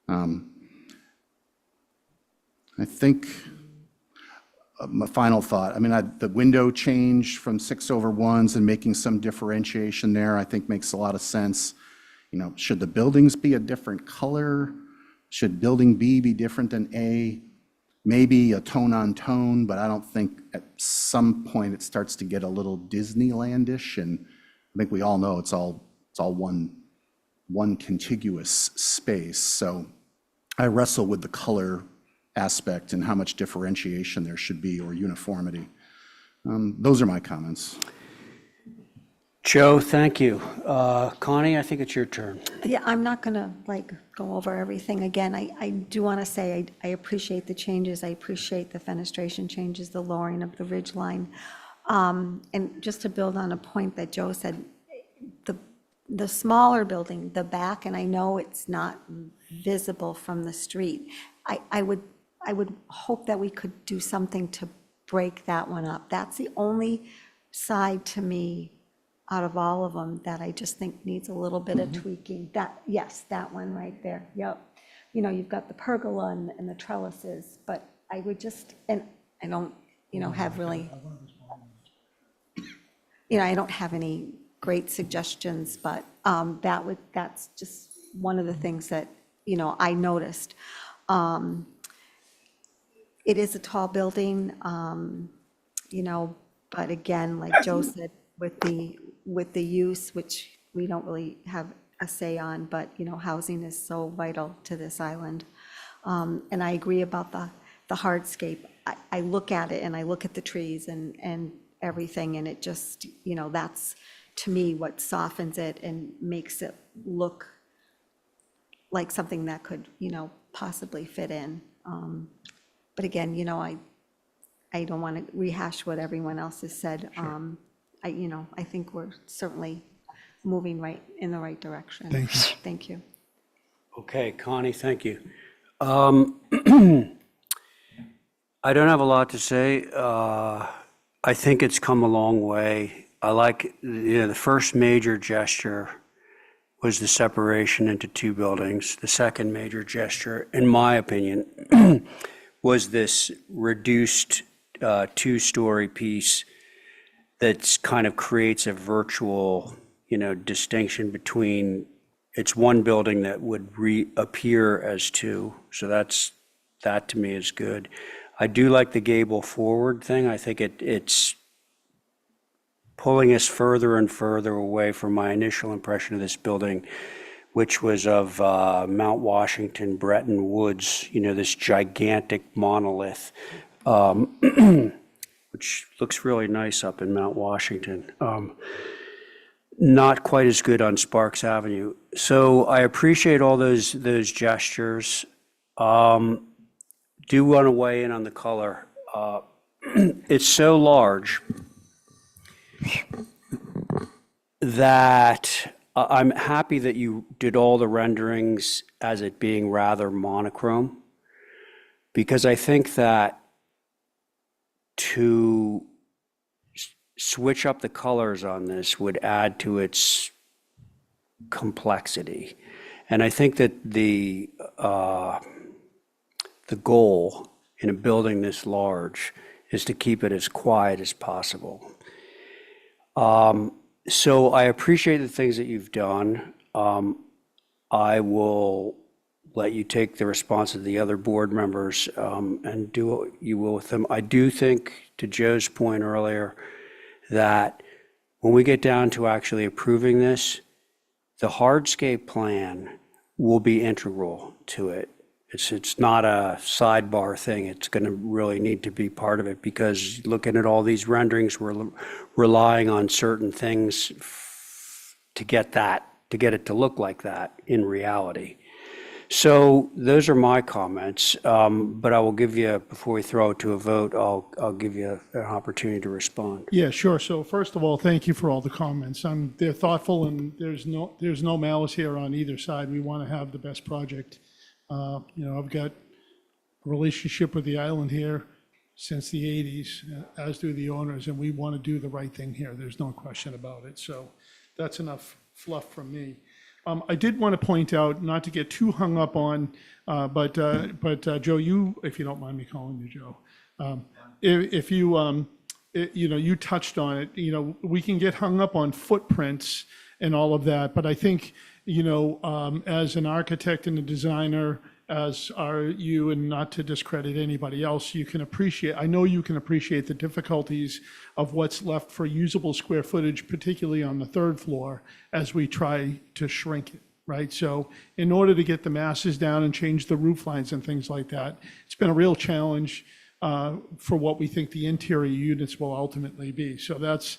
I think my final thought, I mean, the window change from 6/1s and making some differentiation there, I think makes a lot of sense. You know, should the buildings be a different color? Should building B be different than A? Maybe a tone on tone, but I don't think at some point it starts to get a little Disneylandish. And I think we all know it's all one contiguous space. So I wrestle with the color aspect and how much differentiation there should be or uniformity. Those are my comments. Joe, thank you. Connie, I think it's your turn. Yeah, I'm not going to go over everything again. I do want to say I appreciate the changes. I appreciate the fenestration changes, the lowering of the ridge line. And just to build on a point that Joe said, the smaller building, the back, and I know it's not visible from the street, I would hope that we could do something to break that one up. That's the only side to me out of all of them that I just think needs a little bit of tweaking. Yes, that one right there. Yep. You know, you've got the pergola and the trellises, but I would just, and I don't, have really, I don't have any great suggestions, but that's just one of the things that, I noticed. It is a tall building, but again, like Joe said, with the use, which we don't really have a say on, but, housing is so vital to this island. And I agree about the hardscape. I look at it and I look at the trees and everything, and it just, that's to me what softens it and makes it look like something that could, possibly fit in. But again, I don't want to rehash what everyone else has said. Sure. I think we're certainly moving in the right direction. Thanks. Thank you. Okay, Connie, thank you. I don't have a lot to say. I think it's come a long way. I like, the first major gesture was the separation into two buildings. The second major gesture, in my opinion, was this reduced two-story piece that kind of creates a virtual, distinction between, it's one building that would reappear as two. So that to me is good. I do like the gable forward thing. I think it's pulling us further and further away from my initial impression of this building, which was of Mount Washington, Bretton Woods, this gigantic monolith, which looks really nice up in Mount Washington. Not quite as good on Sparks Avenue. So I appreciate all those gestures. Do want to weigh in on the color. It's so large that I'm happy that you did all the renderings as it being rather monochrome, because I think that to switch up the colors on this would add to its complexity. And I think that the goal in a building this large is to keep it as quiet as possible. So I appreciate the things that you've done. I will let you take the response of the other board members and do what you will with them. I do think, to Joe's point earlier, that when we get down to actually approving this, the hardscape plan will be integral to it. It's not a sidebar thing. It's going to really need to be part of it, because looking at all these renderings, we're relying on certain things to get it to look like that in reality. So those are my comments, but I will give you, before we throw it to a vote, I'll give you an opportunity to respond. Yeah, sure. So first of all, thank you for all the comments. They're thoughtful, and there's no malice here on either side. We want to have the best project. I've got a relationship with the island here since the 80s, as do the owners, and we want to do the right thing here. There's no question about it. So that's enough fluff from me. I did want to point out, not to get too hung up on, but Joe, you, if you don't mind me calling you Joe, If you, you touched on it, we can get hung up on footprints and all of that, but I think, as an architect and a designer, as are you, and not to discredit anybody else, I know you can appreciate the difficulties of what's left for usable square footage, particularly on the third floor, as we try to shrink it, right? So in order to get the masses down and change the roof lines and things like that, it's been a real challenge for what we think the interior units will ultimately be. So that's,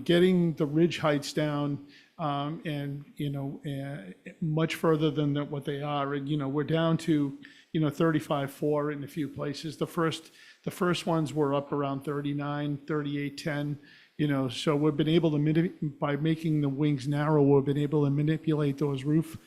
getting the ridge heights down, and much further than what they are. And we're down to 35.4 in a few places. The first ones were up around 39, 38.10. So we've been able to by making the wings narrow, we've been able to manipulate those roof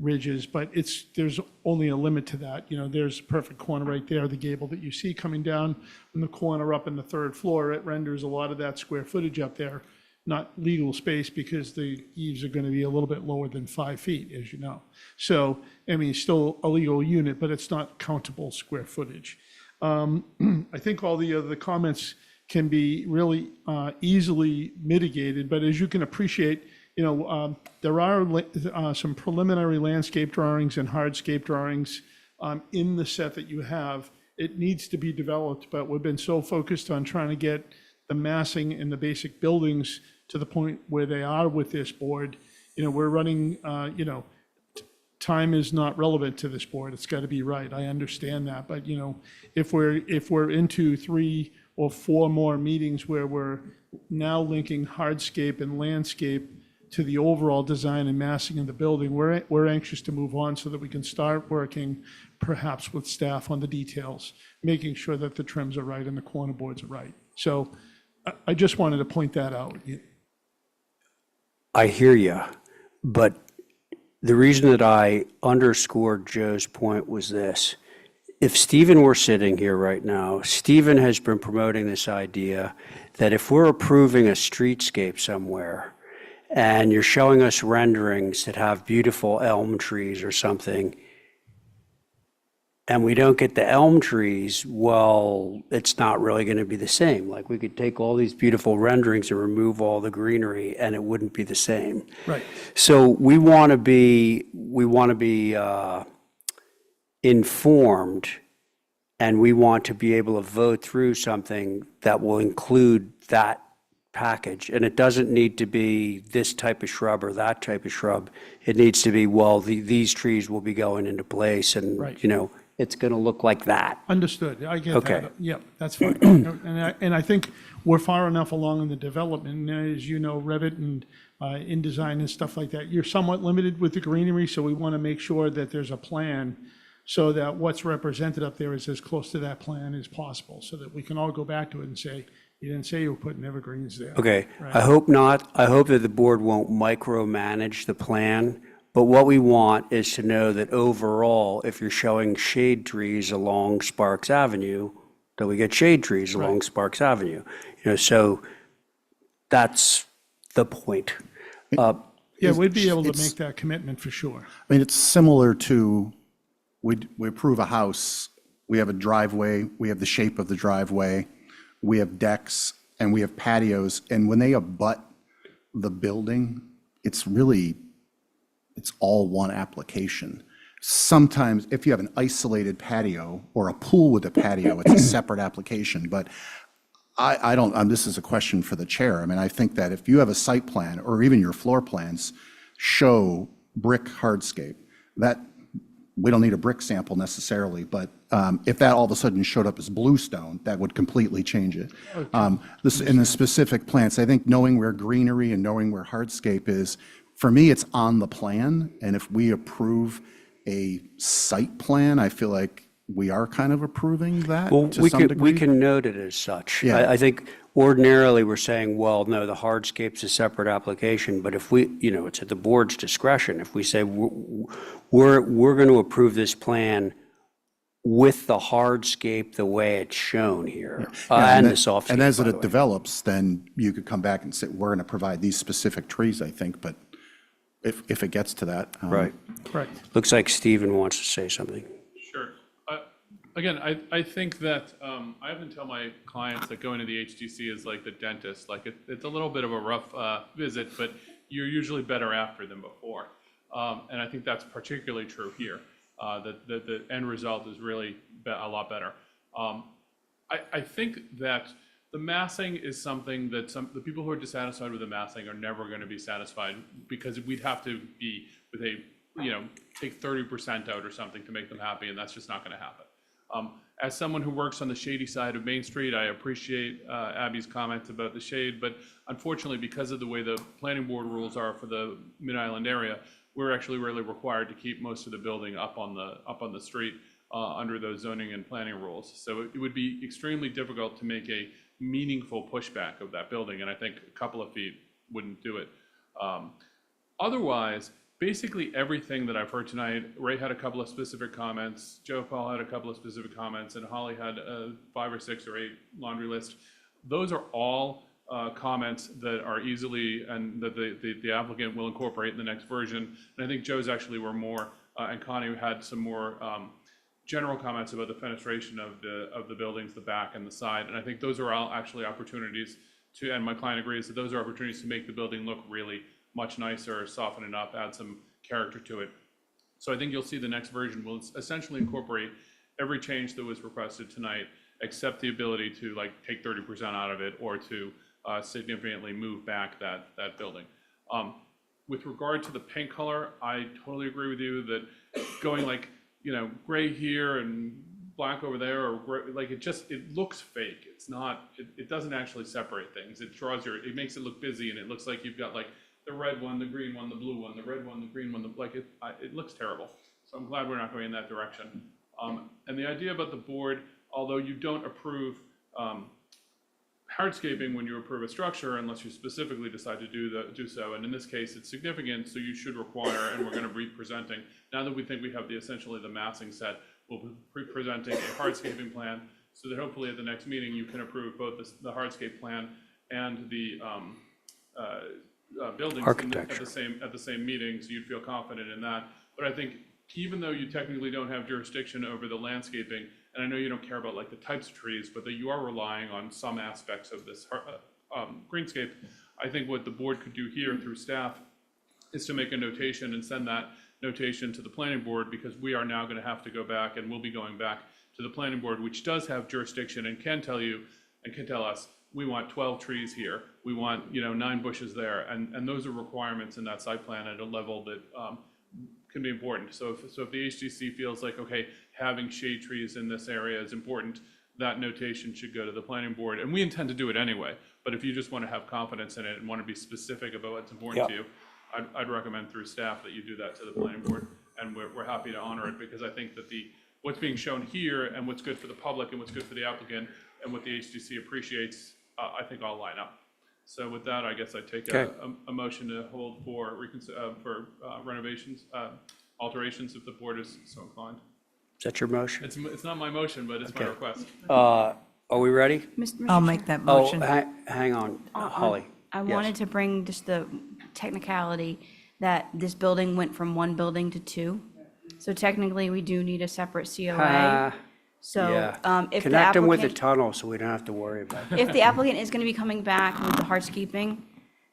ridges, but there's only a limit to that. There's a perfect corner right there, the gable that you see coming down from the corner up in the third floor. It renders a lot of that square footage up there not legal space, because the eaves are going to be a little bit lower than 5 feet, as you know. So, it's still a legal unit, but it's not countable square footage. I think all the other comments can be really easily mitigated, but as you can appreciate, there are some preliminary landscape drawings and hardscape drawings in the set that you have. It needs to be developed, but we've been so focused on trying to get the massing and the basic buildings to the point where they are with this board. We're running, time is not relevant to this board. It's got to be right. I understand that. But, if we're into 3 or 4 more meetings where we're now linking hardscape and landscape to the overall design and massing of the building, we're anxious to move on so that we can start working perhaps with staff on the details, making sure that the trims are right and the corner boards are right. So I just wanted to point that out. I hear you, but the reason that I underscored Joe's point was this. If Stephen were sitting here right now, Stephen has been promoting this idea that if we're approving a streetscape somewhere and you're showing us renderings that have beautiful elm trees or something, and we don't get the elm trees, well, it's not really going to be the same. Like, we could take all these beautiful renderings and remove all the greenery, and it wouldn't be the same. Right. So we want to be informed, and we want to be able to vote through something that will include that package. And it doesn't need to be this type of shrub or that type of shrub. It needs to be, well, these trees will be going into place, and Right. It's going to look like that. Understood. I get Okay. that. Yep, that's fine. And I think we're far enough along in the development. And as you know, Revit and InDesign and stuff like that, you're somewhat limited with the greenery. So we want to make sure that there's a plan so that what's represented up there is as close to that plan as possible, so that we can all go back to it and say, you didn't say you were putting evergreens there. Okay, Right. I hope not. I hope that the board won't micromanage the plan, but what we want is to know that overall, if you're showing shade trees along Sparks Avenue, that we get shade trees along Sparks Avenue. So that's the point. Yeah, we'd be able to make that commitment for sure. It's similar to, we approve a house, we have a driveway, we have the shape of the driveway, we have decks, and we have patios, and when they abut the building, it's all one application. Sometimes, if you have an isolated patio or a pool with a patio, it's a separate application, but I don't, this is a question for the chair. I think that if you have a site plan, or even your floor plans show brick hardscape, that, we don't need a brick sample necessarily, but if that all of a sudden showed up as bluestone, that would completely change it. In the specific plants, I think knowing where greenery and knowing where hardscape is, for me, it's on the plan, and if we approve a site plan, I feel like we are kind of approving that Well, to we some can, degree. we can note it as such. Yeah. I think ordinarily we're saying, well, no, the hardscape's a separate application, but if we, it's at the board's discretion. If we say we're going to approve this plan with the hardscape the way it's shown here, and the soft. And as it develops, then you could come back and say, we're going to provide these specific trees, I think, but if it gets to that. Right. Correct. Looks like Stephen wants to say something. Sure. Again, I think that, I often tell my clients that going to the HTC is like the dentist, like it's a little bit of a rough visit, but you're usually better after than before. And I think that's particularly true here, that the end result is really a lot better. I think that the massing is something that the people who are dissatisfied with the massing are never going to be satisfied, because we'd have to be with a, take 30% out or something to make them happy, and that's just not going to happen. As someone who works on the shady side of Main Street, I appreciate Abby's comments about the shade, but unfortunately, because of the way the planning board rules are for the Mid-Island area, we're actually really required to keep most of the building up on the street under those zoning and planning rules. So it would be extremely difficult to make a meaningful pushback of that building, and I think a couple of feet wouldn't do it. Otherwise, basically everything that I've heard tonight, Ray had a couple of specific comments, Joe Paul had a couple of specific comments, and Holly had 5 or 6 or 8 laundry list. Those are all comments that are easily, and that the applicant will incorporate in the next version. And I think Joe's actually were more, and Connie had some more general comments about the fenestration of the buildings, the back and the side. And I think those are all actually opportunities to, and my client agrees that those are opportunities to make the building look really much nicer, soften it up, add some character to it. So I think you'll see the next version will essentially incorporate every change that was requested tonight, except the ability to like take 30% out of it, or to significantly move back that building. With regard to the paint color, I totally agree with you that going like, gray here and black over there, or gray, like it looks fake. It's not, it doesn't actually separate things. It it makes it look busy, and it looks like you've got like the red one, the green one, the blue one, the red one, the green one, it looks terrible. So I'm glad we're not going in that direction. And the idea about the board, although you don't approve hardscaping when you approve a structure unless you specifically decide to do so, and in this case it's significant, so you should require, and we're going to be presenting, now that we think we have essentially the massing set, we'll be presenting a hardscaping plan, so that hopefully at the next meeting you can approve both the hardscape plan and the buildings at the same meeting, so you'd feel confident in that. But I think even though you technically don't have jurisdiction over the landscaping, and I know you don't care about like the types of trees, but that you are relying on some aspects of this greenscape, I think what the board could do here through staff is to make a notation and send that notation to the planning board, because we are now going to have to go back, and we'll be going back to the planning board, which does have jurisdiction and can tell you and can tell us, we want 12 trees here, we want 9 bushes there, and those are requirements in that site plan at a level that can be important. So if the HDC feels like, okay, having shade trees in this area is important, that notation should go to the planning board, and we intend to do it anyway. But if you just want to have confidence in it and want to be specific about what's important to you, I'd recommend through staff that you do that to the planning board, and we're happy to honor it, because I think that what's being shown here and what's good for the public and what's good for the applicant and what the HDC appreciates, I think all line up. So with that, I guess I take a motion to hold for renovations, alterations, if the board is so inclined. Is that your motion? It's not my motion, but it's my request. Are we ready? I'll make that motion. Oh, hang on, Holly. I Yes. wanted to bring just the technicality that this building went from 1 building to 2. So technically, we do need a separate COA. So Yeah. if the Connect them with the applicant, tunnel so we don't have to worry about it. if the applicant is going to be coming back with the hardscaping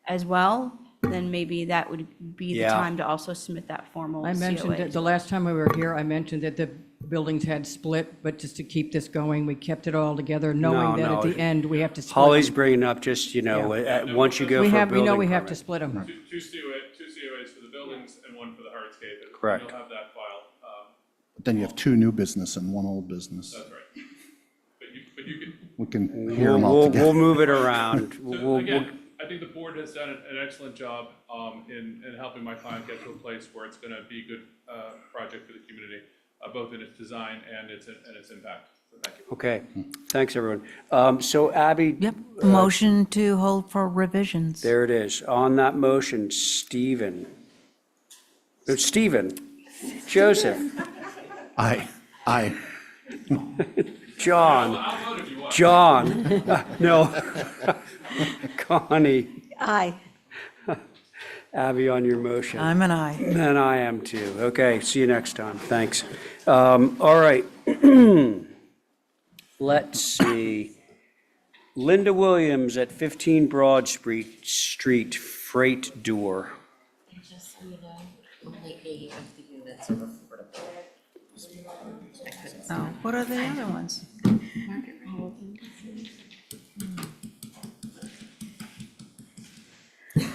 as well, then maybe that would be the Yeah. time to also submit that formal I mentioned COA. that the last time we were here, I mentioned that the buildings had split, but just to keep this going, we kept it all together, knowing that at the end, we have to split Holly's them. bringing up just, once you go We for a have, we building know we have to permit. split them. Two COAs for the buildings and 1 for the hardscape. And Correct. You'll have that file. Then you have 2 new business and 1 old business. That's right. But you can. We can hear them all We'll together. move it around. So again, I think the board has done an excellent job in helping my client get to a place where it's going to be a good project for the community, both in its design and its impact. So thank you. Okay, thanks, everyone. So Abby. Yep, motion to hold for revisions. There it is. On that motion, Stephen, Joseph, Aye. John, no, Connie, Aye. Abby on your motion. I'm an aye. And I am too. Okay, see you next time. Thanks. All right. let's see. Linda Williams at 15 Broad Street, freight door. Just so you know, only 8 of the units are affordable. I couldn't see Oh, it. what are the other ones?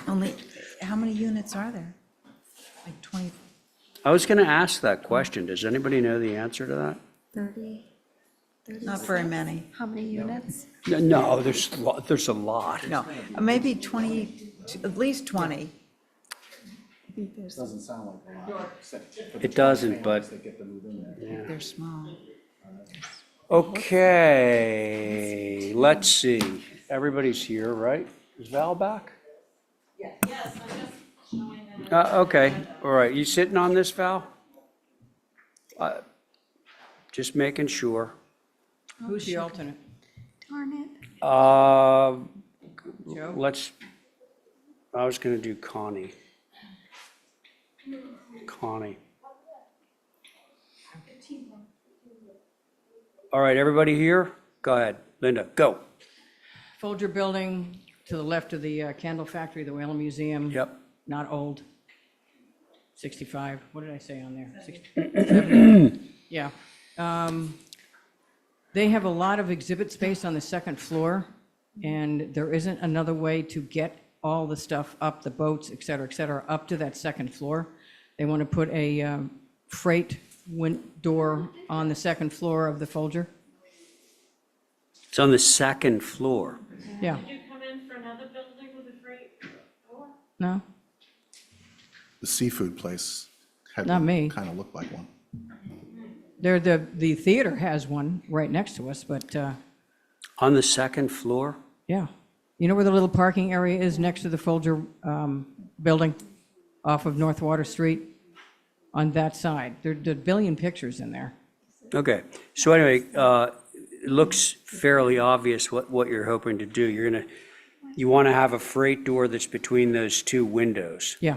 Only, how many units are there? Like 20? I was going to ask that question. Does anybody know the answer to that? 30? Not very many. How many units? No, there's a lot. No, maybe 20, at least 20. I think there's, Doesn't sound like a lot. It doesn't, but They get to move in there. yeah. They're small. Okay, let's see. Everybody's here, right? Is Val back? Yes, I'm just showing them. Okay, all right. You sitting on this, Val? Just making sure. Who's the alternate? darn it. Joe? I was going to do Connie. All right, everybody here? Go ahead. Linda, go. Folger Building to the left of the candle factory, the Whalen Museum. Yep. Not old. 65, what did I say on there? 70? Yeah. They have a lot of exhibit space on the second floor, and there isn't another way to get all the stuff up, the boats, et cetera, up to that second floor. They want to put a freight door on the second floor of the Folger. It's on the second floor. Yeah. Did you come in for another building with a freight door? No? The seafood place had Not me. kind of looked like one. The theater has one right next to us, but On the second floor? yeah. You know where the little parking area is next to the Folger building off of North Water Street? On that side. There's a billion pictures in there. Okay, so anyway, it looks fairly obvious what you're hoping to do. You want to have a freight door that's between those two windows. Yeah.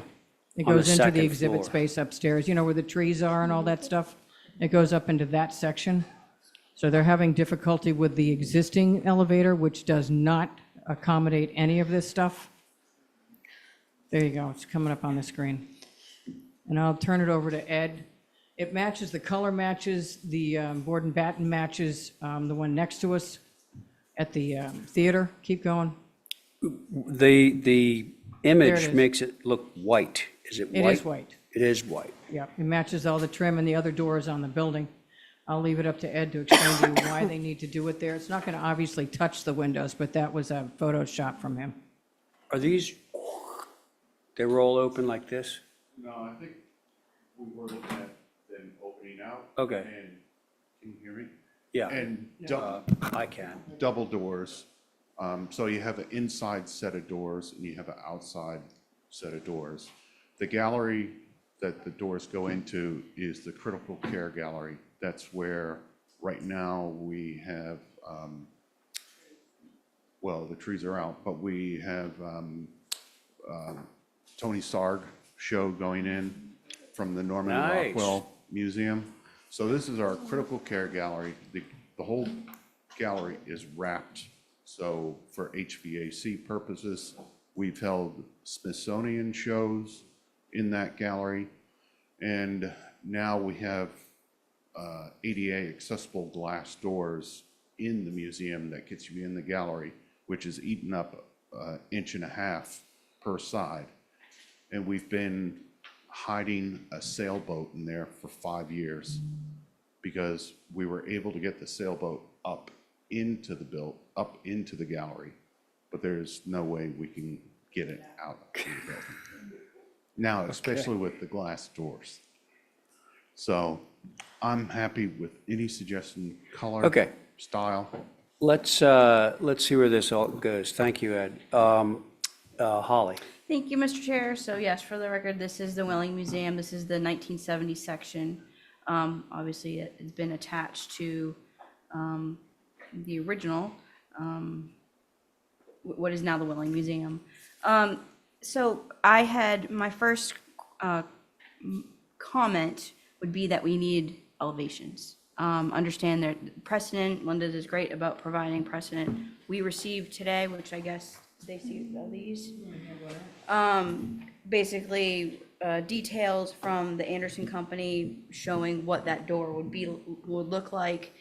It On the goes into the second exhibit floor. space upstairs. You know where the trees are and all that stuff? It goes up into that section. So they're having difficulty with the existing elevator, which does not accommodate any of this stuff. There you go. It's coming up on the screen. And I'll turn it over to Ed. It matches, the color matches, the board and batten matches the one next to us at the theater. Keep going. The There it image is. makes it look white. Is it It white? is white. It is white. Yeah, it matches all the trim and the other doors on the building. I'll leave it up to Ed to explain to you why they need to do it there. It's not going to obviously touch the windows, but that was a Photoshop from him. Are these, they roll open like this? No, I think we were looking at them opening out. Okay. And, can you hear me? Yeah. And I can. double doors. So you have an inside set of doors and you have an outside set of doors. The gallery that the doors go into is the critical care gallery. That's where, right now, we have, well, the trees are out, but we have Tony Sarg show going in from the Norman Nice. Rockwell Museum. So this is our critical care gallery. The whole gallery is wrapped. So for HVAC purposes, we've held Smithsonian shows in that gallery. And now we have ADA accessible glass doors in the museum that gets you in the gallery, which is eaten up 1.5 inches per side. And we've been hiding a sailboat in there for 5 years because we were able to get the sailboat up into the gallery, but there's no way we can get it out of the building. Now, especially with the glass doors. So I'm happy with any suggestion, color. Okay. Style. Let's see where this all goes. Thank you, Ed. Holly. Thank you, Mr. Chair. So yes, for the record, this is the Whaling Museum. This is the 1970 section. Obviously, it's been attached to the original, what is now the Whaling Museum. So I had, my first comment would be that we need elevations. understand that precedent, Linda is great about providing precedent. We received today, which I guess they see all these. Basically, details from the Anderson Company showing what that door would look like.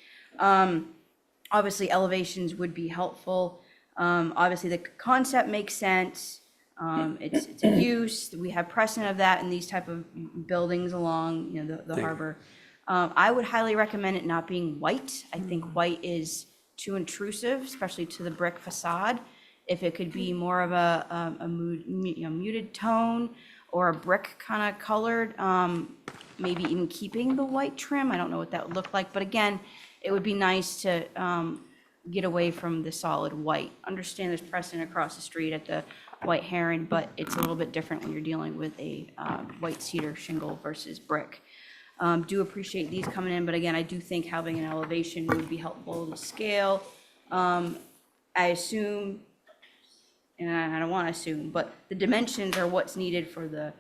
Obviously, elevations would be helpful. Obviously, the concept makes sense. It's a use. We have precedent of that in these type of buildings along, the harbor. I would highly recommend it not being white. I think white is too intrusive, especially to the brick facade. If it could be more of a muted tone or a brick kind of colored, maybe even keeping the white trim. I don't know what that would look like, but again, it would be nice to get away from the solid white. Understand there's precedent across the street at the White Heron, but it's a little bit different when you're dealing with a white cedar shingle versus brick. Do appreciate these coming in, but again, I do think having an elevation would be helpful to scale. I assume, and I don't want to assume, but the dimensions are what's needed for the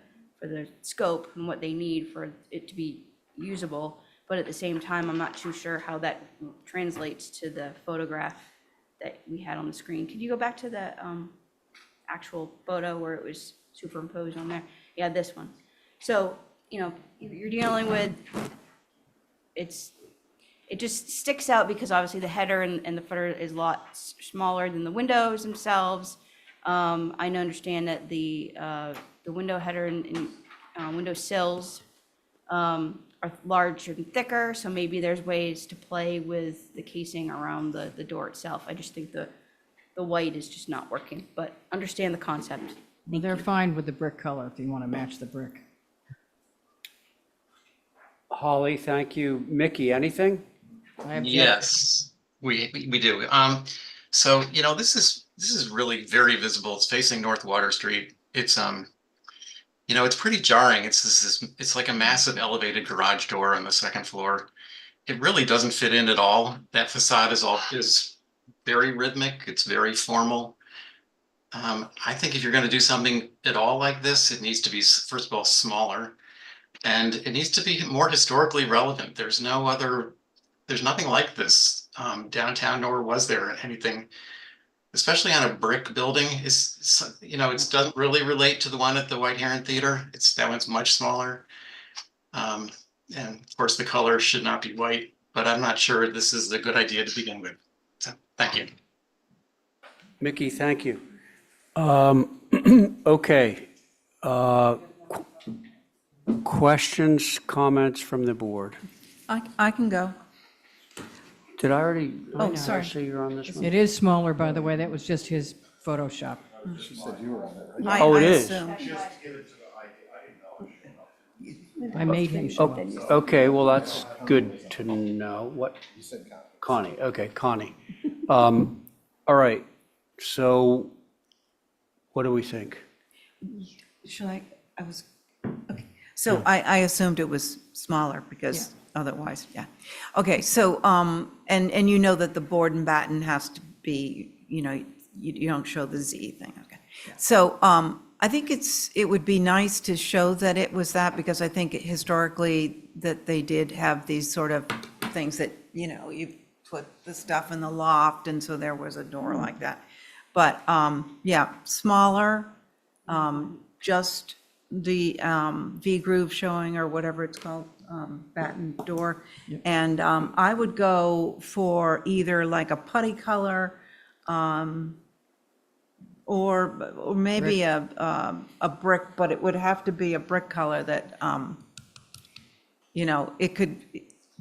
scope and what they need for it to be usable. But at the same time, I'm not too sure how that translates to the photograph that we had on the screen. Could you go back to the actual photo where it was superimposed on there? Yeah, this one. So, you're dealing with, it just sticks out because obviously the header and the footer is a lot smaller than the windows themselves. I understand that the window header and window sills are larger and thicker, so maybe there's ways to play with the casing around the door itself. I just think the white is just not working, but understand the concept. Well, they're fine with the brick color if you want to match the brick. Holly, thank you. Mickey, anything? I object. Yes, we do. So, this is really very visible. It's facing North Water Street. It's it's pretty jarring. It's like a massive elevated garage door on the second floor. It really doesn't fit in at all. That facade is very rhythmic. It's very formal. I think if you're going to do something at all like this, it needs to be, first of all, smaller, and it needs to be more historically relevant. There's nothing like this downtown, nor was there anything, especially on a brick building. It doesn't really relate to the one at the White Heron Theater. That one's much smaller. And of course, the color should not be white, but I'm not sure this is a good idea to begin with. So, thank you. Mickey, thank you. Okay. Questions, comments from the board? I can go. Did I already? Oh, sorry. See you're on this one? It is smaller, by the way. That was just his Photoshop. She said you were on it, right? Oh, it is. I made him show up. Okay, well, that's good to know. What? You said Connie, okay, Connie. All right, so what do we think? Should I was, okay. So I assumed it was smaller because otherwise, yeah. Okay, so, and you know that the board and batten has to be, you don't show the Z thing, okay. So, I think it would be nice to show that it was that, because I think historically that they did have these sort of things that, you put the stuff in the loft, and so there was a door like that. But, yeah, smaller, just the V groove showing, or whatever it's called, batten door. And I would go for either like a putty color, or maybe a brick, but it would have to be a brick color that,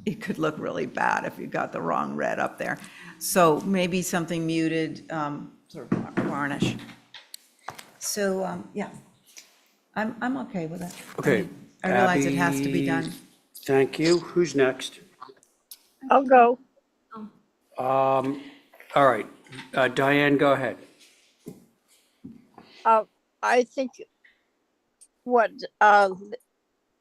it could look really bad if you got the wrong red up there. So maybe something muted, sort of varnish. So, yeah, I'm okay with it. Okay. I realize it has to be Abby, done. Thank you. Who's next? I'll go. All right, Diane, go ahead. I think what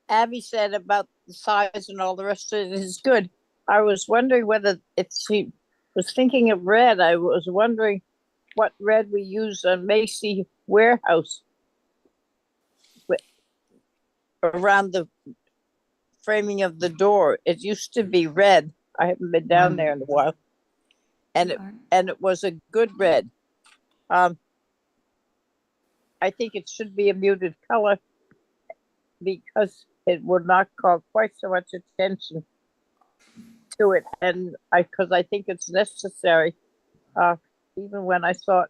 Abby said about the size and all the rest of it is good. I was wondering whether if she was thinking of red, I was wondering what red we use on Macy Warehouse around the framing of the door. It used to be red. I haven't been down there in a while. And it was a good red. I think it should be a muted color because it would not call quite so much attention to it. And because I think it's necessary, even when I saw it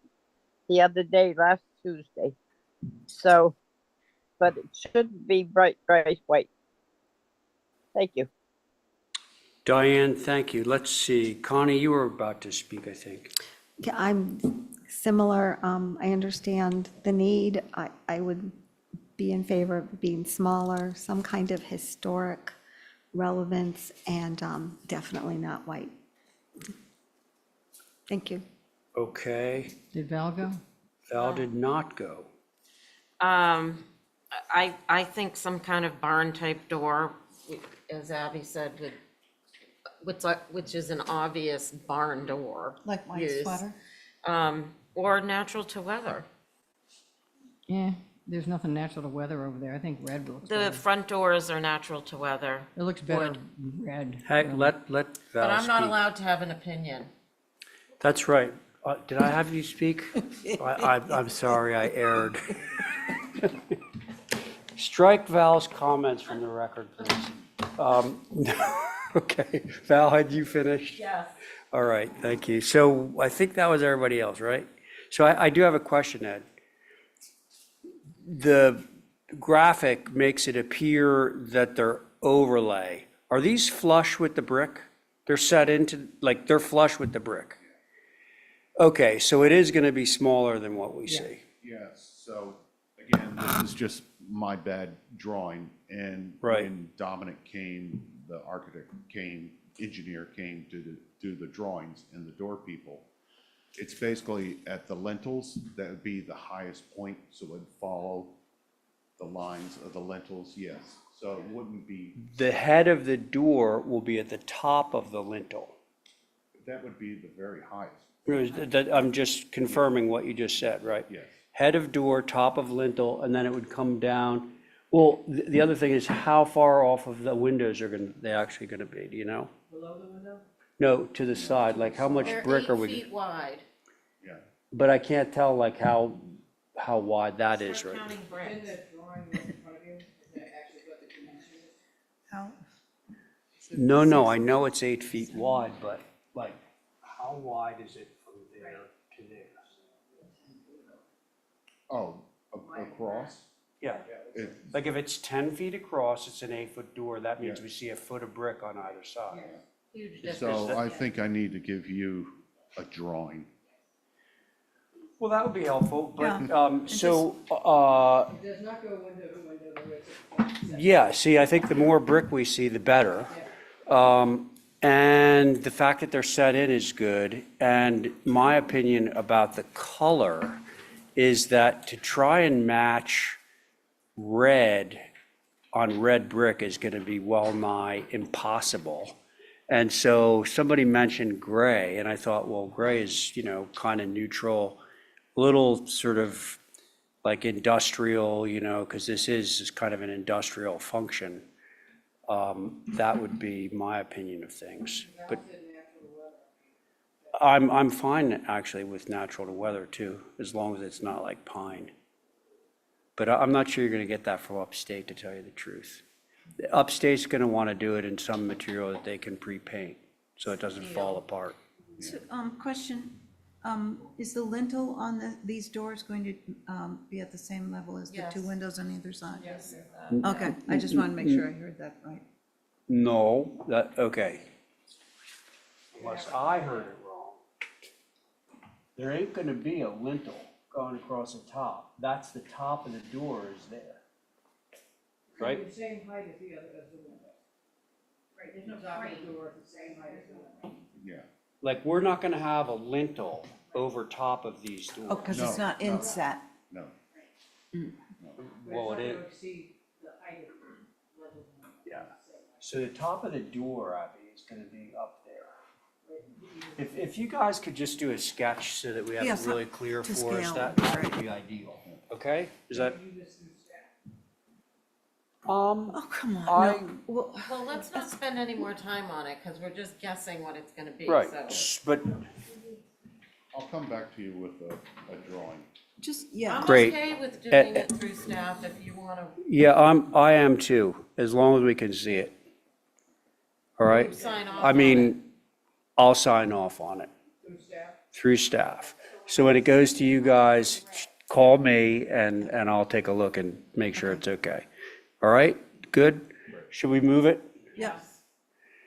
the other day, last Tuesday. So, but it shouldn't be bright white. Thank you. Diane, thank you. Let's see. Connie, you were about to speak, I think. Yeah, I'm similar. I understand the need. I would be in favor of it being smaller, some kind of historic relevance, and definitely not white. Thank you. Okay. Did Val go? Val did not go. I think some kind of barn type door, as Abby said, which is an obvious barn door. Like white use, sweater? Or natural to weather. Yeah, there's nothing natural to weather over there. I think red looks The better. front doors are natural to weather. It looks better Wood. red. Heck, really. let Val But I'm not speak. allowed to have an opinion. That's right. Did I have you speak? I'm sorry, I erred. Strike Val's comments from the record, please. Okay, Val, had you finished? Yes. All right, thank you. So I think that was everybody else, right? So I do have a question, Ed. The graphic makes it appear that they're overlay. Are these flush with the brick? They're set into, like, they're flush with the brick? Okay, so it is going to be smaller than what we see. Yes, so again, this is just my bad drawing. And Right. when Dominic came, the architect came, engineer came to do the drawings and the door people, it's basically at the lintels, that would be the highest point, so it would follow the lines of the lintels, yes. So it wouldn't be, The head of the door will be at the top of the lintel. that would be the very highest, I'm just confirming what you just said, right? yes. Head of door, top of lintel, and then it would come down. Well, the other thing is how far off of the windows they actually gonna be, do you know? Below the window? No, to the side, like how much They're brick are 8 we? feet wide. Yeah. But I can't tell like how wide that is, Start right? counting bricks. How? No, I know it's 8 feet wide, but like, how wide is it from there to there? Oh, across? Yeah, It, like if it's 10 feet across, it's an 8-foot door, that means Yeah. we see a foot of brick on either side. Huge difference. so I think I need to give you a drawing. Well, that would be helpful, but, It does not go window to window, there is yeah, see, I think the more brick we see, the better. And the fact that they're set in is good. And my opinion about the color is that to try and match red on red brick is going to be well nigh impossible. And so somebody mentioned gray, and I thought, well, gray is, kind of neutral, little sort of like industrial, because this is kind of an industrial function. That would be my opinion of things. But I'm fine actually with natural to weather too, as long as it's not like pine. But I'm not sure you're going to get that from upstate, to tell you the truth. Upstate's going to want to do it in some material that they can pre-paint, so it doesn't fall apart. So, question, is the lintel on these doors going to be at the same level as the two Yes. windows on either side? Yes. Okay, I just want to make sure I heard that right. No, okay. Unless I heard it wrong. There ain't going to be a lintel going across the top. That's the top of the door is there. Right? The same height as the window. Right, there's no frame. Door at the same height as the window. Yeah. Like, we're not going to have a lintel over top of these doors. Oh, because it's not inset. No. Well, it is. Exceed the height of the level. Yeah. So the top of the door, Abby, is going to be up there. If you guys could just do a sketch so that we have Yes, it really clear to for us, scale, that would be ideal. Okay? Is that? Oh, come on. I- No. Well, Well, let's not spend any more time on it, because we're just guessing what it's gonna be, Right, so. but I'll come back to you with a drawing. just, yeah. I'm Great. okay with doing it through staff if you wanna. yeah, I am too, as long as we can see it. All right? Sign off I on mean, I'll sign off on it. Through staff. So when it goes to you guys, call me and I'll take a look and make sure it's okay. All right? Good? Should we move it? Yeah.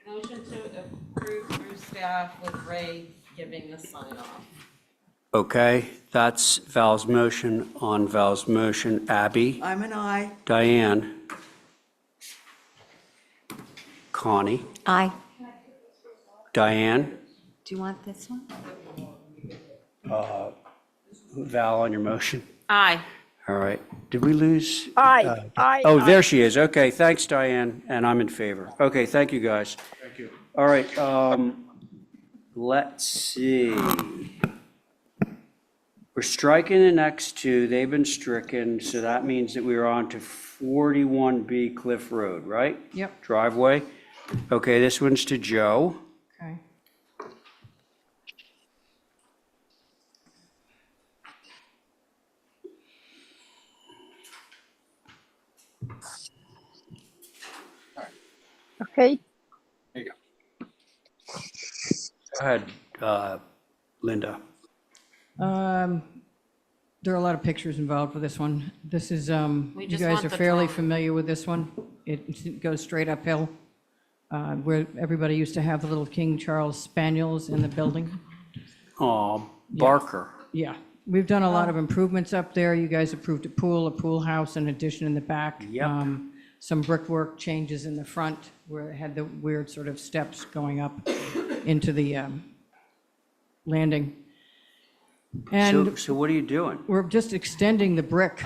Motion to approve through staff with Ray giving the sign off. Okay, that's Val's motion on Val's motion. Abby, I'm an aye. Diane, Connie, Aye. Diane, Do you want this one? Val on your motion. Aye. All right. Did we lose? Aye, aye. Oh, aye. there she is. Okay, thanks, Diane, and I'm in favor. Okay, thank you, guys. Thank you. All right, let's see. We're striking the next two. They've been stricken, so that means that we're on to 41B Cliff Road, right? Yep. Driveway. Okay, this one's to Joe. Okay. Okay, There you go. Go ahead, Linda. There are a lot of pictures involved with this one. This is, you just guys want are the fairly drawing. familiar with this one. It goes straight uphill, where everybody used to have the little King Charles Spaniels in the building. Oh, Barker. Yeah, we've done a lot of improvements up there. You guys approved a pool house, an addition in the back. Yep. Some brickwork changes in the front where it had the weird sort of steps going up into the landing. And So what are you doing? we're just extending the brick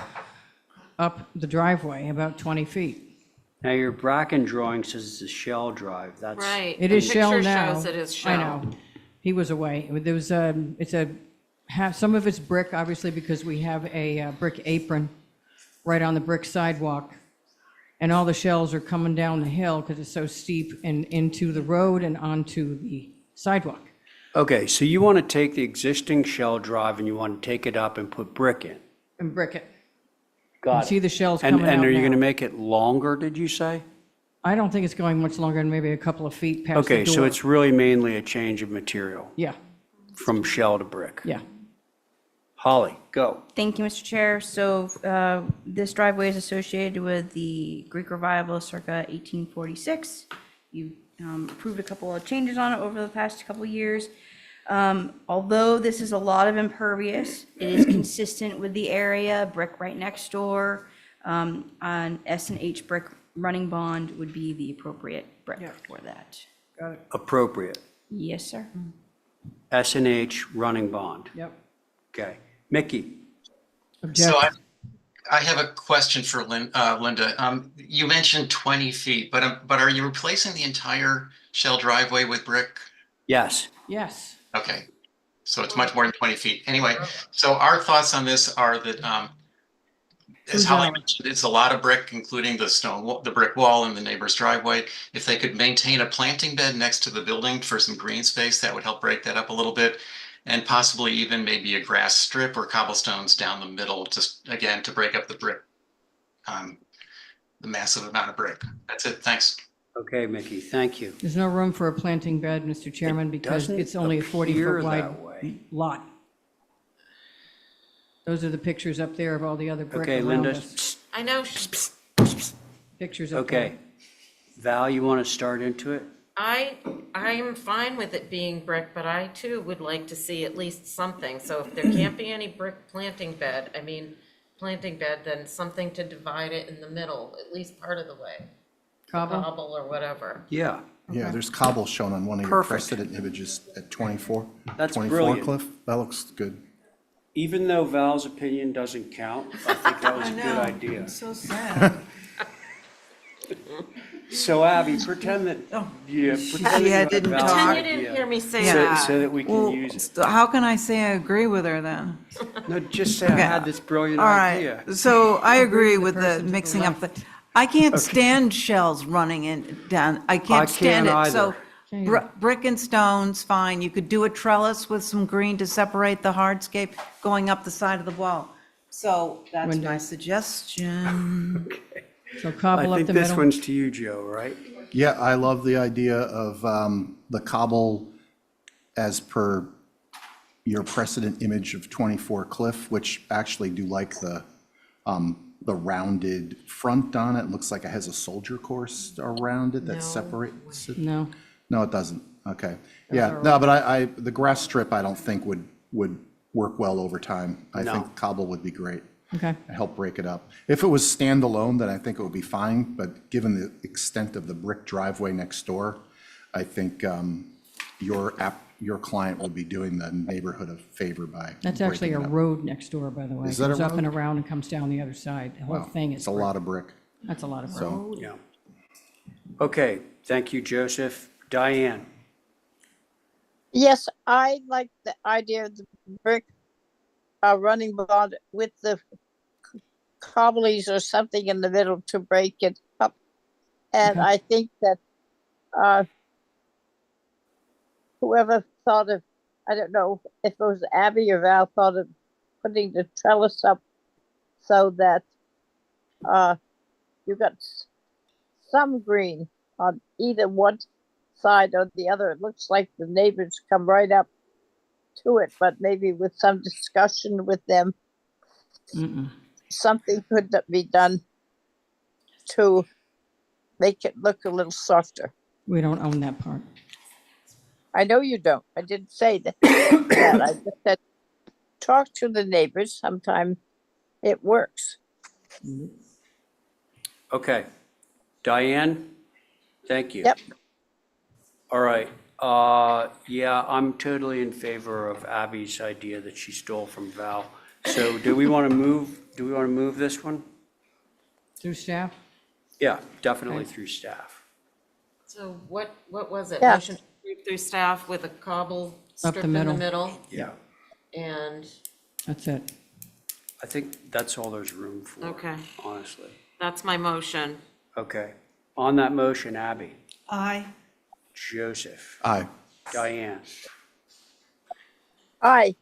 up the driveway about 20 feet. Now, your Bracken drawing says it's a shell drive. That's. Right. It the is shell picture now. shows it is I shell. know. He was away. There was, some of it's brick, obviously, because we have a brick apron right on the brick sidewalk. And all the shells are coming down the hill because it's so steep and into the road and onto the sidewalk. Okay, so you want to take the existing shell drive and you want to take it up and put brick in? And brick it. Got it. See the shells And, coming out and are you now. going to make it longer, did you say? I don't think it's going much longer than maybe a couple of feet past the door. Okay, so it's really mainly a change of material Yeah, from shell to brick. yeah. Holly, go. Thank you, Mr. Chair. So this driveway is associated with the Greek revival circa 1846. You approved a couple of changes on it over the past couple of years. Although this is a lot of impervious, it is consistent with the area, brick right next door. On S&H brick, running bond would be the appropriate brick for that. Got it. Appropriate. Yes, sir. S&H running bond. Yep. Okay. Mickey, So I have a question for Linda. You mentioned 20 feet, but are you replacing the entire shell driveway with brick? yes. Yes. Okay, so it's much more than 20 feet. Anyway, so our thoughts on this are that, as Holly mentioned, it's a lot of brick, including the stone wall, the brick wall and the neighbor's driveway. If they could maintain a planting bed next to the building for some green space, that would help break that up a little bit. And possibly even maybe a grass strip or cobblestones down the middle, just again, to break up the brick, the massive amount of brick. That's it, thanks. Okay, Mickey, thank you. There's no room for a planting bed, Mr. Chairman, because doesn't it's only a appear 40-foot that way. wide lot. Those are the pictures up there of all the other brick Okay, around Linda. us. I know, Pictures up there. Okay. Val, you want to start into it? I am fine with it being brick, but I too would like to see at least something. So if there can't be any brick planting bed, then something to divide it in the middle, at least part of the way. Cobble? Cobble or whatever. Yeah. Yeah, there's cobble shown on one of your Perfect. precedent images at 24. That's 24, brilliant. Cliff, that looks good. Even though Val's opinion doesn't count, I think that was a good idea. So sad. So Abby, pretend that, yeah, pretend that you have didn't Val's talk. Pretend you idea. didn't hear me say So, that. so that we can Well, use it. how can I say I agree with her then? No, just say I Okay. had this brilliant All idea. right, so I agree with the mixing up the, I can't stand shells running down. I can't stand can't it. So either. brick and stone's fine. You could do a trellis with some green to separate the hardscape going up the side of the wall. So that's my suggestion. So I cobble up think the this middle. one's to you, Joe, right? Yeah, I love the idea of the cobble as per your precedent image of 24 Cliff, which actually do like the rounded front on it. Looks like it has a soldier course around it that separates it. No. No, it doesn't. Okay. Yeah, no, but the grass strip I don't think would work well over time. I No. think cobble would be great. Okay. Help break it up. If it was standalone, then I think it would be fine, but given the extent of the brick driveway next door, I think your client will be doing the neighborhood a favor by That's actually a breaking it up. road next door, by the way. Is that a It goes up and road? around and comes down the other side. The whole Wow, thing is. it's a lot of brick. That's a lot of brick. So, Yeah. Okay, thank you, Joseph. Diane? Yes, I like the idea of the brick running bond with the cobblies or something in the middle to break it up. And Okay. I think that whoever thought of, I don't know if it was Abby or Val, thought of putting the trellis up so that you got some green on either one side or the other. It looks like the neighbors come right up to it, but maybe with some discussion with them, something could be done to make it look a little softer. We don't own that part. I know you don't. I didn't say that. I just said, talk to the neighbors. Sometimes it works. Okay. Diane? Thank you. Yep. All right. Yeah, I'm totally in favor of Abby's idea that she stole from Val. So do we want to move this one? Through staff? Yeah, definitely through staff. So what was it? Yeah. Motion to approve through staff with a cobble Up strip the in the middle. middle? Yeah. And, That's it. I think that's all there's room for. Okay. Honestly. that's my motion. Okay. On that motion, Abby, Aye. Joseph, aye. Diane, Aye.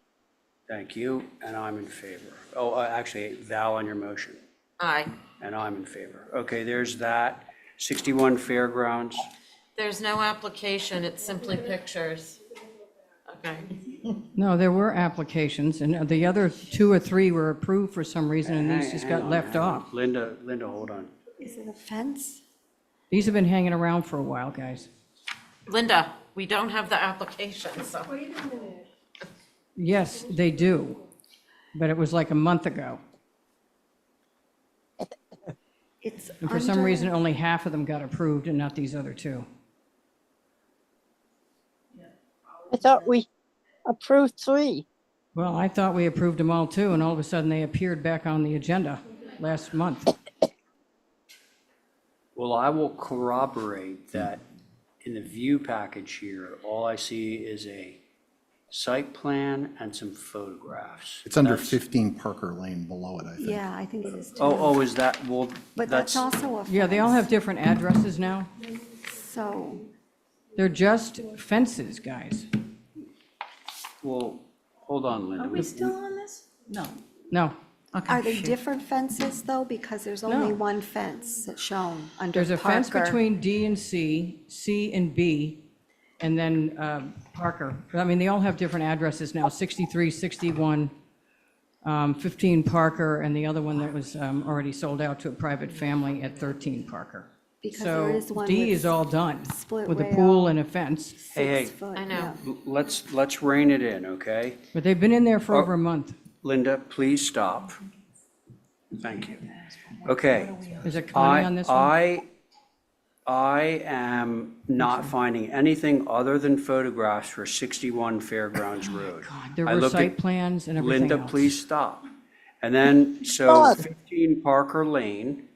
thank you, and I'm in favor. Oh, actually, Val on your motion, Aye. and I'm in favor. Okay, there's that. 61 Fairgrounds. There's no application, it's simply pictures. Okay. No, there were applications, and the other 2 or 3 were approved for some reason, and these just Hang got on, left hang on. off. Linda, hold on. Is it a fence? These have been hanging around for a while, guys. Linda, we don't have the application, so. Yes, they do, but it was like a month ago. It's And for some reason, only half of them got approved and not these other 2. I thought we approved 3. Well, I thought we approved them all too, and all of a sudden they appeared back on the agenda last month. Well, I will corroborate that in the view package here, all I see is a site plan and some photographs. It's under That's- 15 Parker Lane below it, I think. Yeah, I think it is too. Oh, is that, well, But that's also a Yeah, they all fence. have different addresses now. So, They're just fences, guys. well, hold on, Linda. are we still on this? No. No, Are they different fences though? Because there's only No. one fence that's shown under there's a fence Parker. between D and C, C and B, and then Parker. I mean, they all have different addresses now, 63, 61, 15 Parker, and the other one that was already sold out to a private family at 13 Parker. Because So there is one D with is all done, split with a rail, pool and a fence. Hey, 6 foot, I know. yeah. let's rein it in, okay? But they've been in there for Oh. over a month. Linda, please stop. Thank you. Okay. Is it Connie on this one? I am not finding anything other than photographs for 61 Fairgrounds Road. There I were looked site at- plans and everything Linda, else. please stop. And then, so 15 Parker Lane,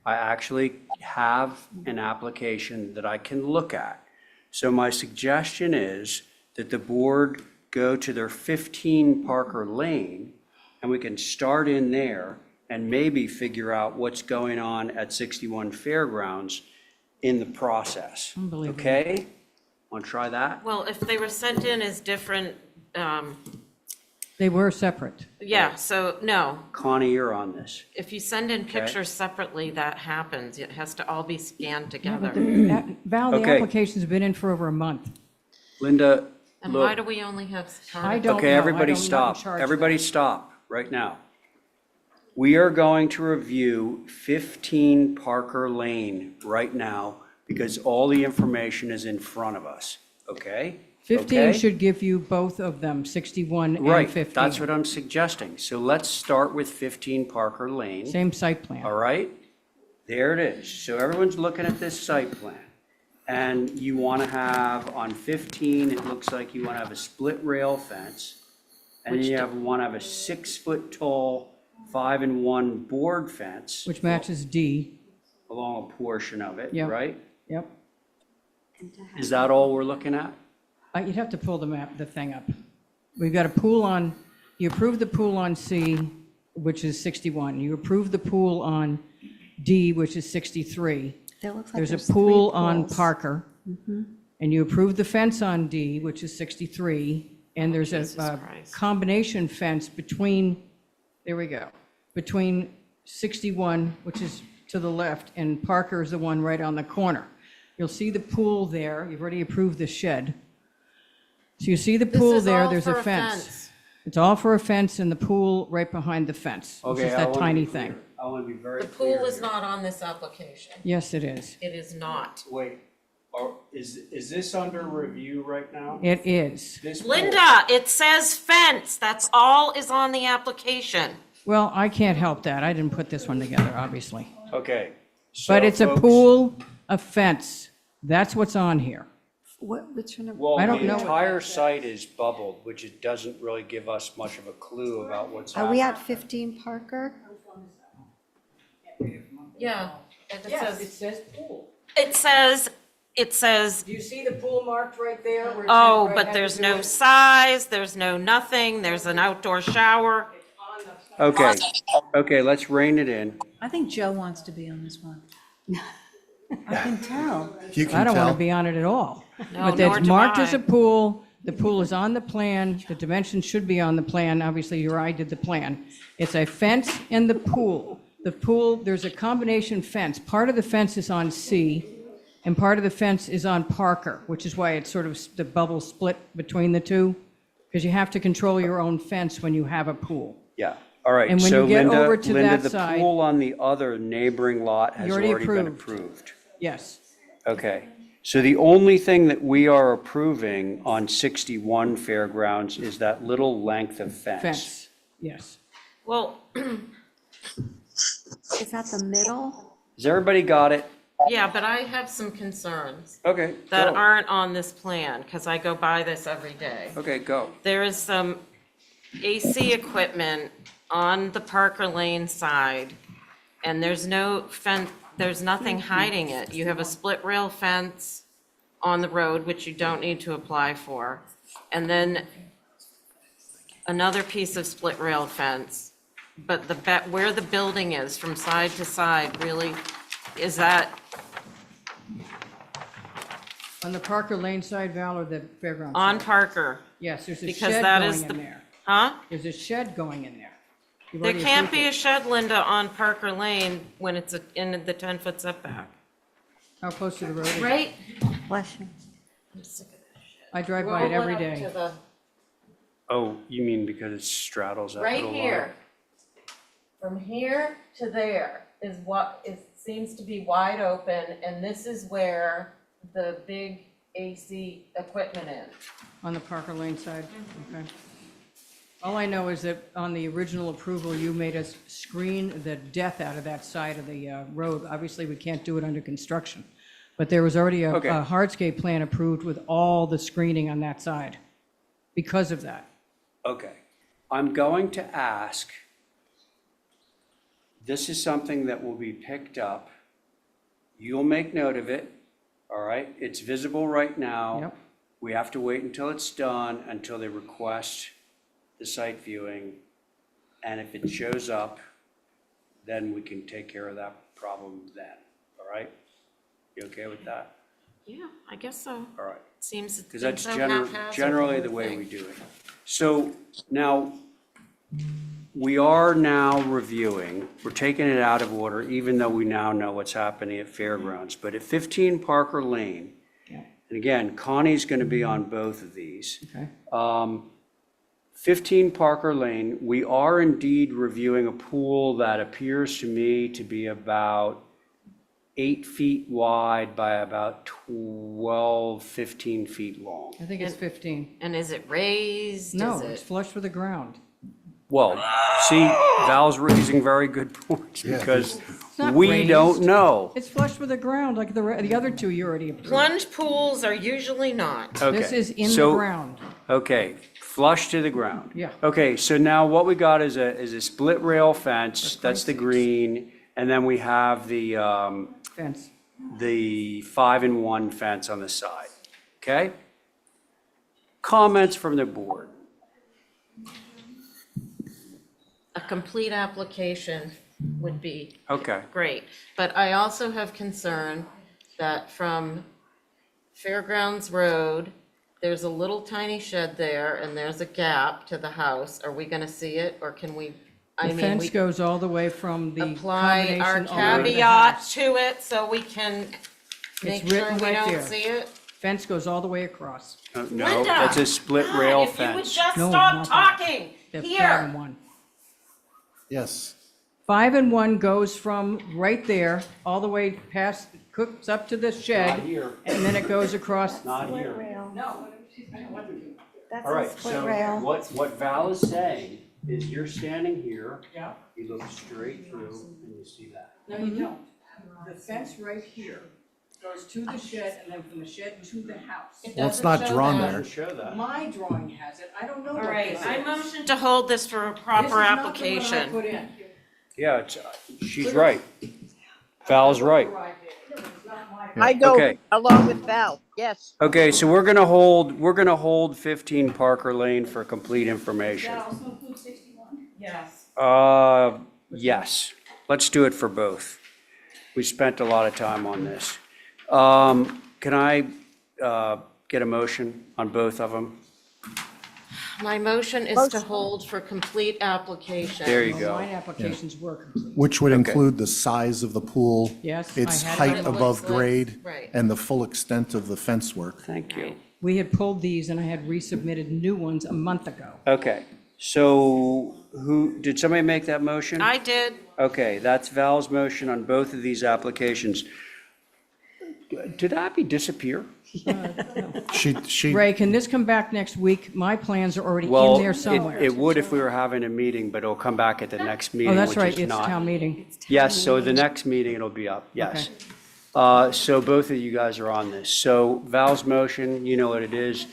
I actually have an application that I can look at. So my suggestion is that the board go to their 15 Parker Lane, and we can start in there and maybe figure out what's going on at 61 Fairgrounds in the process. Unbelievable. Okay? Want to try that? Well, if they were sent in as different, They were separate. yeah, so, no. Connie, you're on this. If you send in Okay. pictures separately, that happens. It has to all be scanned Yeah, but together. Val, the Okay. application's been in for over a month. Linda, And why look, do we only have? I don't okay, know. everybody I'm not in stop. charge of Everybody that. stop right now. We are going to review 15 Parker Lane right now because all the information is in front of us, okay? 15 Okay? should give you both of them, 61 and Right, 15. that's what I'm suggesting. So let's start with 15 Parker Lane. Same site plan. All right? There it is. So everyone's looking at this site plan. And you want to have, on 15, it looks like you want to have a split rail fence. And then you want to have a 6-foot tall, 5-in-1 board fence. Which matches D. Along a portion of it, Yep. right? Yep. Is that all we're looking at? You'd have to pull the thing up. We've got a pool on, you approved the pool on C, which is 61. You approved the pool on D, which is 63. There looks like There's a three pool on pools. Parker. And you approved the fence on D, which is 63. And there's Jesus a Christ. combination fence between, there we go, between 61, which is to the left, and Parker is the one right on the corner. You'll see the pool there. You've already approved the shed. So you see the This pool is there, all there's for a a fence. fence. It's all for a fence and the pool right behind the fence, which Okay, is I that wanna tiny be thing. clear. I want to be very The clear. pool is here. not on this application. Yes, it is. It is not. Wait, is this under review right now? It is. This pool- Linda, it says fence. That's all is on the application. Well, I can't help that. I didn't put this one together, obviously. Okay. But so it's a folks- pool, a fence. That's what's on here. Which one? Well, I don't the know what entire site is bubbled, which it doesn't really give us much of a clue about what's Are we happening. at 15 Parker? Yeah. It says, says pool. it says, Do you see the pool marked right there? oh, but there's no size, there's no nothing, there's an outdoor shower. Okay, okay, let's rein it in. I think Joe wants to be on this one. I can tell. You can I don't want tell. to be on it at all. No, But nor it's do marked as I. a pool. The pool is on the plan. The dimensions should be on the plan. Obviously, your eye did the plan. It's a fence in the pool. The pool, there's a combination fence. Part of the fence is on C, and part of the fence is on Parker, which is why it's sort of the bubble split between the two, because you have to control your own fence when you have a pool. Yeah, all right, And when so you get Linda, over to Linda, that the side- pool on the other neighboring lot has You already already been approved. approved. Yes. Okay, so the only thing that we are approving on 61 Fairgrounds is that little length of fence. Fence, yes. Well, Is that the middle? Has everybody got it? yeah, but I have some concerns Okay, that go. aren't on this plan, because I go by this every day. Okay, go. There is some AC equipment on the Parker Lane side, and there's no fence, there's nothing hiding it. You have a split rail fence on the road, which you don't need to apply for, and then another piece of split rail fence. But where the building is from side to side, really, is that, On the Parker Lane side, Val, or the fairgrounds? on side? Parker? Yes, there's a Because shed that going is in the, there. huh? There's a shed going in there. You've There already can't approved be it. a shed, Linda, on Parker Lane when it's in the 10-foot setback. How close to the road is it? Right? Bless you. I drive by it every Roll up day. to the- Oh, you mean because it straddles that Right little line? here. From here to there is what seems to be wide open, and this is where the big AC equipment is. On the Parker Lane side? Okay. All I know is that on the original approval, you made us screen the death out of that side of the road. Obviously, we can't do it under construction. But there was already a Okay. hardscape plan approved with all the screening on that side because of that. Okay, I'm going to ask, this is something that will be picked up. You'll make note of it, all right? It's visible right now. Yep. We have to wait until it's done, until they request the site viewing. And if it shows up, then we can take care of that problem then, all right? You okay with that? Yeah, I guess so. All right. Seems. Because that's so haphazard, generally the the way whole we thing. do it. So now, we are now reviewing, we're taking it out of order, even though we now know what's happening at Fairgrounds. But at 15 Parker Lane, Yeah. and again, Connie's going to be on both of these. Okay. 15 Parker Lane, we are indeed reviewing a pool that appears to me to be about 8 feet wide by about 12, 15 feet long. I think it's 15. And is it raised? No, Is it's it? flush with the ground. Well, see, Val's raising very good points because not we raised. don't know. It's flush with the ground like the other two you already approved. Plunge pools are usually not. This Okay, is in the so- ground. Okay, flush to the ground. Yeah. Okay, so now what we got is a split rail fence, that's the green, and then we have the Fence. 5-in-1 fence on the side, okay? Comments from the board? A complete application would be Okay, great. But I also have concern that from Fairgrounds Road, there's a little tiny shed there and there's a gap to the house. Are we gonna see it or can we, I The mean, fence we goes all the way from the apply our combination all over the caveat house. to it so we can make It's sure written we right don't there. see it? Fence goes all the way across. no, Linda! that's a split rail If you would fence. just No, stop not that. talking, The here. 5-in-1. Yes. 5-in-1 goes from right there, all the way past, cooks up to the shed. Not here. And then it goes across. Not here. That's All a right, split so rail. what Val is saying is you're standing here, Yeah. you look straight through and you see that. No, you don't. The fence right here goes to the shed and then from the shed to the house. It Well, it's doesn't not show drawn that. there. Doesn't show that. My drawing has it. I don't know All what right, this I is. motion to hold this for a proper application. This is not the one I put in. Yeah, she's right. Val's right. I go Okay. along with Val, yes. Okay, so we're gonna hold 15 Parker Lane for complete information. Yes. Yes, let's do it for both. We spent a lot of time on this. Can I get a motion on both of them? My motion is to hold for complete application. There you Well, go. Mine applications were complete. Which would Okay. include the size of the pool. Yes, Its I had it height on the above list. grade. Right. And the full extent of the fence work. Thank you. We had pulled these and I had resubmitted new ones a month ago. Okay, so did somebody make that motion? I did. Okay, that's Val's motion on both of these applications. Did Abby disappear? She, Ray, can this come back next week? My plans are already Well, in there somewhere. it would if we were having a meeting, but it'll come back at the next meeting, Oh, that's which right, is it's not. town meeting. Yes, so the next meeting it'll be up, yes. So both of you guys are on this. So Val's motion, you know what it is.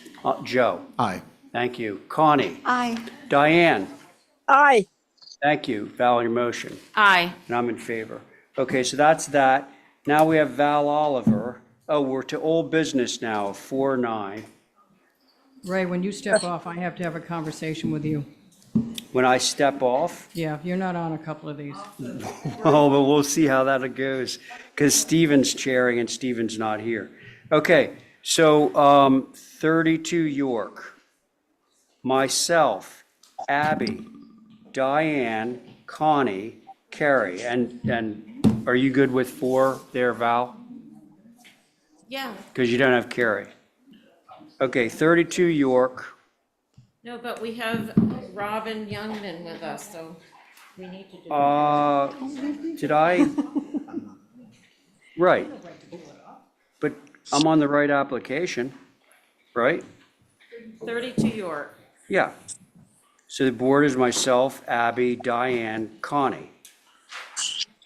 Joe? aye. Thank you. Connie? Aye. Diane? Aye, Thank you. Val, your motion, Aye. and I'm in favor. Okay, so that's that. Now we have Val Oliver. Oh, we're to old business now, 4-9. Ray, when you step off, I have to have a conversation with you. When I step off, Yeah, you're not on a couple of these. oh, but we'll see how that goes, because Stephen's chairing and Stephen's not here. Okay, so 32 York, myself, Abby, Diane, Connie, Carrie, and are you good with 4 there, Val? Yeah. Because you don't have Carrie. Okay, 32 York, No, but we have Robin Youngman with us, so we need to do. did I? Right. But I'm on the right application, right? 32 York. Yeah. So the board is myself, Abby, Diane, Connie.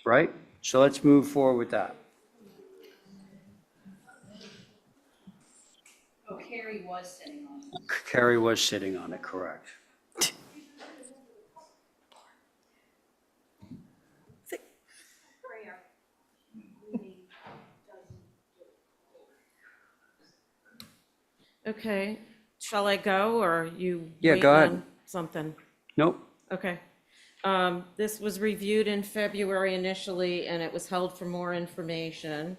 Right? So let's move forward with that. Oh, Carrie was sitting on it. Carrie was sitting on it, correct. Okay, shall I go or you? Yeah, waiting go ahead. on Something, Nope. okay. This was reviewed in February initially, and it was held for more information.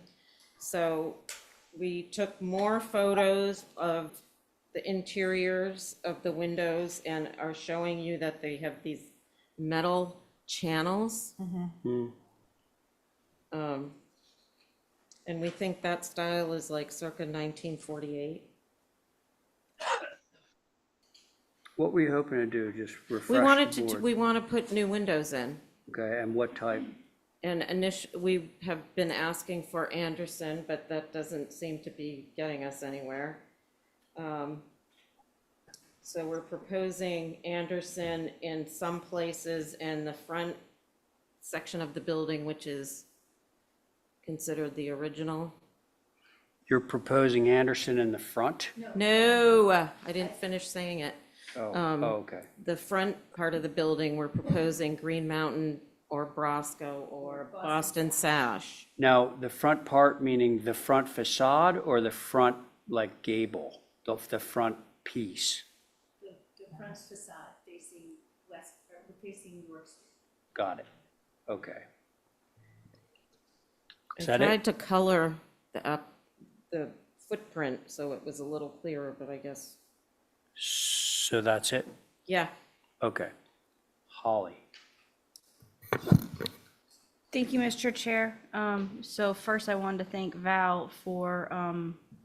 So we took more photos of the interiors of the windows and are showing you that they have these metal channels. And we think that style is like circa 1948. What were you hoping to do, just We refresh wanted the to, board? we want to put new windows in. Okay, and what type? And we have been asking for Anderson, but that doesn't seem to be getting us anywhere. So we're proposing Anderson in some places in the front section of the building, which is considered the original. You're proposing Anderson in the front? No, I didn't finish saying it. Okay. The front part of the building, we're proposing Green Mountain or Brosco or Boston Sash. Now, the front part, meaning the front facade or the front, like gable, the front piece? The front facade facing west, or facing York Street. Got it. Okay. I Is that it? tried to color the footprint so it was a little clearer, but I guess, So that's it? yeah. Okay. Holly. Thank you, Mr. Chair. So first, I wanted to thank Val for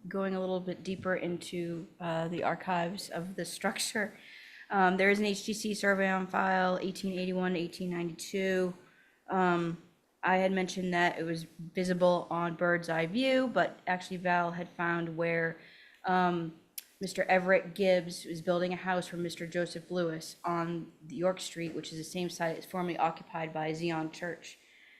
going a little bit deeper into the archives of the structure. There is an HGC survey on file, 1881 to 1892. I had mentioned that it was visible on bird's eye view, but actually Val had found where Mr. Everett Gibbs was building a house for Mr. Joseph Lewis on York Street, which is the same site as formerly occupied by Zion Church.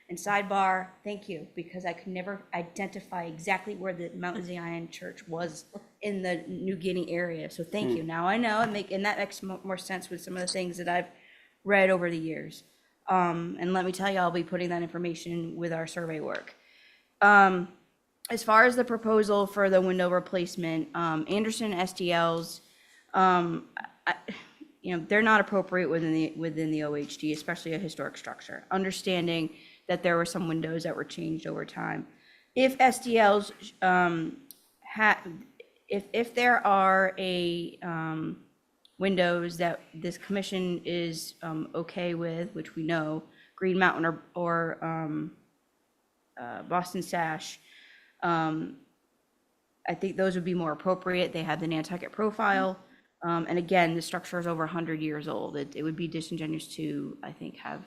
And sidebar, thank you, because I could never identify exactly where the Mount Zion Church was in the New Guinea area. So thank you. Now I know, and that makes more sense with some of the things that I've read over the years. And let me tell you, I'll be putting that information with our survey work. As far as the proposal for the window replacement, Anderson STLs, they're not appropriate within the OHD, especially a historic structure. Understanding that there were some windows that were changed over time. If STLs if there are windows that this commission is okay with, which we know, Green Mountain or Boston Sash, I think those would be more appropriate. They have the Nantucket profile. And again, the structure is over 100 years old. It would be disingenuous to, I think, have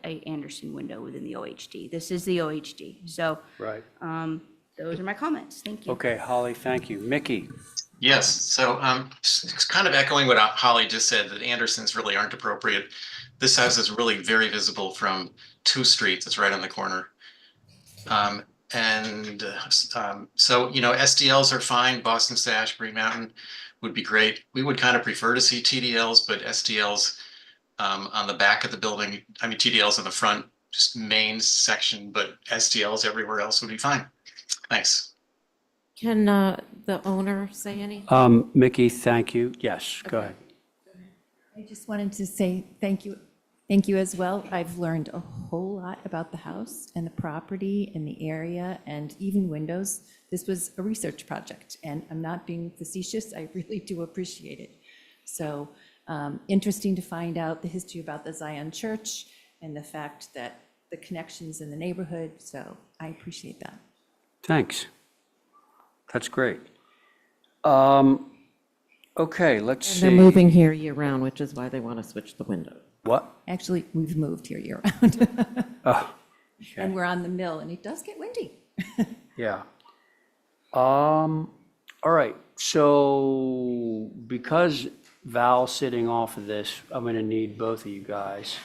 a Anderson window within the OHD. This is the OHD. So Right. Those are my comments. Thank you. Okay, Holly, thank you. Mickey? Yes, so it's kind of echoing what Holly just said, that Andersons really aren't appropriate. This house is really very visible from 2 streets. It's right on the corner. So, SDLs are fine. Boston Sash, Green Mountain would be great. We would kind of prefer to see TDLs, but SDLs on the back of the building, TDLs in the front, just main section, but SDLs everywhere else would be fine. Thanks. Can the owner say anything? Mickey, thank you. Yes, go ahead. I just wanted to say thank you. Thank you as well. I've learned a whole lot about the house and the property and the area and even windows. This was a research project, and I'm not being facetious. I really do appreciate it. So interesting to find out the history about the Zion Church and the fact that the connections in the neighborhood. So I appreciate that. Thanks. That's great. Okay, let's see. They're moving here year-round, which is why they want to switch the window. What? Actually, we've moved here year-round. Oh, And we're on the mill, and it does get windy. yeah. All right, so because Val's sitting off of this, I'm gonna need both of you guys.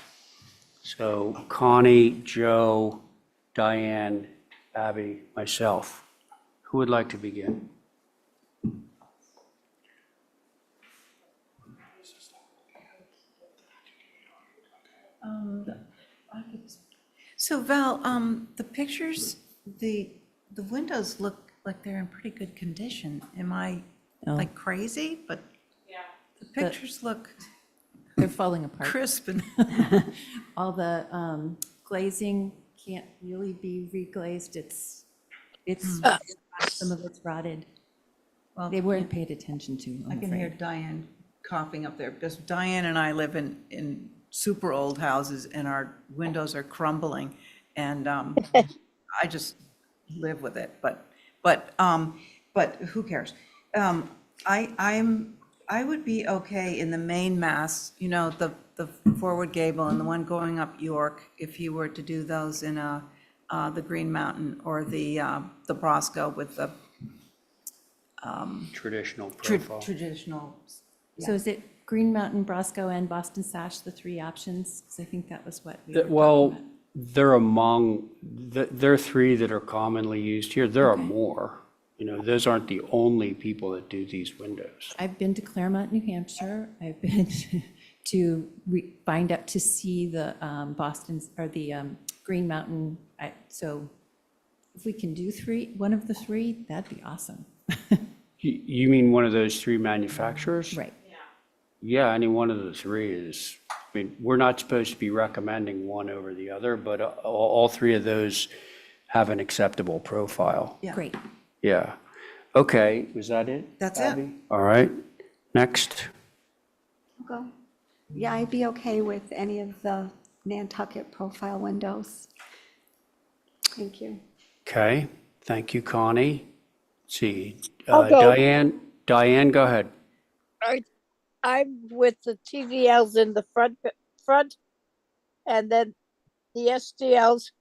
So Connie, Joe, Diane, Abby, myself. Who would like to begin? So Val, the pictures, the windows look like they're in pretty good condition. Am I like crazy? But the pictures look, they're falling apart. Crisp and All the glazing can't really be reglazed. It's some of it's rotted. Well, They weren't paid attention to, I I'm can hear afraid. Diane coughing up there, because Diane and I live in super old houses, and our windows are crumbling, and I just live with it, but who cares? I would be okay in the main mass, you know, the forward gable and the one going up York, if you were to do those in the Green Mountain or the Brosco with the Traditional profile. traditional. So is it Green Mountain, Brosco, and Boston Sash, the three options? Because I think that was what we were talking Well, about. they're among, there are three that are commonly used here. There are more. You know, those aren't the only people that do these windows. I've been to Claremont, New Hampshire. I've been to find out to see the Boston's or the Green Mountain. So if we can do one of the three, that'd be awesome. You mean one of those three manufacturers? Right. Yeah, any one of the three is, I mean, we're not supposed to be recommending one over the other, but all three of those have an acceptable profile. Yeah. Great. Yeah. Okay, was that it? That's it. Abby? All right, next. Go. Yeah, I'd be okay with any of the Nantucket profile windows. Thank you. Okay, thank you, Connie. Let's see, I'll go. Diane, go ahead. I'm with the TDLs in the front, and then the SDLs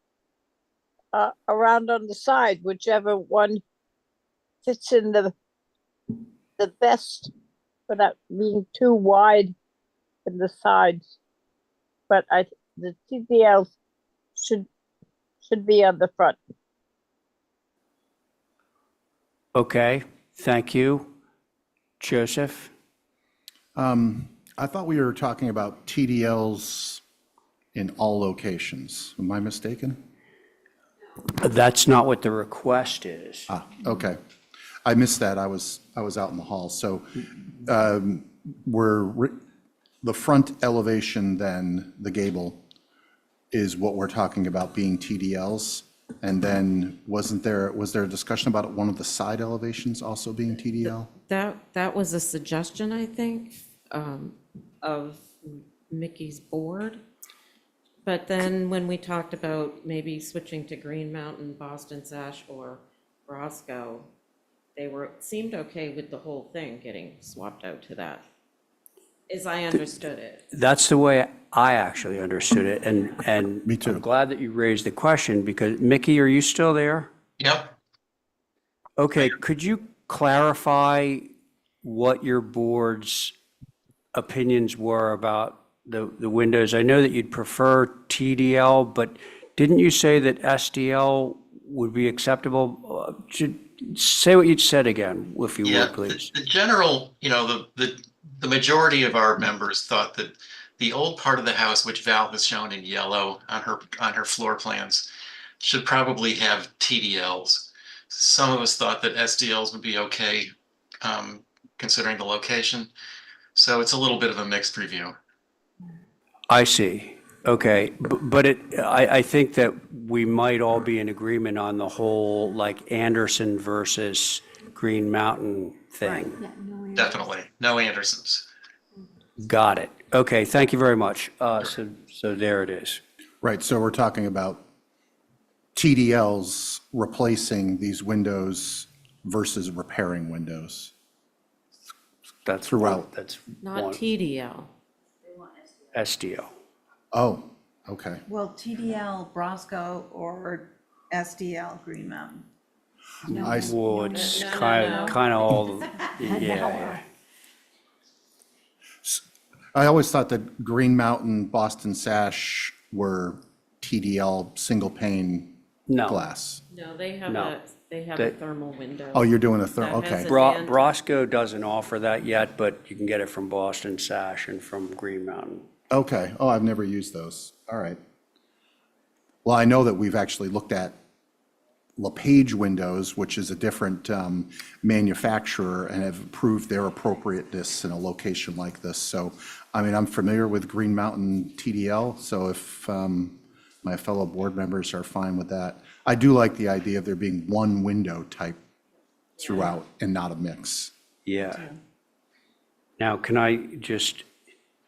around on the side, whichever one fits in the best, without being too wide in the sides. But the TDLs should be on the front. Okay, thank you. Joseph? I thought we were talking about TDLs in all locations. Am I mistaken? That's not what the request is. Okay. I missed that. I was out in the hall. So the front elevation then, the gable, is what we're talking about being TDLs. And then was there a discussion about one of the side elevations also being TDL? That was a suggestion, I think, of Mickey's board. But then when we talked about maybe switching to Green Mountain, Boston Sash, or Roscoe, they seemed okay with the whole thing getting swapped out to that, as I understood it. That's the way I actually understood it, and Me too. I'm glad that you raised the question, because, Mickey, are you still there? Yep. Okay, could you clarify what your board's opinions were about the windows? I know that you'd prefer TDL, but didn't you say that SDL would be acceptable? Say what you said again, if you would, please. The general, you know, the majority of our members thought that the old part of the house, which Val has shown in yellow on her floor plans, should probably have TDLs. Some of us thought that SDLs would be okay, considering the location. So it's a little bit of a mixed review. I see. Okay, but I think that we might all be in agreement on the whole, like, Anderson versus Green Mountain thing. Definitely. No Andersons. Got it. Okay, thank you very much. So there it is. Right, so we're talking about TDLs replacing these windows versus repairing windows. That's throughout. That's Not one. TDL. SDL. Oh, okay. Well, TDL, Brosco, or SDL, Green Mountain. Well, it's No. kind of all, yeah. I always thought that Green Mountain, Boston Sash were TDL single pane No. glass. No, they have No. a thermal window. Oh, you're doing a thermal, That has okay. a dan- Brosco doesn't offer that yet, but you can get it from Boston Sash and from Green Mountain. Okay, oh, I've never used those. All right. Well, I know that we've actually looked at LePage Windows, which is a different manufacturer, and have proved their appropriateness in a location like this. So, I mean, I'm familiar with Green Mountain TDL, so if my fellow board members are fine with that. I do like the idea of there being one window type throughout and not a mix. Yeah. Now, can I just,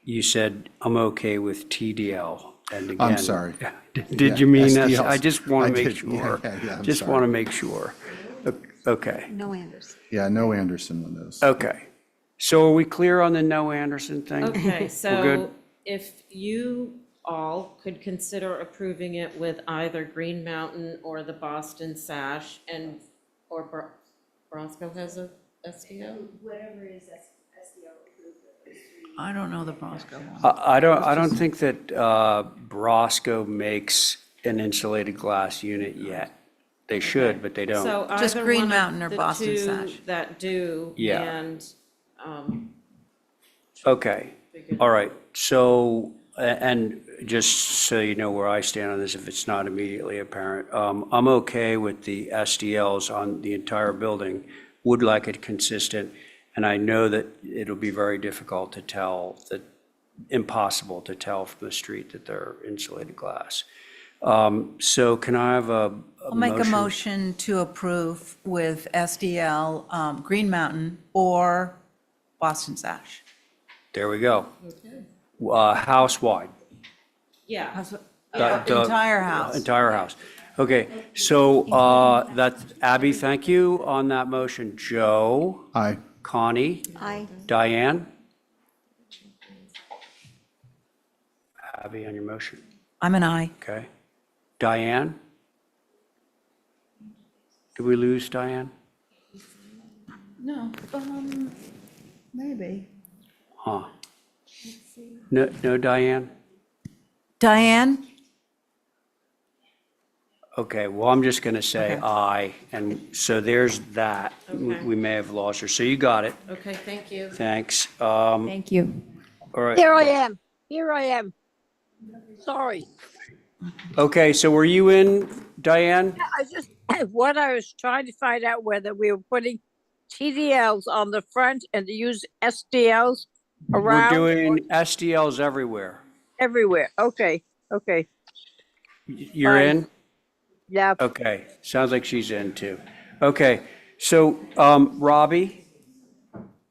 you said I'm okay with TDL, and again. I'm sorry. Did you mean that? SDLs. I just want I to make did. sure. I'm Just sorry. want to make sure. Okay, No Anderson. Yeah, no Anderson windows. okay. So are we clear on the no Anderson thing? Okay, We're good? so if you all could consider approving it with either Green Mountain or the Boston Sash and, or Brosco has a SDO? Whatever is SDO approved. I don't know the Brosco one. I don't think that Brosco makes an insulated glass unit yet. They should, but they don't. So Just either Green one of Mountain or the Boston two Sash. that do, Yeah. and, Okay, all right. So, and just so you know where I stand on this, if it's not immediately apparent, I'm okay with the SDLs on the entire building, would like it consistent, and I know that it'll be very difficult to tell, that impossible to tell from the street that they're insulated glass. So can I have a I'll make a motion to approve with SDL, Green Mountain, or Boston Sash. There we go. House-wide. yeah. The Entire house. Entire house. Okay, so that's, Abby, thank you on that motion. Joe? Aye. Connie? Aye. Diane? Abby on your motion, I'm an aye. okay. Diane? Did we lose Diane? No, maybe. Huh. No, no Diane? Diane? Okay, well, I'm just gonna say Okay. aye, and so there's that. Okay. We may have lost her, so you got it. Okay, thank you. Thanks. Thank you. All right. Here I am. Here I am. Sorry. Okay, so were you in, Diane? I just, what I was trying to find out whether we were putting TDLs on the front and to use SDLs We're around or doing SDLs everywhere. everywhere. Okay, okay. You're Fine. in? Yeah, Okay, sounds like she's in too. Okay, so Robbie,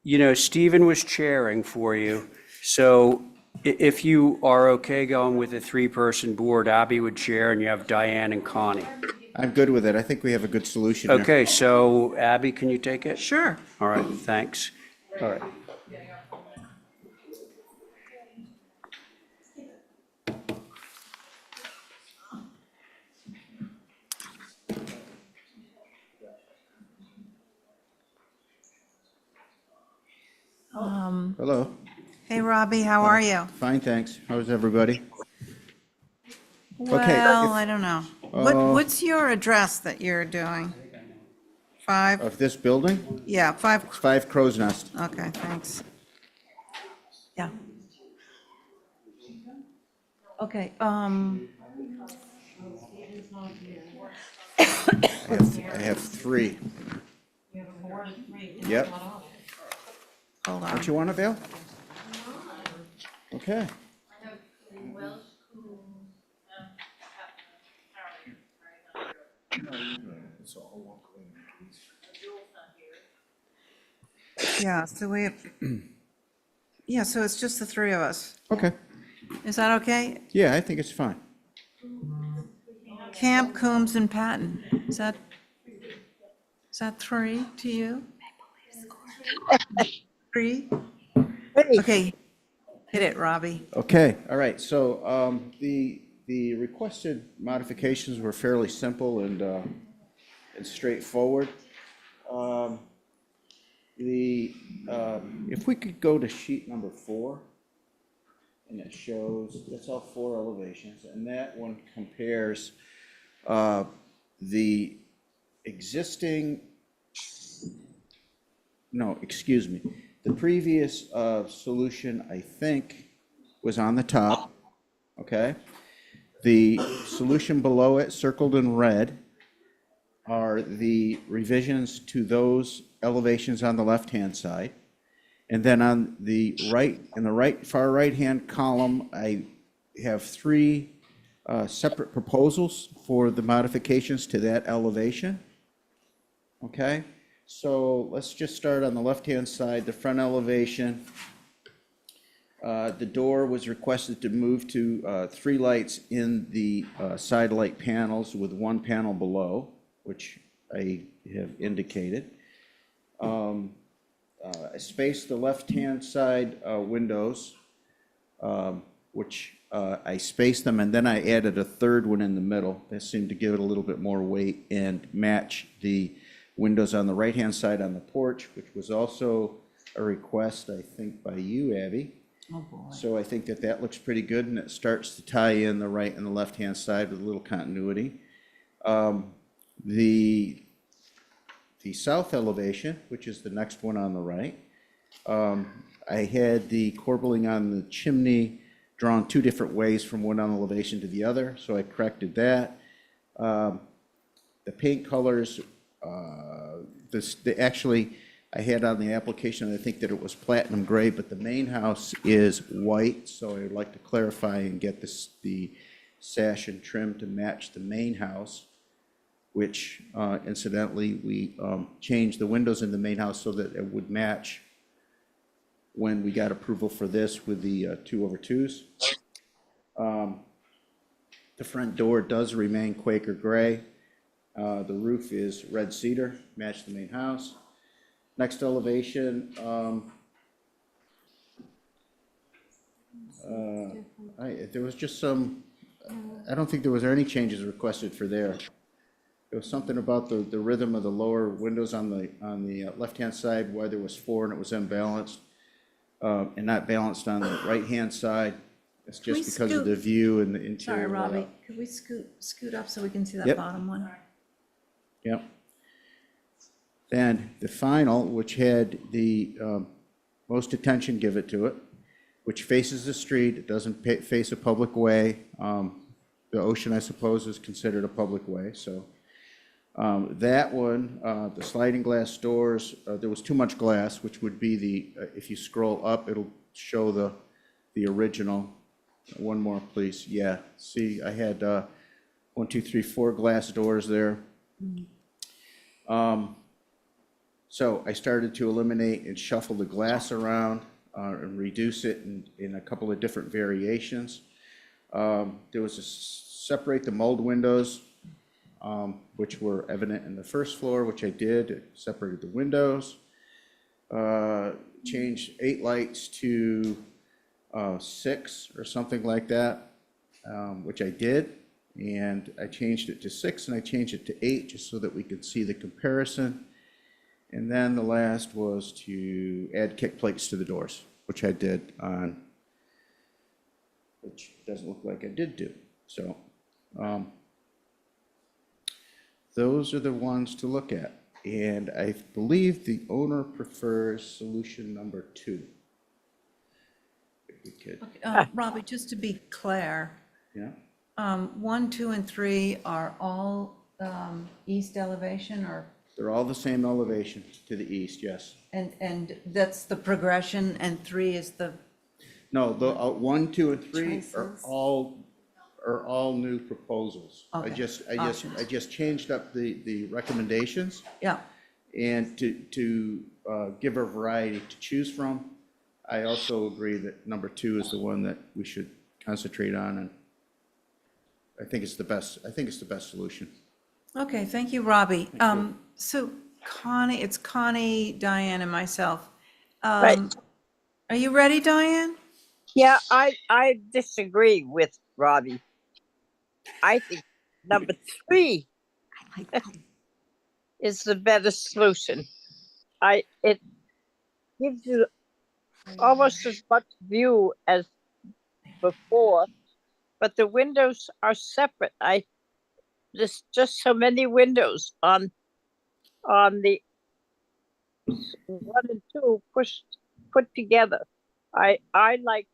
you know, Stephen was chairing for you. So if you are okay going with a three-person board, Abby would chair and you have Diane and Connie. I'm good with it. I think we have a good solution here. Okay, so Abby, can you take it? Sure. All right, thanks. All right. Hello. Hey, Robbie, how are you? Fine, thanks. How's everybody? Well, I don't know. What's your address that you're doing? 5? Of this building? Yeah, 5. It's 5 Crow's Nest. Okay, thanks. Yeah. Okay, I have 3. Yep. hold on. Don't you want to, Bill? Okay. Yeah, so we have, yeah, so it's just the 3 of us. Okay. Is that okay? Yeah, I think it's fine. Camp, Coombs, and Patton. Is that 3 to you? 3? Okay, hit it, Robbie. Okay, all right. So the requested modifications were fairly simple and straightforward. If we could go to sheet number 4, and it shows, that's all 4 elevations, and that one compares the existing, no, excuse me, the previous solution, I think, was on the top, okay? The solution below it, circled in red, are the revisions to those elevations on the left-hand side. And then on the right, in the far right-hand column, I have three separate proposals for the modifications to that elevation. Okay, so let's just start on the left-hand side, the front elevation. The door was requested to move to 3 lights in the side light panels with 1 panel below, which I have indicated. I spaced the left-hand side windows, which I spaced them, and then I added a third one in the middle. That seemed to give it a little bit more weight and match the windows on the right-hand side on the porch, which was also a request, I think, by you, Abby. Oh, boy. So I think that that looks pretty good, and it starts to tie in the right and the left-hand side with a little continuity. The south elevation, which is the next one on the right, I had the corbelling on the chimney drawn 2 different ways from one elevation to the other, so I corrected that. The paint colors, actually, I had on the application, I think that it was platinum gray, but the main house is white, so I'd like to clarify and get the sash and trim to match the main house, which incidentally, we changed the windows in the main house so that it would match when we got approval for this with the 2/2s. The front door does remain Quaker gray. The roof is red cedar, match the main house. Next elevation, there was just some, I don't think there was any changes requested for there. There was something about the rhythm of the lower windows on the left-hand side, why there was 4 and it was unbalanced, and not balanced on the right-hand side. It's just because of the view and the interior. Sorry, Robbie, layout. could we scoot up so we can see that Yep. bottom one? Yep. Then the final, which had the most attention given to it, which faces the street, it doesn't face a public way. The ocean, I suppose, is considered a public way, so. That one, the sliding glass doors, there was too much glass, which would be if you scroll up, it'll show the original. One more, please. Yeah, see, I had 1, 2, 3, 4 glass doors there. So I started to eliminate and shuffle the glass around and reduce it in a couple of different variations. There was separate the mold windows, which were evident in the first floor, which I did. It separated the windows. Changed 8 lights to 6 or something like that, which I did. And I changed it to 6 and I changed it to 8 just so that we could see the comparison. And then the last was to add kick plates to the doors, which I did on, which doesn't look like I did do. So those are the ones to look at. And I believe the owner prefers solution number 2. If we could. Robbie, just to be clear, Yeah. 1, 2, and 3 are all east elevation, or? They're all the same elevation to the east, yes. And that's the progression, and 3 is the, No, the 1, 2, and 3 are Choices. all new proposals. I Okay, just options. changed up the recommendations yeah, and to give a variety to choose from. I also agree that number 2 is the one that we should concentrate on, and I think it's the best solution. okay, thank you, Robbie. So Connie, it's Connie, Diane, and myself. Right. Are you ready, Diane? Yeah, I disagree with Robbie. I think number 3 is the better solution. It gives you almost as much view as before, but the windows are separate. There's just so many windows on the 1 and 2 put together. I like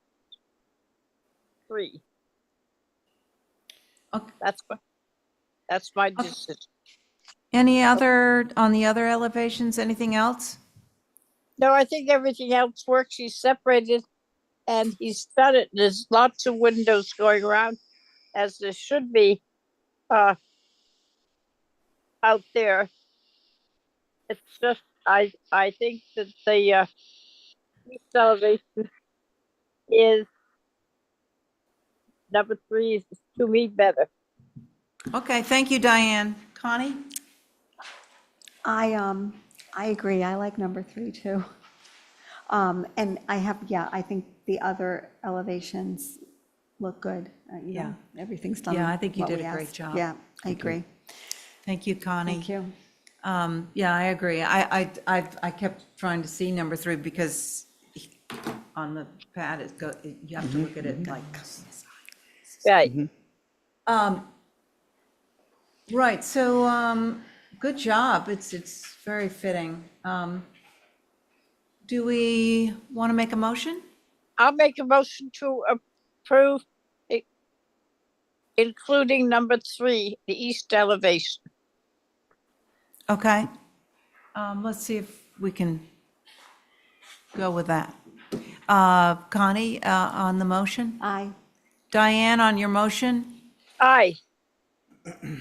3. Okay. That's my decision. Any other, on the other elevations, anything else? No, I think everything else works. He's separated and he's done it. There's lots of windows going around, as there should be, out there. It's just, I think that the, east elevation is, number 3 is to me better. Okay, thank you, Diane. Connie? I agree. I like number 3 too. And I think the other elevations look good. Yeah. Everything's done. Yeah, I think you what did we a great asked. job. Yeah, I agree. Thank you, Connie. Thank you. Yeah, I agree. I kept trying to see number 3 because on the pad, you have to look at it like. Right. Right, so, good job. It's very fitting. Do we want to make a motion? I'll make a motion to approve, including number 3, the east elevation. Okay. Let's see if we can go with that. Connie, on the motion? Aye. Diane, on your motion? Aye.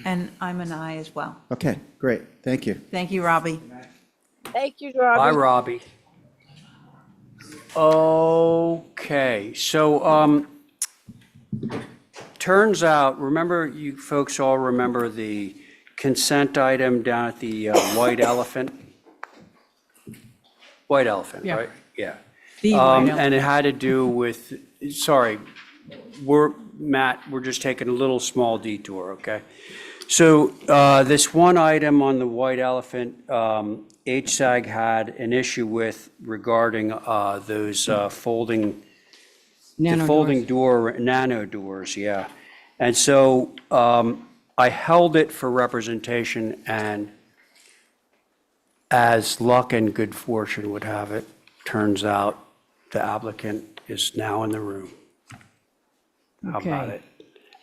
And I'm an aye as well. Okay, great, thank you. Thank you, Robbie. Thank you, Robbie. Bye, Robbie. Okay, so, turns out, remember, you folks all remember the consent item down at the White Elephant? White Elephant, Yeah. right? Yeah. The White Elephant. And it had to do with, sorry, Matt, we're just taking a little small detour, okay? So this one item on the White Elephant, HSAG had an issue with regarding those folding, the Nano folding doors. door, nano doors, yeah. And so I held it for representation, and as luck and good fortune would have it, turns out the applicant is now in the room. How about Okay. it?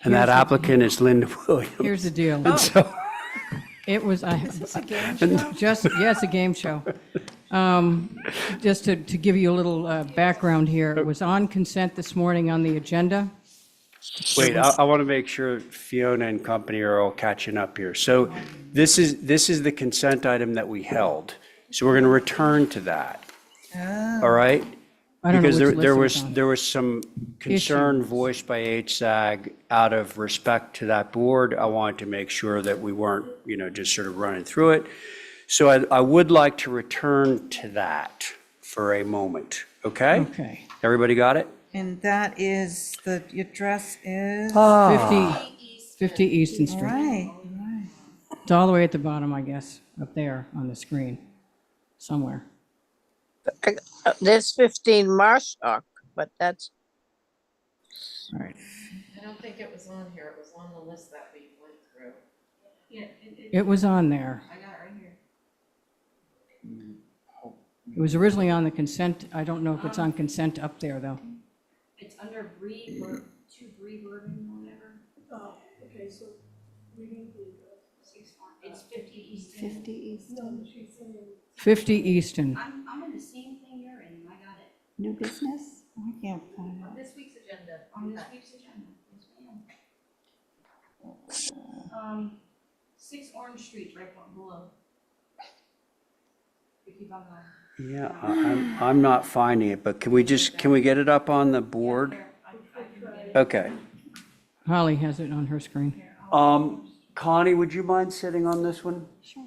And that Here's the- applicant is Linda Williams. Here's the deal. And so- It was, just, yes, a game show. Just to give you a little background here, it was on consent this morning on the agenda. Wait, I want to make sure Fiona and company are all catching up here. So this is the consent item that we held. So we're going to return to that. All right? I don't know Because which list there it was, was on. there was some concern voiced by HSAG out of respect to that board. I wanted to make sure that we weren't, just sort of running through it. So I would like to return to that for a moment, okay? Okay. Everybody got it? And that is, the address is? 50 Easton All Street. right. It's all the way at the bottom, I guess, up there on the screen, somewhere. There's 15 Marshak, but that's, All right. I don't think it was on here. It was on the list that we went through. Yeah. It was on there. I got it right here. It was originally on the consent. I don't know if it's on consent up there, though. It's under Bree, or to Bree Burden, whatever. Oh, okay, so we need the, It's 50 Easton. 50 East. no, she's saying 50 Easton. I'm in the same thing you're in, I got it. New business? I can't find On this week's agenda, on this week's agenda. Yes, ma'am. 6 Orange Street, right below. We keep on going. Yeah, I'm not finding it, but can we get it up on the board? Okay. Holly has it on her screen. Connie, would you mind sitting on this one? Sure.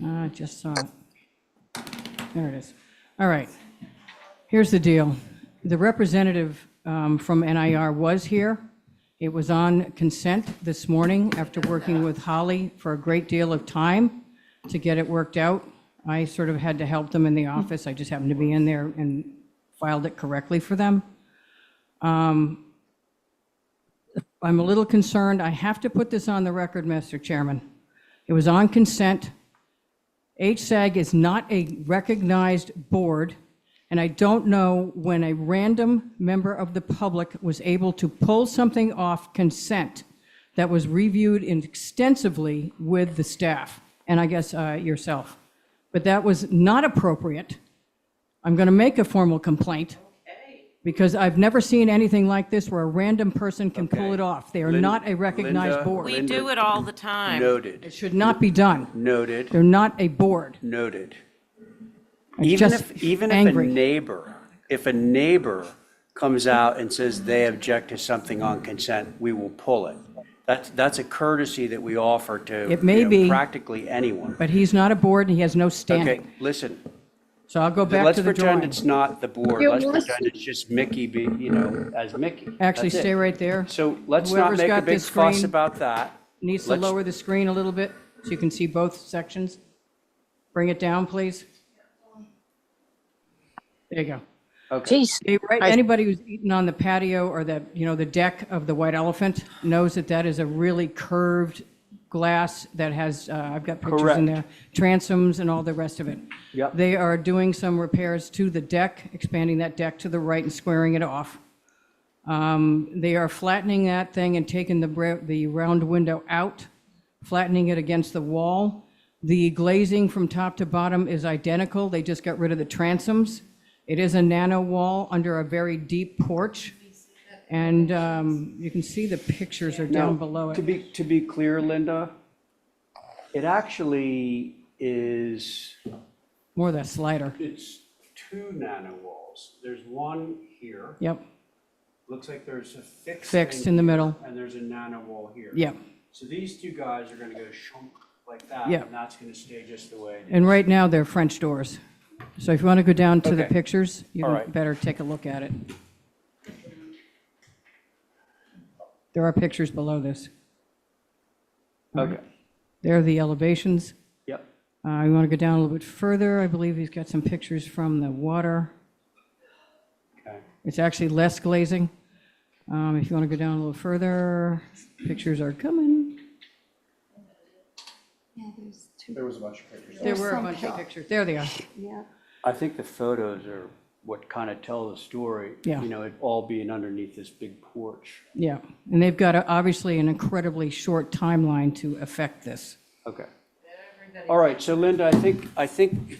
I just saw it. There it is. All right. Here's the deal. The representative from NIR was here. It was on consent this morning after working with Holly for a great deal of time to get it worked out. I sort of had to help them in the office. I just happened to be in there and filed it correctly for them. I'm a little concerned. I have to put this on the record, Mr. Chairman. It was on consent. HSAG is not a recognized board. And I don't know when a random member of the public was able to pull something off consent that was reviewed extensively with the staff, and I guess yourself. But that was not appropriate. I'm going to make a formal complaint, because I've never seen anything like this where a random person can pull it off. They are not a recognized Linda, board. We do it all the time. Noted, It should not be done. noted, They're not a board. noted. It's Even just if a angry. neighbor comes out and says they object to something on consent, we will pull it. That's a courtesy that we offer to, It may you know, be. practically anyone. But he's not a board and he has no Okay, standing. listen, So I'll go back let's to the pretend drawing. it's not the board. You Let's must- pretend it's just Mickey, as Mickey. Actually, That's it. stay right there. So let's not Whoever's make a got big this fuss screen about that. Needs to Let's- lower the screen a little bit so you can see both sections. Bring it down, please. There you go. Okay. Geez, Okay, right, I- anybody who's eaten on the patio or the, the deck of the White Elephant knows that that is a really curved glass that has, I've got pictures in Correct. there, transoms and all the rest of it. Yep. They are doing some repairs to the deck, expanding that deck to the right and squaring it off. They are flattening that thing and taking the round window out, flattening it against the wall. The glazing from top to bottom is identical. They just got rid of the transoms. It is a nano wall under a very deep porch. And you can see the pictures are down Now, below To it. be clear, Linda, it actually is, More of that slider. it's two nano walls. There's one here. Yep, Looks like there's a fixed. Fixed thing in the here, middle. And there's a nano wall here. Yep. So these two guys are gonna go shunk like that. Yep. And that's gonna stay just the way it is. and right now they're French doors. So if you want to go down to the Okay. pictures, you All right. better take a look at it. There are pictures below this. Okay, There are the elevations. yep. You want to go down a little bit further, I believe he's got some pictures from the water. Okay. It's actually less glazing. If you want to go down a little further, pictures are coming. Yeah, there's two. There was a bunch of pictures. There There's were a some bunch of pic- pictures. There they are. Yeah. I think the photos are what kind of tell the story. Yeah. You know, it all being underneath this big porch. Yeah, and they've got obviously an incredibly short timeline to affect this. Okay. All right, so Linda, I think,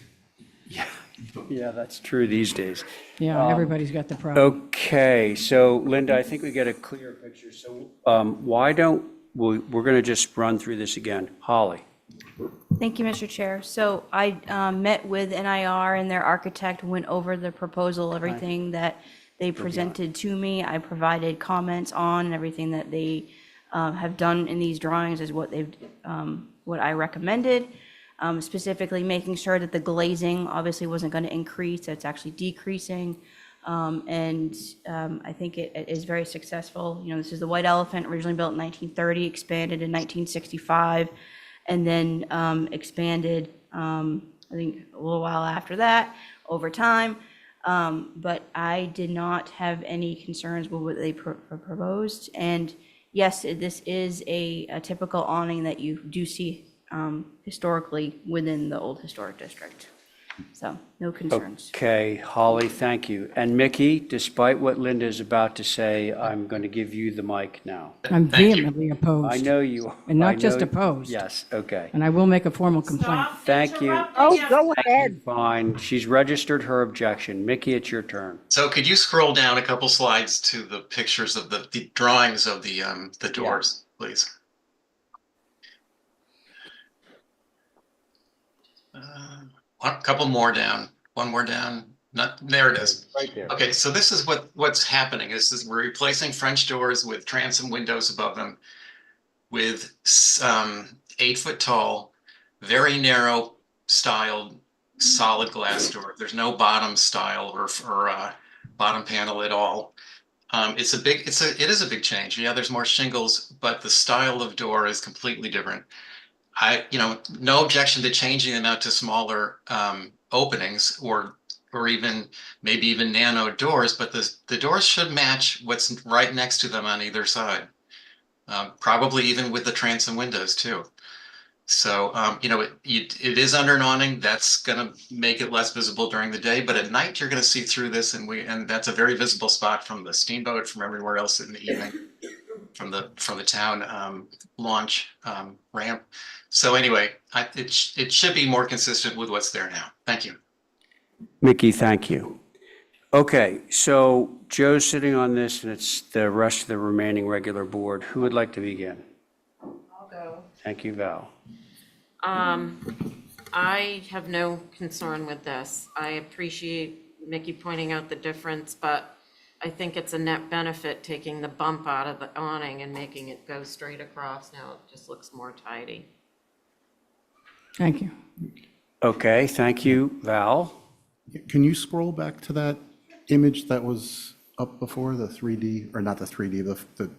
yeah, that's true these days. Yeah, everybody's got the problem. Okay, so Linda, I think we get a clear picture. So why don't, we're going to just run through this again. Holly? Thank you, Mr. Chair. So I met with NIR and their architect, went over the proposal, everything that they presented to me. I provided comments on everything that they have done in these drawings is what what I recommended. Specifically making sure that the glazing obviously wasn't going to increase, it's actually decreasing. I think it is very successful. This is the White Elephant, originally built in 1930, expanded in 1965, and then expanded, I think, a little while after that, over time. But I did not have any concerns with what they proposed. And yes, this is a typical awning that you do see historically within the old historic district. So, no concerns. Okay, Holly, thank you. And Mickey, despite what Linda is about to say, I'm going to give you the mic now. I'm Thank you. vehemently opposed. I know you are. And I not just know- opposed. Yes, okay. And I will make a formal complaint. Thank you. Oh, go ahead. Fine, she's registered her objection. Mickey, it's your turn. So could you scroll down a couple slides to the pictures of the drawings of the doors, please? A couple more down, one more down. Not, there it is. Right there. Okay, so this is what's happening. This is we're replacing French doors with transom windows above them, with 8 foot tall, very narrow styled solid glass door. There's no bottom style or bottom panel at all. It is a big change. Yeah, there's more shingles, but the style of door is completely different. No objection to changing them out to smaller openings or even maybe even nano doors, but the doors should match what's right next to them on either side. Probably even with the transom windows too. So, it is under an awning. That's gonna make it less visible during the day, but at night you're gonna see through this, and that's a very visible spot from the steamboat, from everywhere else in the evening, from the town launch ramp. So anyway, it should be more consistent with what's there now. Thank you. Mickey, thank you. Okay, so Joe's sitting on this, and it's the rest of the remaining regular board. Who would like to begin? I'll go. Thank you, Val. I have no concern with this. I appreciate Mickey pointing out the difference, but I think it's a net benefit taking the bump out of the awning and making it go straight across. Now it just looks more tidy. Thank you. Okay, thank you, Val. Can you scroll back to that image that was up before, the 3D, or not the 3D, the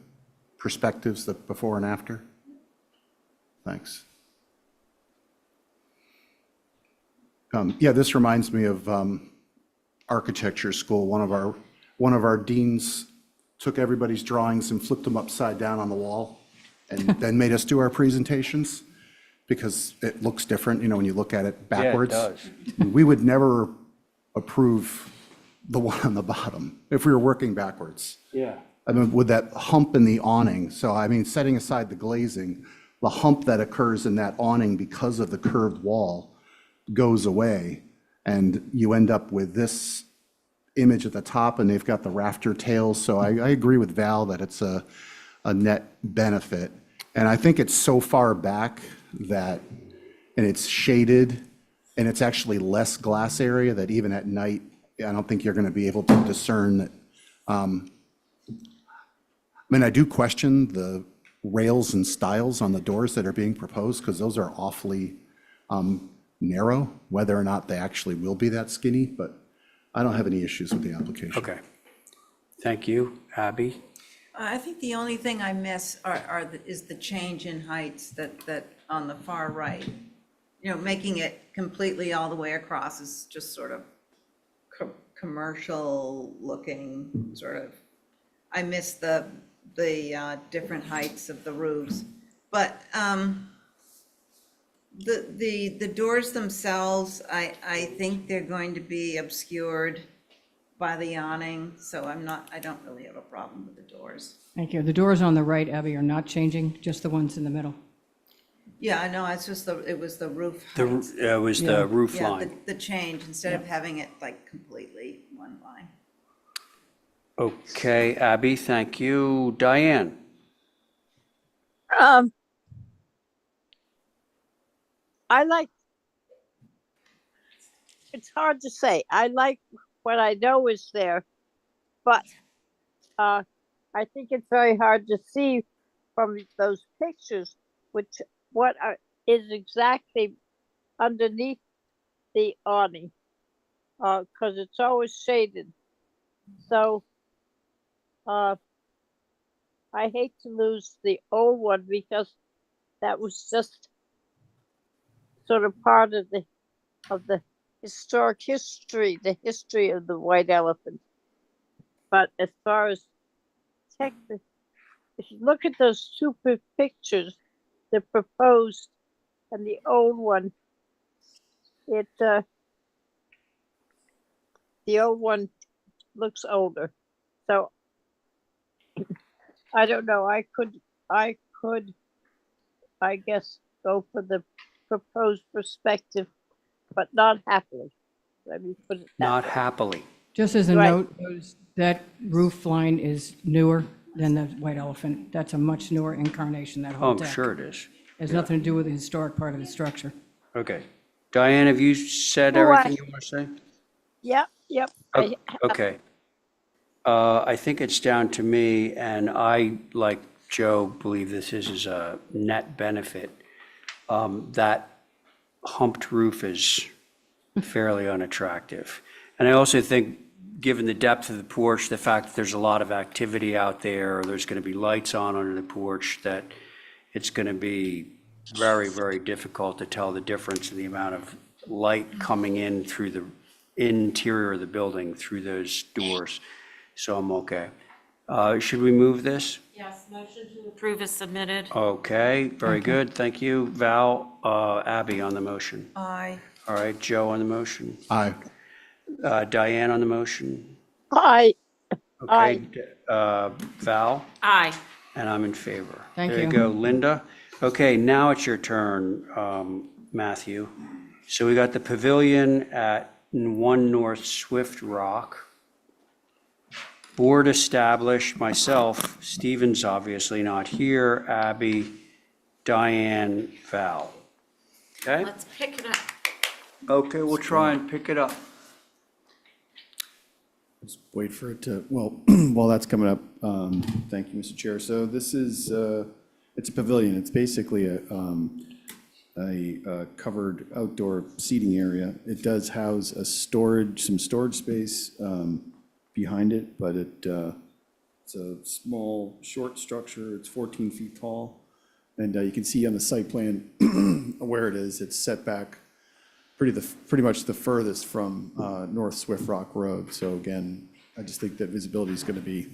perspectives, the before and after? Thanks. Yeah, this reminds me of architecture school. One of our deans took everybody's drawings and flipped them upside down on the wall and then made us do our presentations because it looks different, when you look at it backwards. Yeah, it does. We would never approve the one on the bottom if we were working backwards. Yeah. I mean, with that hump in the awning. So, I mean, setting aside the glazing, the hump that occurs in that awning because of the curved wall goes away, and you end up with this image at the top, and they've got the rafter tails. So I agree with Val that it's a net benefit. And I think it's so far back that, and it's shaded, and it's actually less glass area that even at night, I don't think you're going to be able to discern that. I mean, I do question the rails and stiles on the doors that are being proposed because those are awfully narrow, whether or not they actually will be that skinny, but I don't have any issues with the application. Okay. Thank you. Abby? I think the only thing I miss is the change in heights that on the far right. Making it completely all the way across is just sort of commercial looking, sort of. I miss the different heights of the roofs, but the doors themselves, I think they're going to be obscured by the awning, so I don't really have a problem with the doors. Thank you. The doors on the right, Abby, are not changing, just the ones in the middle. Yeah, I know, it was the roof It heights. was the roof Yeah, line. the change, instead of having it like completely one line. Okay, Abby, thank you. Diane? It's hard to say. I like what I know is there, but I think it's very hard to see from those pictures is exactly underneath the awning, because it's always shaded. So I hate to lose the old one because that was just sort of part of the historic history, the history of the white elephant. But as far as if you look at those two pictures, the proposed and the old one, the old one looks older. So I don't know. I could, I guess, go for the proposed perspective, but not happily. Let me put it that Not way. happily. Just as a Right. note, that roof line is newer than the white elephant. That's a much newer incarnation, that Oh, whole I'm deck. sure it is. Has nothing to do with the historic part of the structure. Okay. Diane, have you said Oh, everything you want to say? Yep. Okay. I think it's down to me, and I, like Joe, believe this is a net benefit. That humped roof is fairly unattractive. And I also think, given the depth of the porch, the fact that there's a lot of activity out there, there's going to be lights on under the porch, that it's going to be very, very difficult to tell the difference in the amount of light coming in through the interior of the building through those doors. So I'm okay. Should we move this? Yes, motion to approve is submitted. Okay, very good, thank you. Val, Abby on the motion. Aye. All right, Joe on the motion. Aye. Diane on the motion. Aye. Okay, Val, Aye. and I'm in favor. Thank There you you. go, Linda. Okay, now it's your turn, Matthew. So we got the pavilion at 1 North Swift Rock. Board established, myself, Stephen's obviously not here, Abby, Diane, Val. Okay? Let's pick it up. Okay, we'll try and pick it up. Just wait for it to, well, while that's coming up, thank you, Mr. Chair. So this is, it's a pavilion. It's basically a covered outdoor seating area. It does house some storage space behind it, but it's a small, short structure. It's 14 feet tall. And you can see on the site plan where it is. It's set back pretty much the furthest from North Swift Rock Road. So again, I just think that visibility is going to be,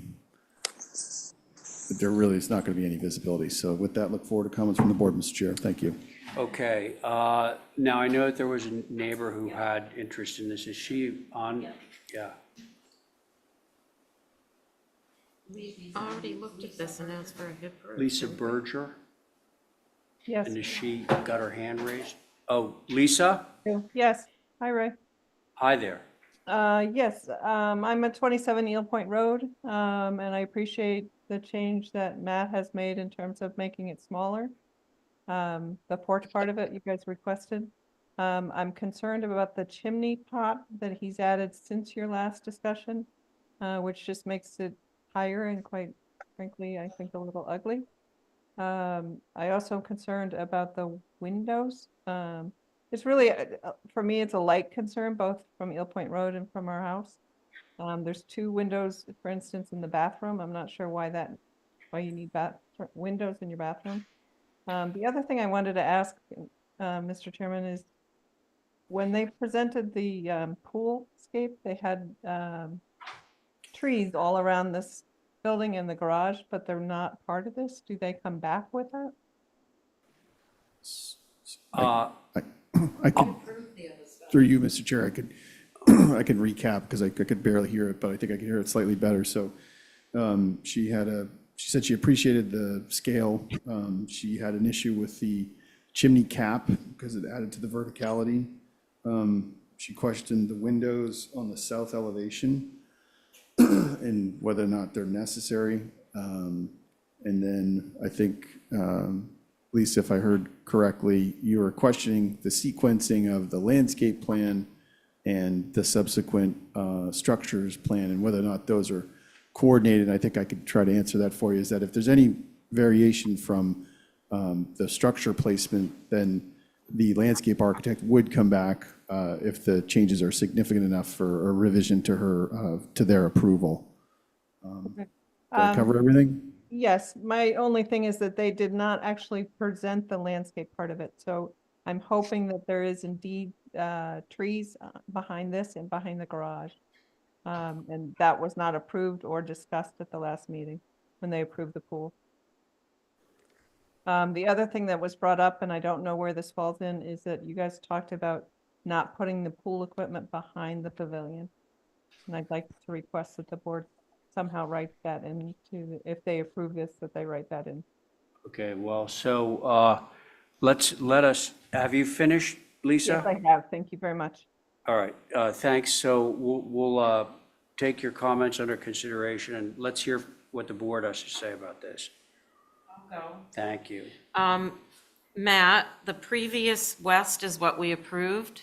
there really is not going to be any visibility. So with that, look forward to comments from the board, Mr. Chair. Thank you. Okay, now I know that there was a neighbor who had interest in this. Is she on? Yeah. We already looked at this and asked for a hip roof. Lisa Berger? Yes. And has she got her hand raised? Oh, Lisa? Yes. Hi, Ray. Hi there. Yes, I'm at 27 Eel Point Road, and I appreciate the change that Matt has made in terms of making it smaller. The porch part of it you guys requested. I'm concerned about the chimney pot that he's added since your last discussion, which just makes it higher and quite frankly, I think a little ugly. I also am concerned about the windows. It's really, for me, it's a light concern, both from Eel Point Road and from our house. There's 2 windows, for instance, in the bathroom. I'm not sure why you need windows in your bathroom. The other thing I wanted to ask, Mr. Chairman, is when they presented the pool scape, they had trees all around this building and the garage, but they're not part of this. Do they come back with that? I could, through you, Mr. Chair, I could recap because I could barely hear it, but I think I could hear it slightly better. So she said she appreciated the scale. She had an issue with the chimney cap because it added to the verticality. She questioned the windows on the south elevation and whether or not they're necessary. And then I think, Lisa, if I heard correctly, you were questioning the sequencing of the landscape plan and the subsequent structures plan and whether or not those are coordinated. I think I could try to answer that for you, is that if there's any variation from the structure placement, then the landscape architect would come back if the changes are significant enough for a revision to their approval. Did I cover everything? Yes, my only thing is that they did not actually present the landscape part of it. So I'm hoping that there is indeed trees behind this and behind the garage. And that was not approved or discussed at the last meeting when they approved the pool. The other thing that was brought up, and I don't know where this falls in, is that you guys talked about not putting the pool equipment behind the pavilion. And I'd like to request that the board somehow write that into, if they approve this, that they write that in. Okay, well, so have you finished, Lisa? Yes, I have. Thank you very much. All right, thanks. So we'll take your comments under consideration and let's hear what the board has to say about this. I'll go. Thank you. Matt, the previous west is what we approved.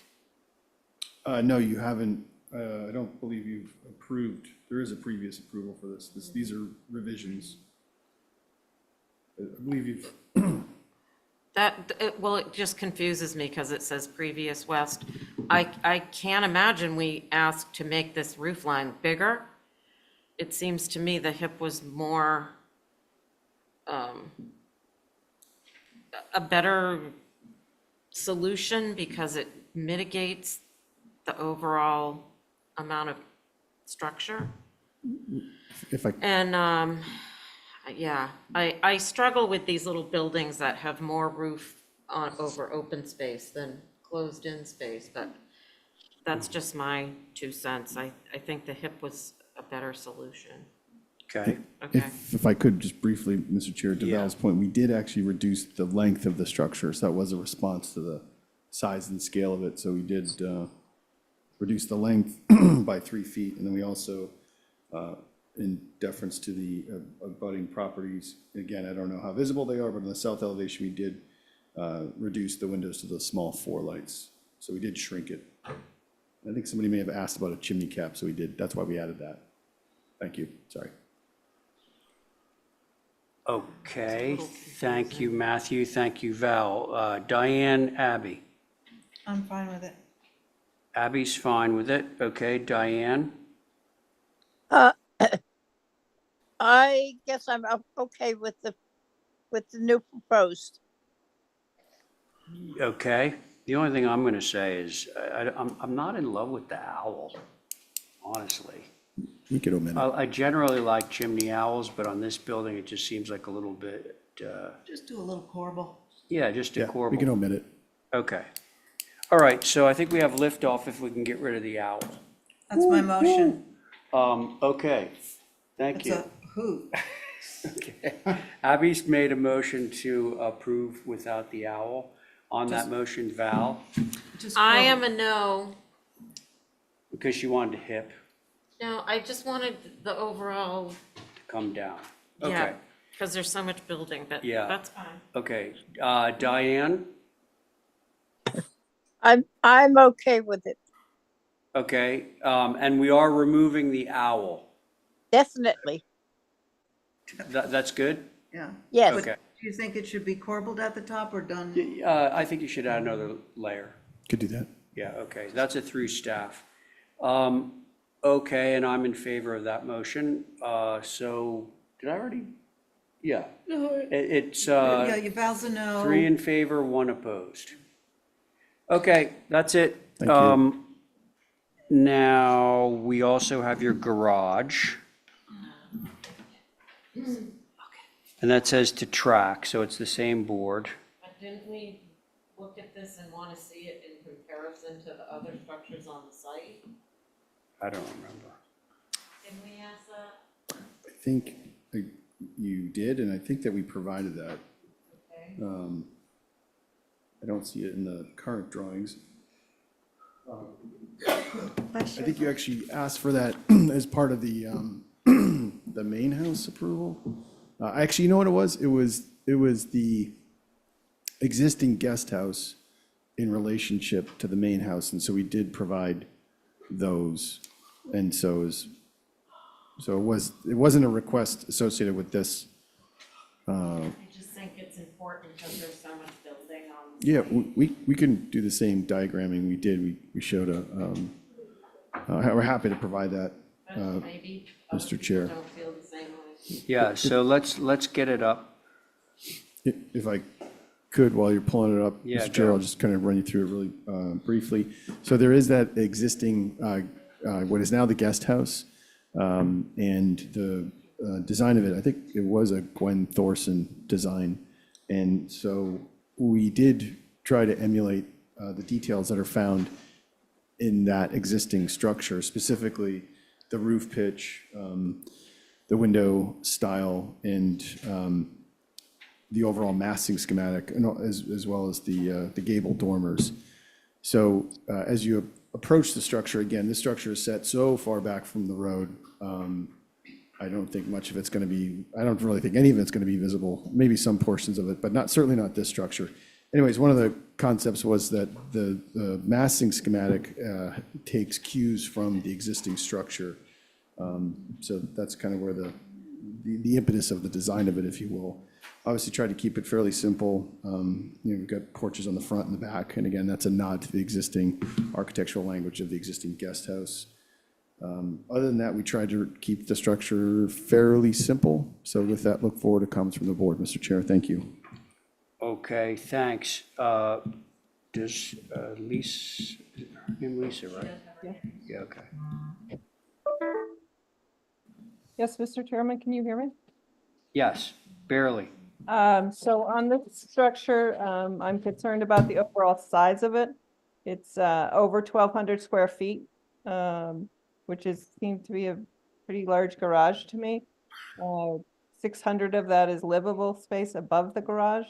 No, you haven't. I don't believe you've approved. There is a previous approval for this. These are revisions. I believe you've. Well, it just confuses me because it says previous west. I can't imagine we asked to make this roof line bigger. It seems to me the hip was more, a better solution because it mitigates the overall amount of structure. If I, And, yeah, I struggle with these little buildings that have more roof on, over open space than closed-in space, but that's just my 2 cents. I think the hip was a better solution. Okay. Okay. if I could just briefly, Mr. Chair, to Yeah. Val's point, we did actually reduce the length of the structure, so that was a response to the size and scale of it. So we did reduce the length by 3 feet, and then we also, in deference to the abutting properties, again, I don't know how visible they are, but in the south elevation, we did reduce the windows to the small 4 lights. So we did shrink it. I think somebody may have asked about a chimney cap, so we did. That's why we added that. Thank you. Sorry. Okay, thank you, Matthew. Thank you, Val. Diane, Abby. I'm fine with it. Abby's fine with it. Okay, Diane? Uh, I guess I'm okay with the new proposed. Okay. The only thing I'm going to say is I'm not in love with the owl, honestly. We could omit it. I generally like chimney owls, but on this building, it just seems like a little bit, Just do a little corbel. yeah, just a Yeah, we corbel. can omit it. Okay. All right, so I think we have liftoff if we can get rid of the owl. That's my motion. Okay, thank It's you. a hoot. Okay. Abby's made a motion to approve without the owl. On that motion, Val, I am a no. because she wanted to hip No, I just wanted the overall, to come down. yeah, Okay, because there's so much building, but Yeah. that's fine. okay. Diane? I'm okay with it, Okay, and we are removing the owl. definitely. That's good? Yeah. Yes. Okay. Do you think it should be corbelled at the top or done? I think you should add another layer. Could do that. Yeah, okay, that's a through staff. Okay, and I'm in favor of that motion. So, did I already? Yeah. No. It's Yeah, you Val's a no. 3 in favor, 1 opposed. Okay, that's it. Thank you. Now, we also have your garage. And that says to track, so it's the same board. But didn't we look at this and want to see it in comparison to the other structures on the site? I don't remember. Didn't we ask that? I think you did, and I think that we provided that. Okay. I don't see it in the current drawings. Bless I you. think you actually asked for that as part of the the main house approval. Actually, you know what it was? It was the existing guest house in relationship to the main house, and so we did provide those. And so it wasn't a request associated with this. I just think it's important because there's so much building on. the Yeah, site. we can do the same diagramming we did. We showed we're happy to provide that, But maybe other Mr. people Chair. don't feel the same way. Yeah, so let's get it up. If I could, while you're pulling it up, Yeah, Mr. Chair, go. I'll just kind of run you through it really briefly. So there is that existing, what is now the guest house, and the design of it, I think it was a Gwen Thorson design. And so we did try to emulate the details that are found in that existing structure, specifically the roof pitch, the window style, and the overall massing schematic, and as well as the gable dormers. So as you approach the structure, again, this structure is set so far back from the road. I don't think much of it's going to be, I don't really think any of it's going to be visible, maybe some portions of it, but certainly not this structure. Anyways, one of the concepts was that the massing schematic takes cues from the existing structure. So that's kind of where the impetus of the design of it, if you will. Obviously tried to keep it fairly simple. We've got porches on the front and the back, and again, that's a nod to the existing architectural language of the existing guest house. Other than that, we tried to keep the structure fairly simple. So with that, look forward to comments from the board, Mr. Chair. Thank you. Okay, thanks. Does Lisa, her name Lisa, right? Yeah. Yeah, okay. Yes, Mr. Chairman, can you hear me? Yes, barely. So on this structure, I'm concerned about the overall size of it. It's over 1,200 square feet, which seems to be a pretty large garage to me. 600 of that is livable space above the garage.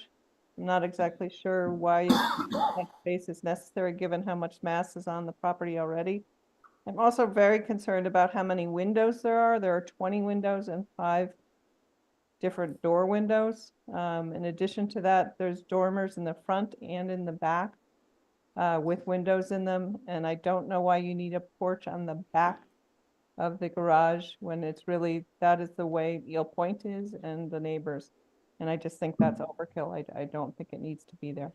I'm not exactly sure why that space is necessary, given how much mass is on the property already. I'm also very concerned about how many windows there are. There are 20 windows and 5 different door windows. In addition to that, there's dormers in the front and in the back with windows in them. And I don't know why you need a porch on the back of the garage when it's really, that is the way Eel Point is and the neighbors. And I just think that's overkill. I don't think it needs to be there.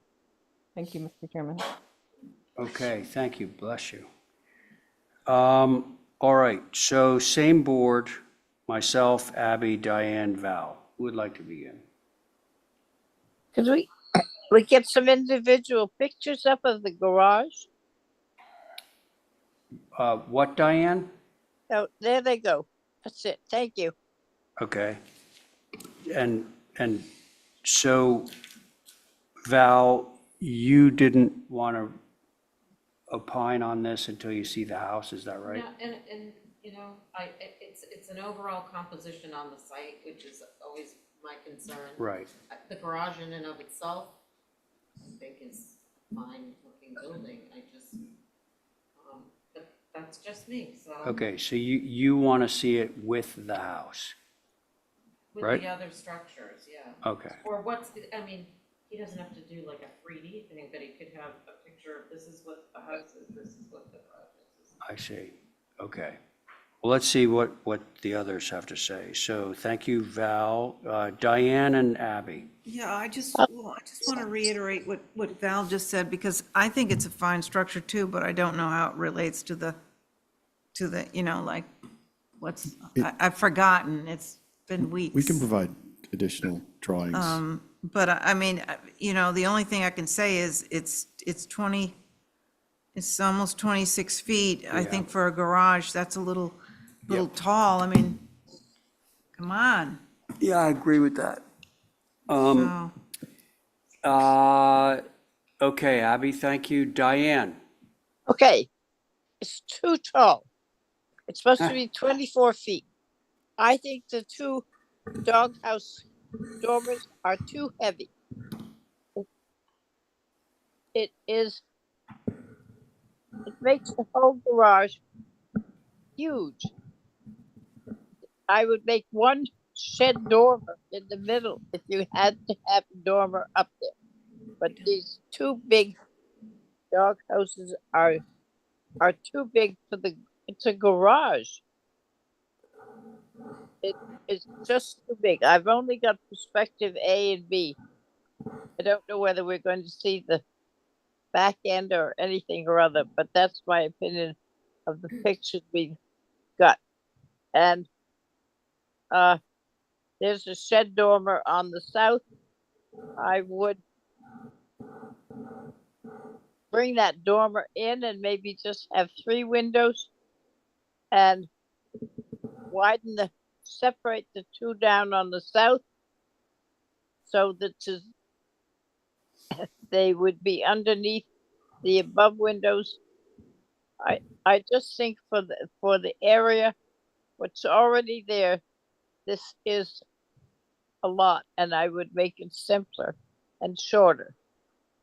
Thank you, Mr. Chairman. Okay, thank you, bless you. All right, so same board, myself, Abby, Diane, Val. Who would like to begin? Could we get some individual pictures up of the garage? What, Diane? Oh, there they go. That's it. Thank you. Okay. And so Val, you didn't want to opine on this until you see the house, is that right? No, and, you know, it's an overall composition on the site, which is always my concern. Right. The garage in and of itself, I think is a fine looking building. I just, but that's just me, so. Okay, so you want to see it with the house? With right? the other structures, yeah. Okay. Or I mean, he doesn't have to do like a 3D thing, but he could have a picture of this is what the house is, this is what the project is. I see. Okay. Well, let's see what the others have to say. So thank you, Val. Diane and Abby. Yeah, I just want to reiterate what Val just said, because I think it's a fine structure too, but I don't know how it relates to the, you know, like, I've forgotten, it's been weeks. We can provide additional drawings. But I mean, you know, the only thing I can say is it's almost 26 feet. I think for a garage, that's a little tall. I mean, come on. Yeah, I agree with that. So, Okay, Abby, thank you. Diane. Okay, it's too tall. It's supposed to be 24 feet. I think the 2 doghouse dormers are too heavy. It makes the whole garage huge. I would make one shed dormer in the middle if you had to have a dormer up there. But these 2 big dog houses are too big for it's a garage. It's just too big. I've only got perspective A and B. I don't know whether we're going to see the back end or anything or other, but that's my opinion of the pictures we got. And there's a shed dormer on the south. I would bring that dormer in and maybe just have 3 windows and separate the 2 down on the south so that they would be underneath the above windows. I just think for the area, what's already there, this is a lot, and I would make it simpler and shorter.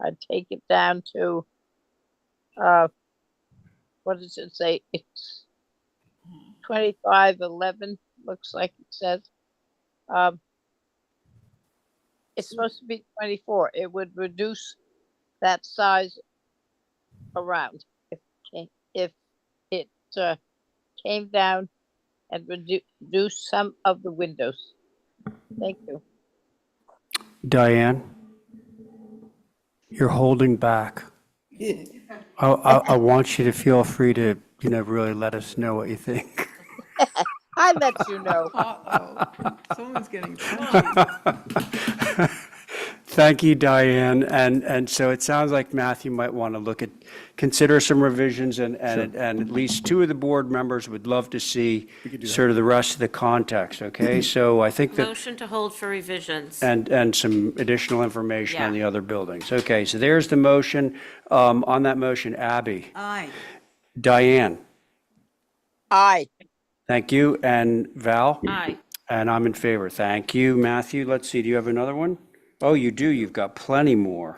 I'd take it down to what does it say? It's 2511, looks like it says. It's supposed to be 24. It would reduce that size around if it came down and reduce some of the windows. Thank you. Diane, you're holding back. I want you to feel free to, really let us know what you think. I let you know. someone's getting punchy. Thank you, Diane. And so it sounds like Matthew might want to consider some revisions, and at least two of the board members would love to see sort of the rest of the context, okay? So I think that, Motion to hold for revisions. and some additional information on Yeah. the other buildings. Okay, so there's the motion. On that motion, Abby, Aye. Diane, Aye. thank you, and Val? Aye. And I'm in favor. Thank you, Matthew. Let's see, do you have another one? Oh, you do. You've got plenty more.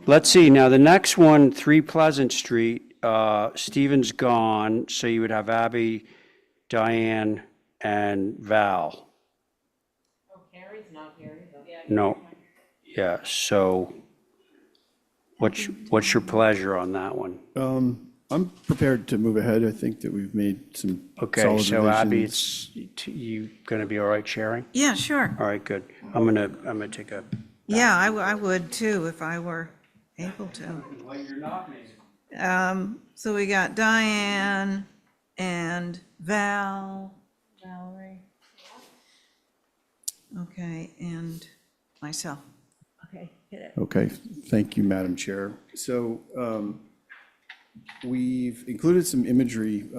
Let's see. Now, the next one, 3 Pleasant Street, Stephen's gone, so you would have Abby, Diane, and Val. Oh, Carrie's not here either. No. Yeah, so what's your pleasure on that one? I'm prepared to move ahead. I think that we've made some Okay, solid so Abby, revisions. you going to be all right sharing? Yeah, sure. All right, good. I'm gonna take a. Yeah, I would too if I were able to. Well, you're not amazing. So we got Diane and Valerie. Okay, and myself. Okay, hit it. Okay, thank you, Madam Chair. So we've included some imagery.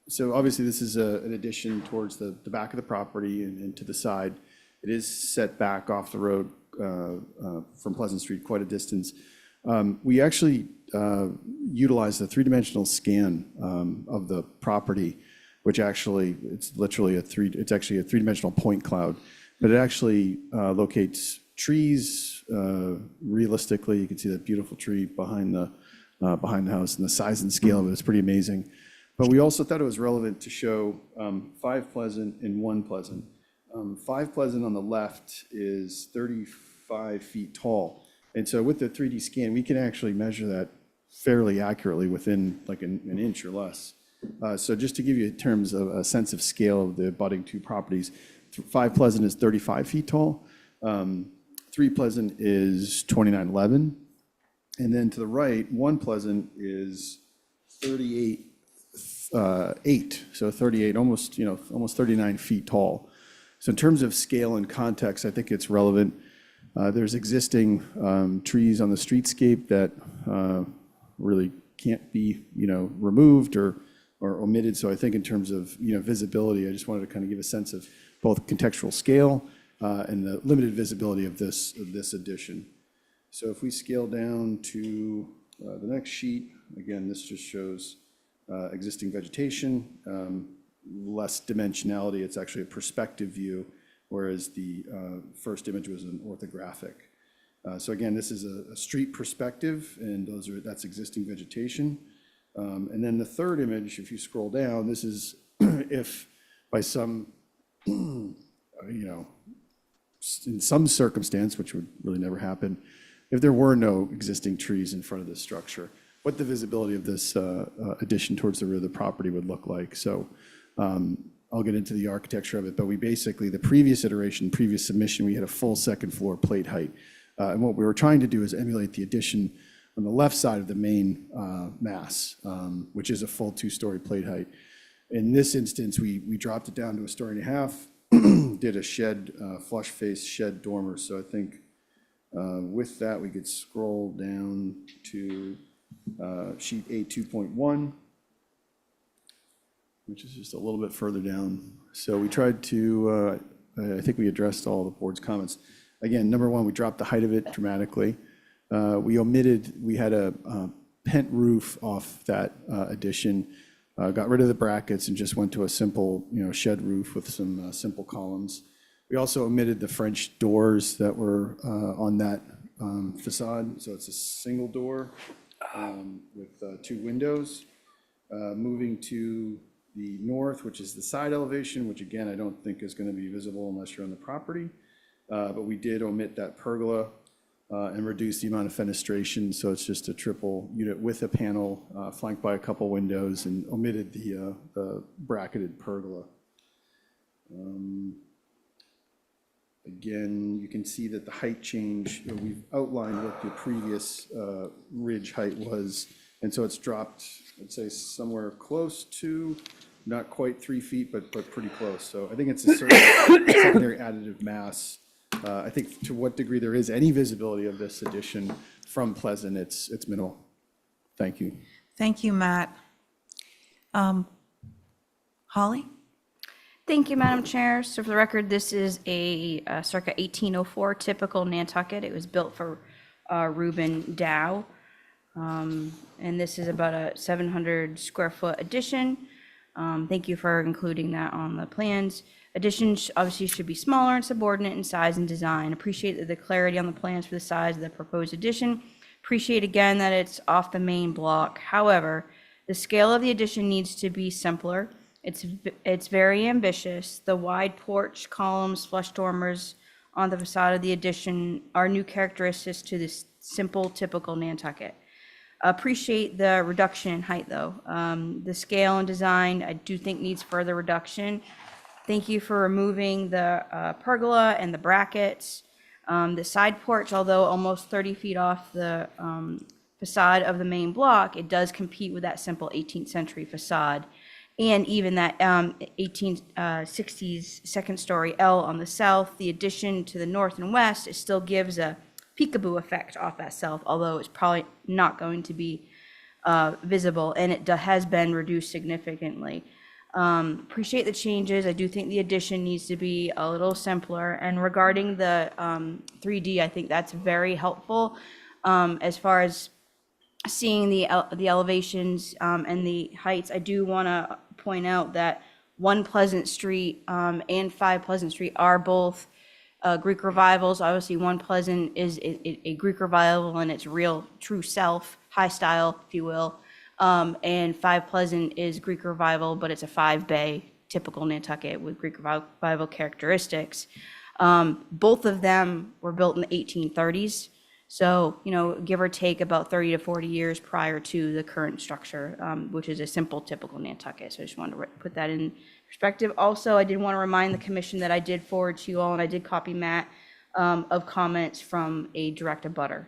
So obviously, this is an addition towards the back of the property and to the side. It is set back off the road from Pleasant Street quite a distance. We actually utilized a three-dimensional scan of the property, which actually, it's actually a three-dimensional point cloud, but it actually locates trees realistically. You can see that beautiful tree behind the house, and the size and scale of it is pretty amazing. But we also thought it was relevant to show 5 Pleasant and 1 Pleasant. 5 Pleasant on the left is 35 feet tall. And so with the 3D scan, we can actually measure that fairly accurately within like an inch or less. So just to give you in terms of a sense of scale of the abutting two properties, 5 Pleasant is 35 feet tall. 3 Pleasant is 2911. And then to the right, 1 Pleasant is 38, 8, so 38, almost 39 feet tall. So in terms of scale and context, I think it's relevant. There's existing trees on the streetscape that really can't be, removed or omitted. So I think in terms of, visibility, I just wanted to kind of give a sense of both contextual scale and the limited visibility of this addition. So if we scale down to the next sheet, again, this just shows existing vegetation, less dimensionality. It's actually a perspective view, whereas the first image was an orthographic. So again, this is a street perspective, and that's existing vegetation. And then the third image, if you scroll down, this is if by some, in some circumstance, which would really never happen, if there were no existing trees in front of this structure, what the visibility of this addition towards the rear of the property would look like. So I'll get into the architecture of it, but we basically, the previous iteration, previous submission, we had a full second floor plate height. And what we were trying to do is emulate the addition on the left side of the main mass, which is a full 2-story plate height. In this instance, we dropped it down to 1.5 stories, did a shed, flush face shed dormer. So I think with that, we could scroll down to sheet A2.1, which is just a little bit further down. So we tried to, I think we addressed all the board's comments. Again, number one, we dropped the height of it dramatically. We had a pent roof off that addition, got rid of the brackets and just went to a simple, shed roof with some simple columns. We also omitted the French doors that were on that facade. So it's a single door with 2 windows. Moving to the north, which is the side elevation, which again, I don't think is going to be visible unless you're on the property. But we did omit that pergola and reduce the amount of fenestration. So it's just a triple unit with a panel flanked by a couple windows, and omitted the bracketed pergola. Again, you can see that the height change, we've outlined what the previous ridge height was. And so it's dropped, I'd say, somewhere close to, not quite 3 feet, but pretty close. So I think it's a certain secondary additive mass I think to what degree there is any visibility of this addition from Pleasant, it's minimal. Thank you. Thank you, Matt. Holly? Thank you, Madam Chair. So for the record, this is a circa 1804 typical Nantucket. It was built for Reuben Dow. And this is about a 700 square foot addition. Thank you for including that on the plans. Addition obviously should be smaller and subordinate in size and design. Appreciate the clarity on the plans for the size of the proposed addition. Appreciate again that it's off the main block. However, the scale of the addition needs to be simpler. It's very ambitious. The wide porch, columns, flush dormers on the facade of the addition are new characteristics to this simple, typical Nantucket. Appreciate the reduction in height, though. The scale and design, I do think needs further reduction. Thank you for removing the pergola and the brackets. The side porch, although almost 30 feet off the facade of the main block, it does compete with that simple 18th century facade. And even that 1860s second story L on the south, the addition to the north and west, it still gives a peekaboo effect off that south, although it's probably not going to be visible, and it has been reduced significantly. Appreciate the changes. I do think the addition needs to be a little simpler. And regarding the 3D, I think that's very helpful as far as seeing the elevations and the heights. I do want to point out that 1 Pleasant Street and 5 Pleasant Street are both Greek revivals. Obviously, 1 Pleasant is a Greek revival in its real, true self, high style, if you will. And 5 Pleasant is Greek revival, but it's a 5-bay, typical Nantucket with Greek revival characteristics. Both of them were built in the 1830s. So, give or take about 30 to 40 years prior to the current structure, which is a simple, typical Nantucket. So I just wanted to put that in perspective. Also, I did want to remind the commission that I did forward to you all, and I did copy Matt, of comments from a direct abutter,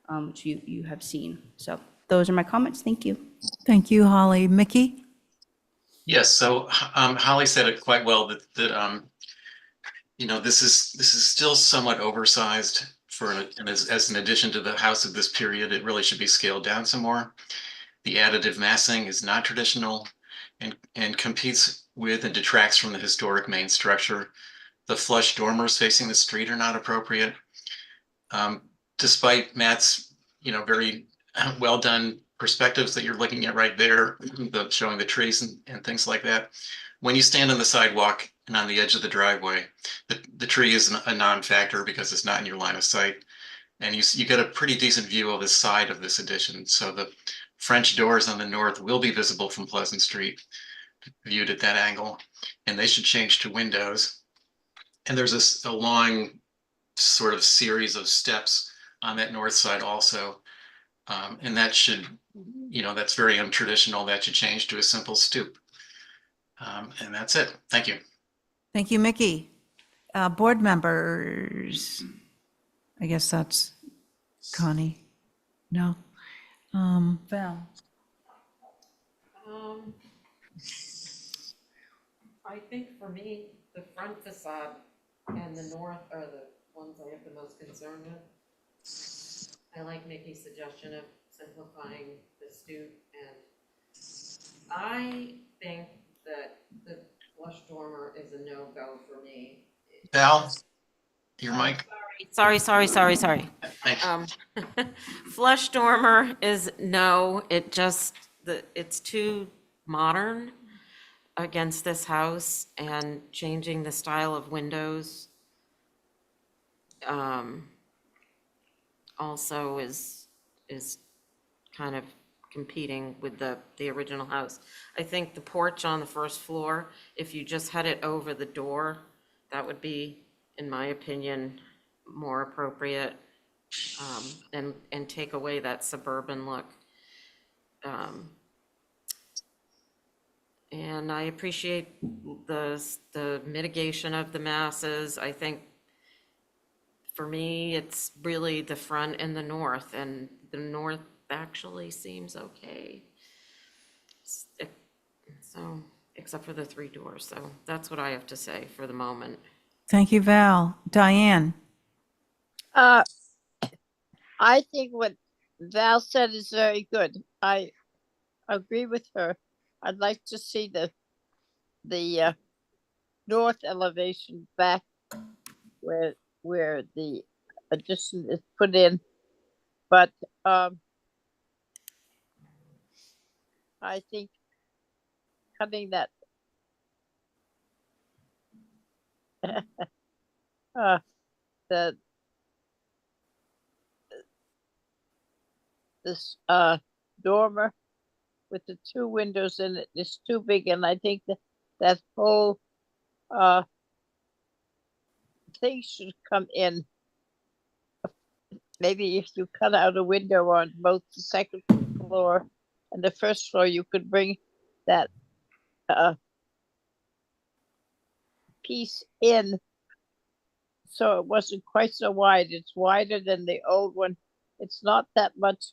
which you have seen. So those are my comments. Thank you. Thank you, Holly. Mickey? Yes, so Holly said it quite well that this is still somewhat oversized and as an addition to the house of this period. It really should be scaled down some more. The additive massing is not traditional and competes with and detracts from the historic main structure. The flush dormers facing the street are not appropriate. Despite Matt's very well done perspectives that you're looking at right there, showing the trees and things like that. When you stand on the sidewalk and on the edge of the driveway, the tree is a non-factor because it's not in your line of sight. And you get a pretty decent view of the side of this addition. So the French doors on the north will be visible from Pleasant Street, viewed at that angle, and they should change to windows. And there's a long sort of series of steps on that north side also. And that should, that's very untraditional. That should change to a simple stoop. And that's it. Thank you. Thank you, Mickey. Board members? I guess that's Connie. No? Val? I think for me, the front facade and the north are the ones I have the most concern with. I like Mickey's suggestion of simplifying the stoop, and I think that the flush dormer is a no-go for me. Val, your mic. Sorry. Thank you. Flush dormer is no, it's too modern against this house, and changing the style of windows also is kind of competing with the original house. I think the porch on the first floor, if you just had it over the door, that would be, in my opinion, more appropriate, and take away that suburban look. And I appreciate the mitigation of the masses. I think for me, it's really the front and the north, and the north actually seems okay. So, except for the 3 doors. So that's what I have to say for the moment. Thank you, Val. Diane? Uh, I think what Val said is very good. I agree with her. I'd like to see the north elevation back where the addition is put in. But I think cutting that uh, the this dormer with the two windows in it is too big, and I think that whole uh thing should come in. Maybe if you cut out a window on both the second floor and the first floor, you could bring that piece in so it wasn't quite so wide. It's wider than the old one. It's not that much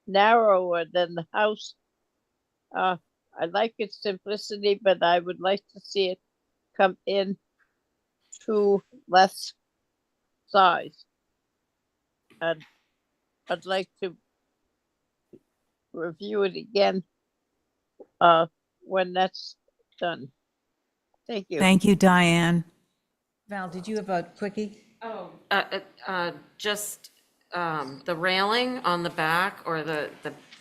narrower than the house. I like its simplicity, but I would like to see it come in to less size. And I'd like to review it again when that's done. Thank you. Thank you, Diane. Val, did you have a quickie? Just the railing on the back or the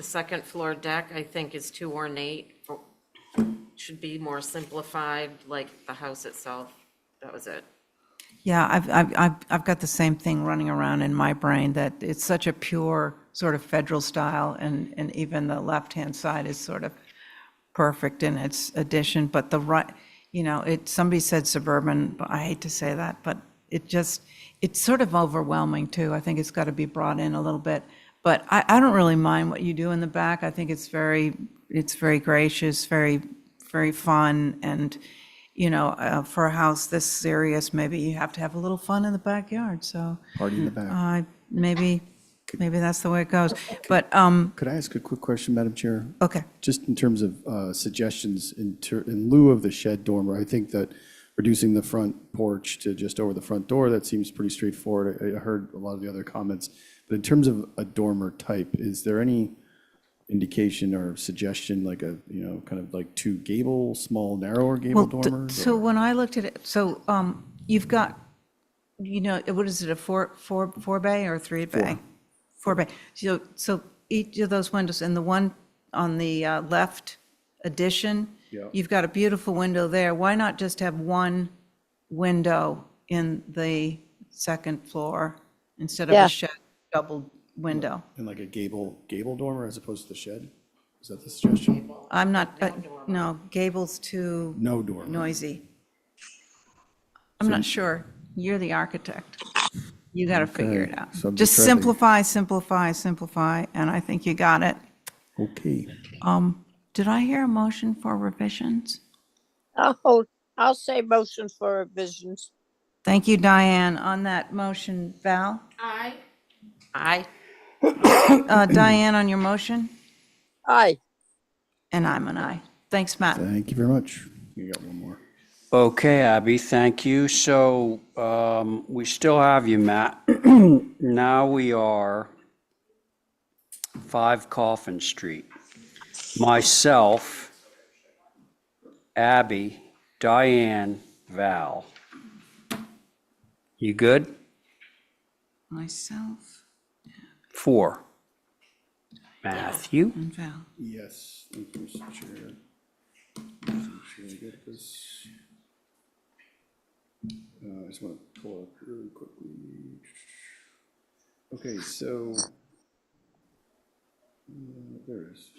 second floor deck, I think is too ornate. Should be more simplified, like the house itself. That was it. Yeah, I've got the same thing running around in my brain, that it's such a pure sort of federal style, and even the left-hand side is sort of perfect in its addition, but the right, somebody said suburban, but I hate to say that, but it's sort of overwhelming too. I think it's got to be brought in a little bit, but I don't really mind what you do in the back. I think it's very gracious, very, very fun, and for a house this serious, maybe you have to have a little fun in the backyard, so. Party in the back. Maybe that's the way it goes, but, Could I ask a quick question, Madam Chair? okay. Just in terms of suggestions in lieu of the shed dormer, I think that reducing the front porch to just over the front door, that seems pretty straightforward. I heard a lot of the other comments, but in terms of a dormer type, is there any indication or suggestion, like a, kind of like two gable, small, narrower gable Well, dormers? so or- when I looked at it, so you've got, what is it, a four bay or a three bay? Four bay. So each of those windows, and the one on the left addition, Yeah. you've got a beautiful window there. Why not just have one window in the second floor instead of Yeah. a shed double window? And like a gable dormer as opposed to the shed? Is that the suggestion? I'm not, no, gable's too No dormer. noisy. I'm not sure. You're the architect. You got to figure it out. subject Just tracking. simplify, and I think you got it. Okay. Did I hear a motion for revisions? I'll say motion for revisions. Thank you, Diane. On that motion, Val? Aye. Diane, on your motion? Aye. And I'm an aye. Thanks, Matt. Thank you very much. You got one more. Okay, Abby, thank you. So we still have you, Matt. Now we are 5 Coffin Street. Myself, Abby, Diane, Val. You good? Myself 4. Matthew? and Val. Yes, thank you, Mr. Chair. Make sure I get this. I just want to pull it up really quickly. Okay, so, there it is.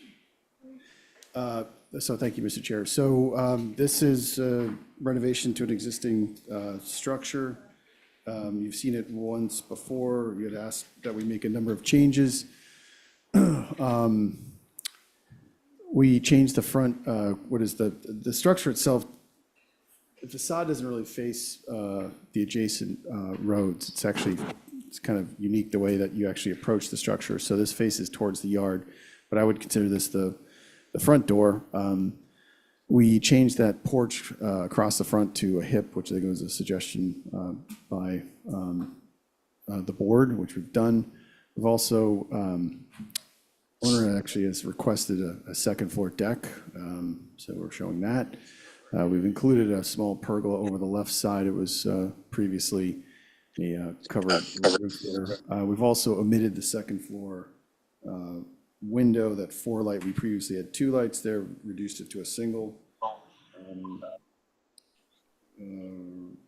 So thank you, Mr. Chair. So this is renovation to an existing structure. You've seen it once before. You had asked that we make a number of changes. We changed the front, the structure itself, the facade doesn't really face the adjacent roads. It's kind of unique the way that you actually approach the structure. So this faces towards the yard, but I would consider this the front door. We changed that porch across the front to a hip, which I think was a suggestion by the board, which we've done. We've also, owner actually has requested a second floor deck, so we're showing that. We've included a small pergola over the left side. It was previously a covered roof there. We've also omitted the second floor window, that 4 light. We previously had 2 lights there, reduced it to a single.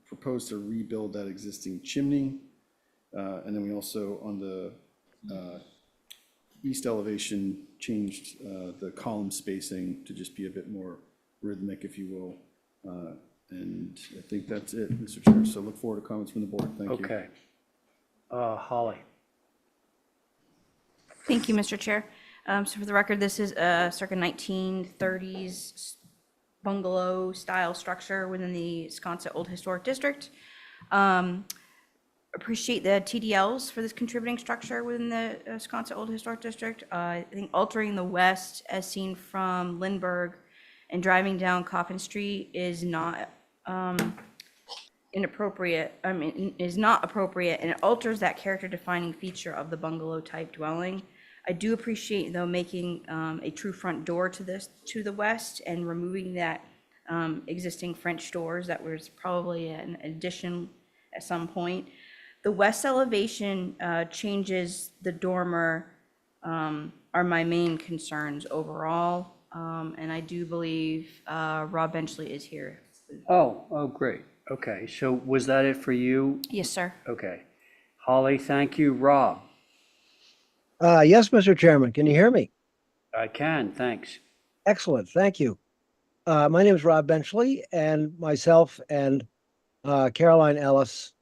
Proposed to rebuild that existing chimney. And then we also, on the east elevation, changed the column spacing to just be a bit more rhythmic, if you will. And I think that's it, Mr. Chair. So look forward to comments from the board. Thank you. Okay. Holly. Thank you, Mr. Chair. So for the record, this is a circa 1930s bungalow style structure within the Sconset Old Historic District. Appreciate the TDLs for this contributing structure within the Sconset Old Historic District. I think altering the west as seen from Lindbergh and driving down Coffin Street is not inappropriate. I mean, is not appropriate, and it alters that character defining feature of the bungalow type dwelling. I do appreciate, though, making a true front door to the west and removing that existing French doors that was probably an addition at some point. The west elevation changes the dormer are my main concerns overall, and I do believe Rob Benchley is here. Oh, great. Okay, so was that it for you? Yes, sir. Okay. Holly, thank you. Rob? Yes, Mr. Chairman, can you hear me? I can, thanks. Excellent, thank you. My name is Rob Benchley, and myself and Caroline Ellis,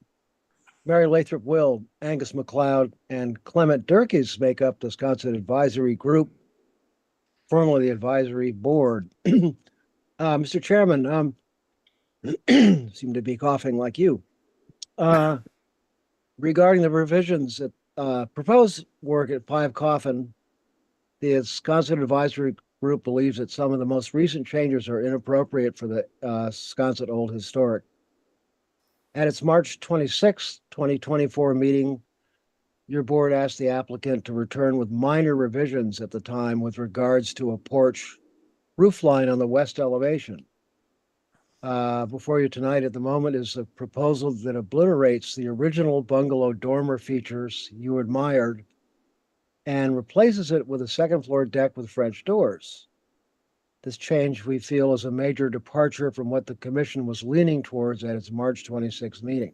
Mary Lathrop Will, Angus McLeod, and Clement Durkis make up the Wisconsin Advisory Group, formerly the Advisory Board. Mr. Chairman, seem to be coughing like you. Regarding the revisions that proposed work at 5 Coffin, the Wisconsin Advisory Group believes that some of the most recent changes are inappropriate for the Wisconsin Old Historic. At its March 26, 2024 meeting, your board asked the applicant to return with minor revisions at the time with regards to a porch roof line on the west elevation. Before you tonight at the moment is a proposal that obliterates the original bungalow dormer features you admired and replaces it with a second floor deck with French doors. This change, we feel, is a major departure from what the commission was leaning towards at its March 26th meeting.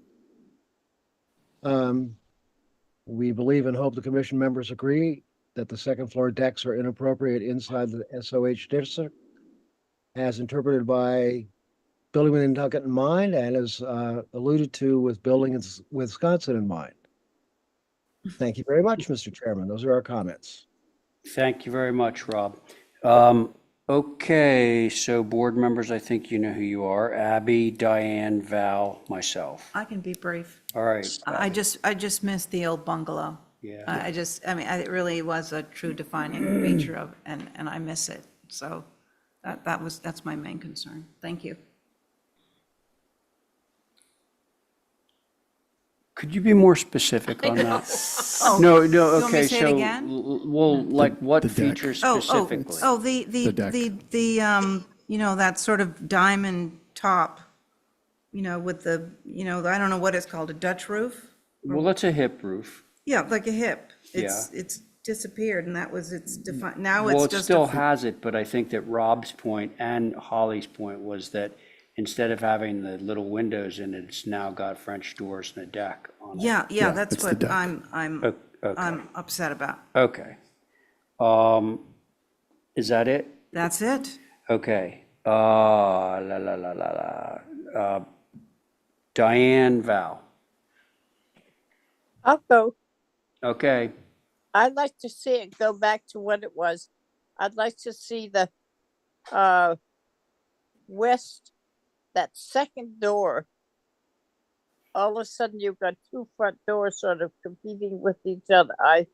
We believe and hope the commission members agree that the second floor decks are inappropriate inside the SOH district, as interpreted by building with Nantucket in mind and as alluded to with building in Wisconsin in mind. Thank you very much, Mr. Chairman. Those are our comments. Thank you very much, Rob. Okay, so board members, I think you know who you are. Abby, Diane, Val, myself. I can be brief. All right. I just missed the old bungalow. Yeah. I mean, it really was a true defining feature of, and I miss it. So that's my main concern. Thank you. Could you be more specific on that? Oh, No, you want me okay, to say it so, again? well, like what the deck. features specifically? The you know, that sort of diamond top, you know, with the, you know, I don't know what it's called, a Dutch roof? Well, that's a hip roof. Yeah, like a hip. Yeah. It's disappeared and that was its defined, now Well, it's it just. still has it, but I think that Rob's point and Holly's point was that instead of having the little windows in it, it's now got French doors and a deck on it. Yeah, that's it's the what deck. I'm Okay, upset about. okay. Is that it? That's it. Okay. Diane, Val. I'll go. Okay. I'd like to see it go back to what it was. I'd like to see the west, that second door. All of a sudden you've got 2 front doors sort of competing with each other. I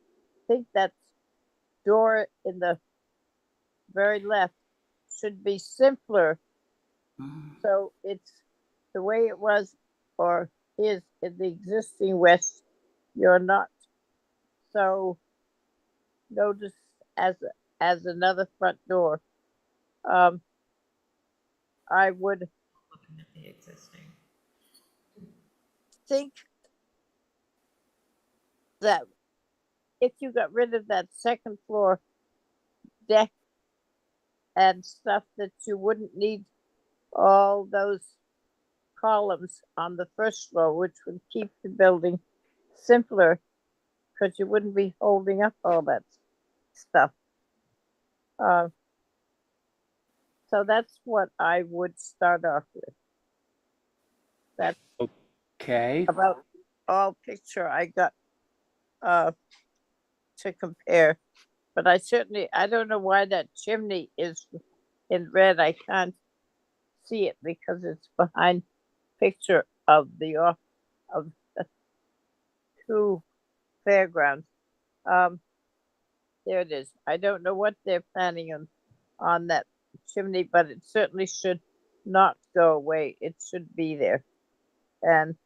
think that door in the very left should be simpler. So it's the way it was or is in the existing west you're not. So notice as another front door. I would Looking at the existing. think that if you got rid of that second floor deck and stuff, that you wouldn't need all those columns on the first floor, which would keep the building simpler because you wouldn't be holding up all that stuff. So that's what I would start off with. That's Okay, about all picture I got to compare. But I don't know why that chimney is in red. I can't see it because it's behind picture of the two fairgrounds. There it is. I don't know what they're planning on that chimney, but it certainly should not go away. It should be there. And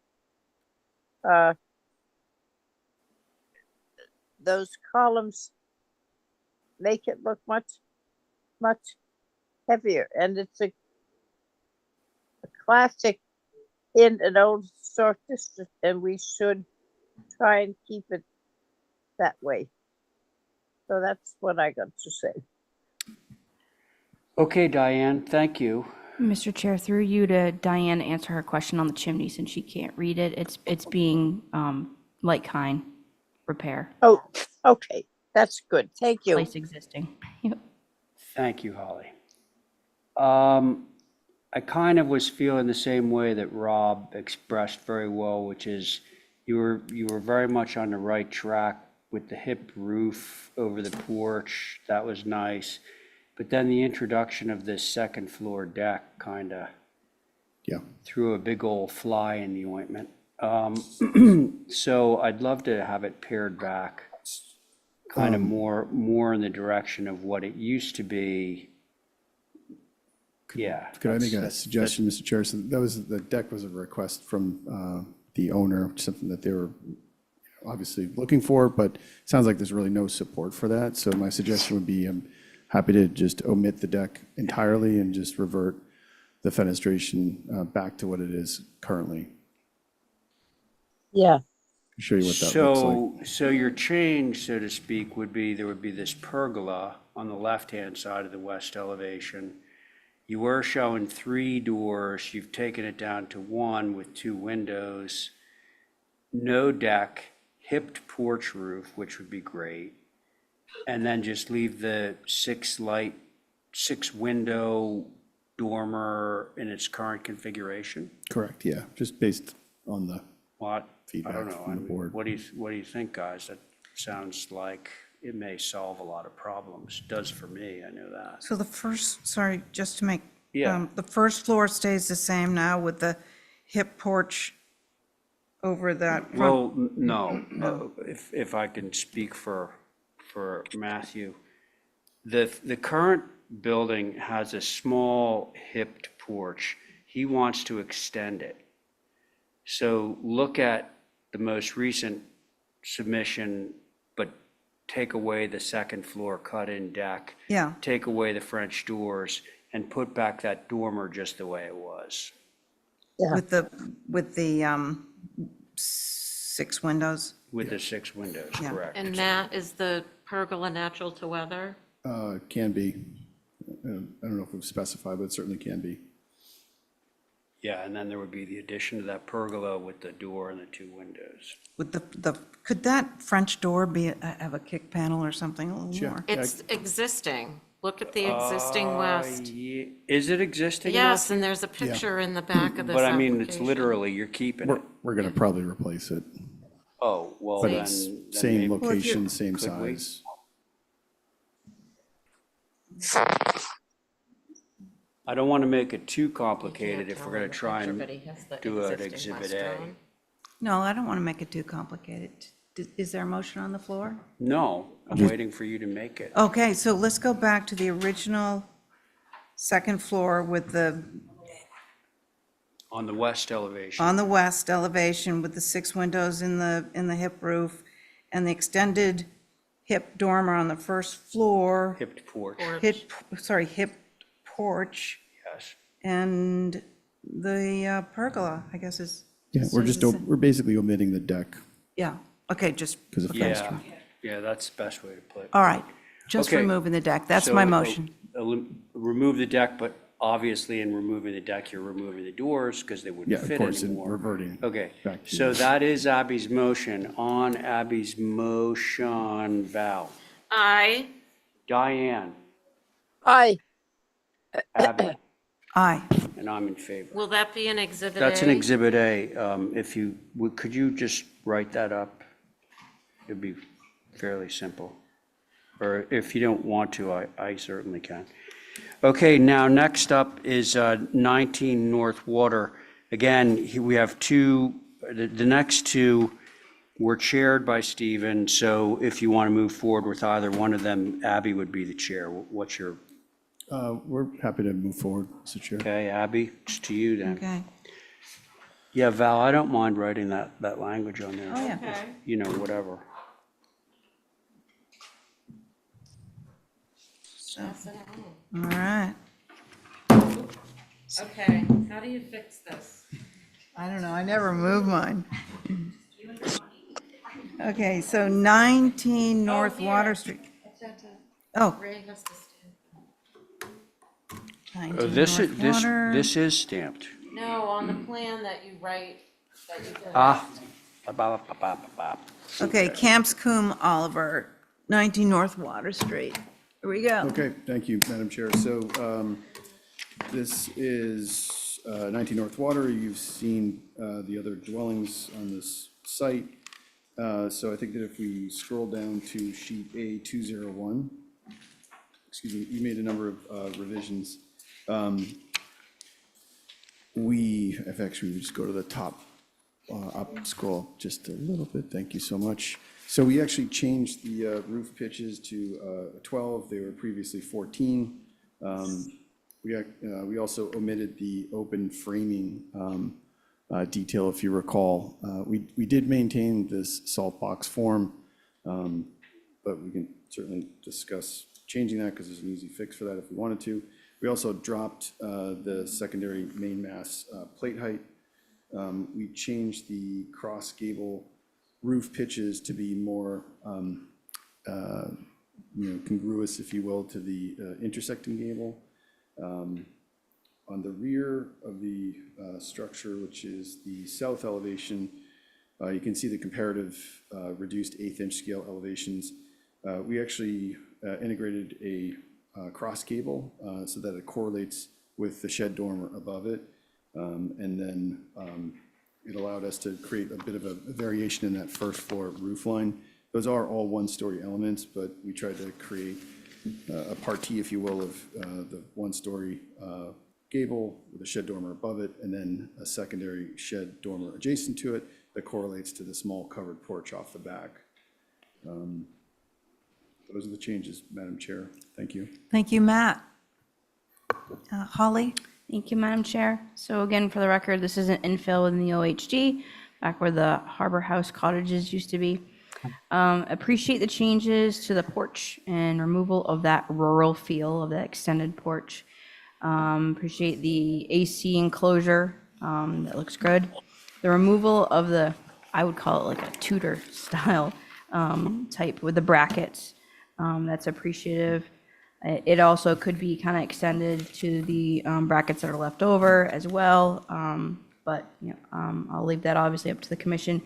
those columns make it look much heavier. And it's a classic in an old historic district, and we should try and keep it that way. So that's what I got to say. okay, Diane, thank you. Mr. Chair, through you to Diane to answer her question on the chimney since she can't read it. It's being like kind repair. Oh, okay. That's good. Thank you. Place existing. Yep. Thank you, Holly. I kind of was feeling the same way that Rob expressed very well, which is you were very much on the right track with the hip roof over the porch. That was nice. But then the introduction of this second floor deck kind of threw a big old fly in the ointment. So I'd love to have it pared back, kind of more in the direction of what it used to be. Yeah. Could I make a that's- suggestion, Mr. Chair? So the deck was a request from the owner, something that they were obviously looking for, but it sounds like there's really no support for that. So my suggestion would be, I'm happy to just omit the deck entirely and just revert the fenestration back to what it is currently. Yeah. I'll show you what that looks like. So your change, so to speak, would be, there would be this pergola on the left-hand side of the west elevation. You were showing 3 doors, you've taken it down to 1 with 2 windows, no deck, hipped porch roof, which would be great. And then just leave the 6 window dormer in its current configuration? Correct, yeah, just based on the What? I feedback don't know. from the board. What do you think, guys? That sounds like it may solve a lot of problems. Does for me, I know that. So the first, sorry, just to make, Yeah. the first floor stays the same now with the hip porch over that front. Well, no, if I can speak for Matthew, the current building has a small hipped porch. He wants to extend it. So look at the most recent submission, but take away the second floor cut-in deck. Yeah. Take away the French doors and put back that dormer just the way it was. Yeah. With the 6 windows. With the 6 windows, Yeah. correct. And Matt, is the pergola natural to weather? Can be. I don't know if we've specified, but it certainly can be. Yeah, and then there would be the addition of that pergola with the door and the 2 windows. With could that French door have a kick panel or something a little more? It's existing. Look at the existing west. Is it existing? Yes, Matthew? and there's a picture in the back of this But I mean, it's application. literally, you're keeping it. We're going to probably replace it. Oh, well, But then. it's then same maybe- location, same Could we? size. I don't want to make it too complicated Can't if tell we're going in to the try picture, and but he has the do an existing Exhibit west A. drawn. No, I don't want to make it too complicated. Is there a motion on the floor? No, I'm waiting for you to make it. Okay, so let's go back to the original second floor with the On the west elevation. on the west elevation with the 6 windows in the hip roof and the extended hip dormer on the first floor. Hipped porch. Hip porch Yes. and the pergola, I guess is. Yeah, we're basically omitting the deck Yeah, okay, just, because of Yeah, fenestry. yeah, that's the best way to put it. all right, just Okay. removing the deck. That's So, my motion. Remove the deck, but obviously in removing the deck, you're removing the doors because they Yeah, wouldn't of fit course, and anymore. reverting. Okay, back to- so that is Abby's motion. On Abby's motion, Val, I, Diane, Aye. Abby, Aye. and I'm in favor. will that be an exhibit A? That's an Exhibit A. If you, could you just write that up? It'd be fairly simple. Or if you don't want to, I certainly can. Okay, now next up is 19 North Water. Again, we have two, the next two were chaired by Stephen, so if you want to move forward with either one of them, Abby would be the chair. What's your, We're happy to move forward, Mr. Chair. okay, Abby, it's to you then. Okay. Yeah, Val, I don't mind writing that language on there. Oh, yeah. Okay. You know, whatever. Pass it on. All right. Okay, how do you fix this? I don't know, I never move mine. Okay, so 19 North here. Water Street. Oh, Ray has to stand. 19 This North is, Water. this is stamped. No, on the plan that you write, that you fill out. Ah. Ba-ba-ba-ba-ba-ba. Okay, Camps Coombe Oliver, 19 North Water Street. Here we go. Okay, thank you, Madam Chair. So this is 19 North Water. You've seen the other dwellings on this site. So I think that if we scroll down to sheet A201, excuse me, you made a number of revisions. If actually we just go to the top, up, scroll just a little bit, thank you so much. So we actually changed the roof pitches to 12, they were previously 14. We also omitted the open framing detail, if you recall. We did maintain this salt box form, but we can certainly discuss changing that because there's an easy fix for that if we wanted to. We also dropped the secondary main mass plate height. We changed the cross gable roof pitches to be more congruous, if you will, to the intersecting gable. On the rear of the structure, which is the south elevation, you can see the comparative reduced 1/8 scale elevations. We actually integrated a cross gable so that it correlates with the shed dormer above it. And then it allowed us to create a bit of a variation in that first floor roof line. Those are all one-story elements, but we tried to create a partie, if you will, of the one-story gable with a shed dormer above it, and then a secondary shed dormer adjacent to it that correlates to the small covered porch off the back. Those are the changes, Madam Chair. Thank you. Thank you, Matt. Holly? Thank you, Madam Chair. So again, for the record, this is an infill in the OHG, back where the Harbor House cottages used to be. Appreciate the changes to the porch and removal of that rural feel of that extended porch. Appreciate the AC enclosure, that looks good. The removal of the, I would call it like a Tudor style type with the brackets, that's appreciative. It also could be kind of extended to the brackets that are left over as well, but I'll leave that obviously up to the commission.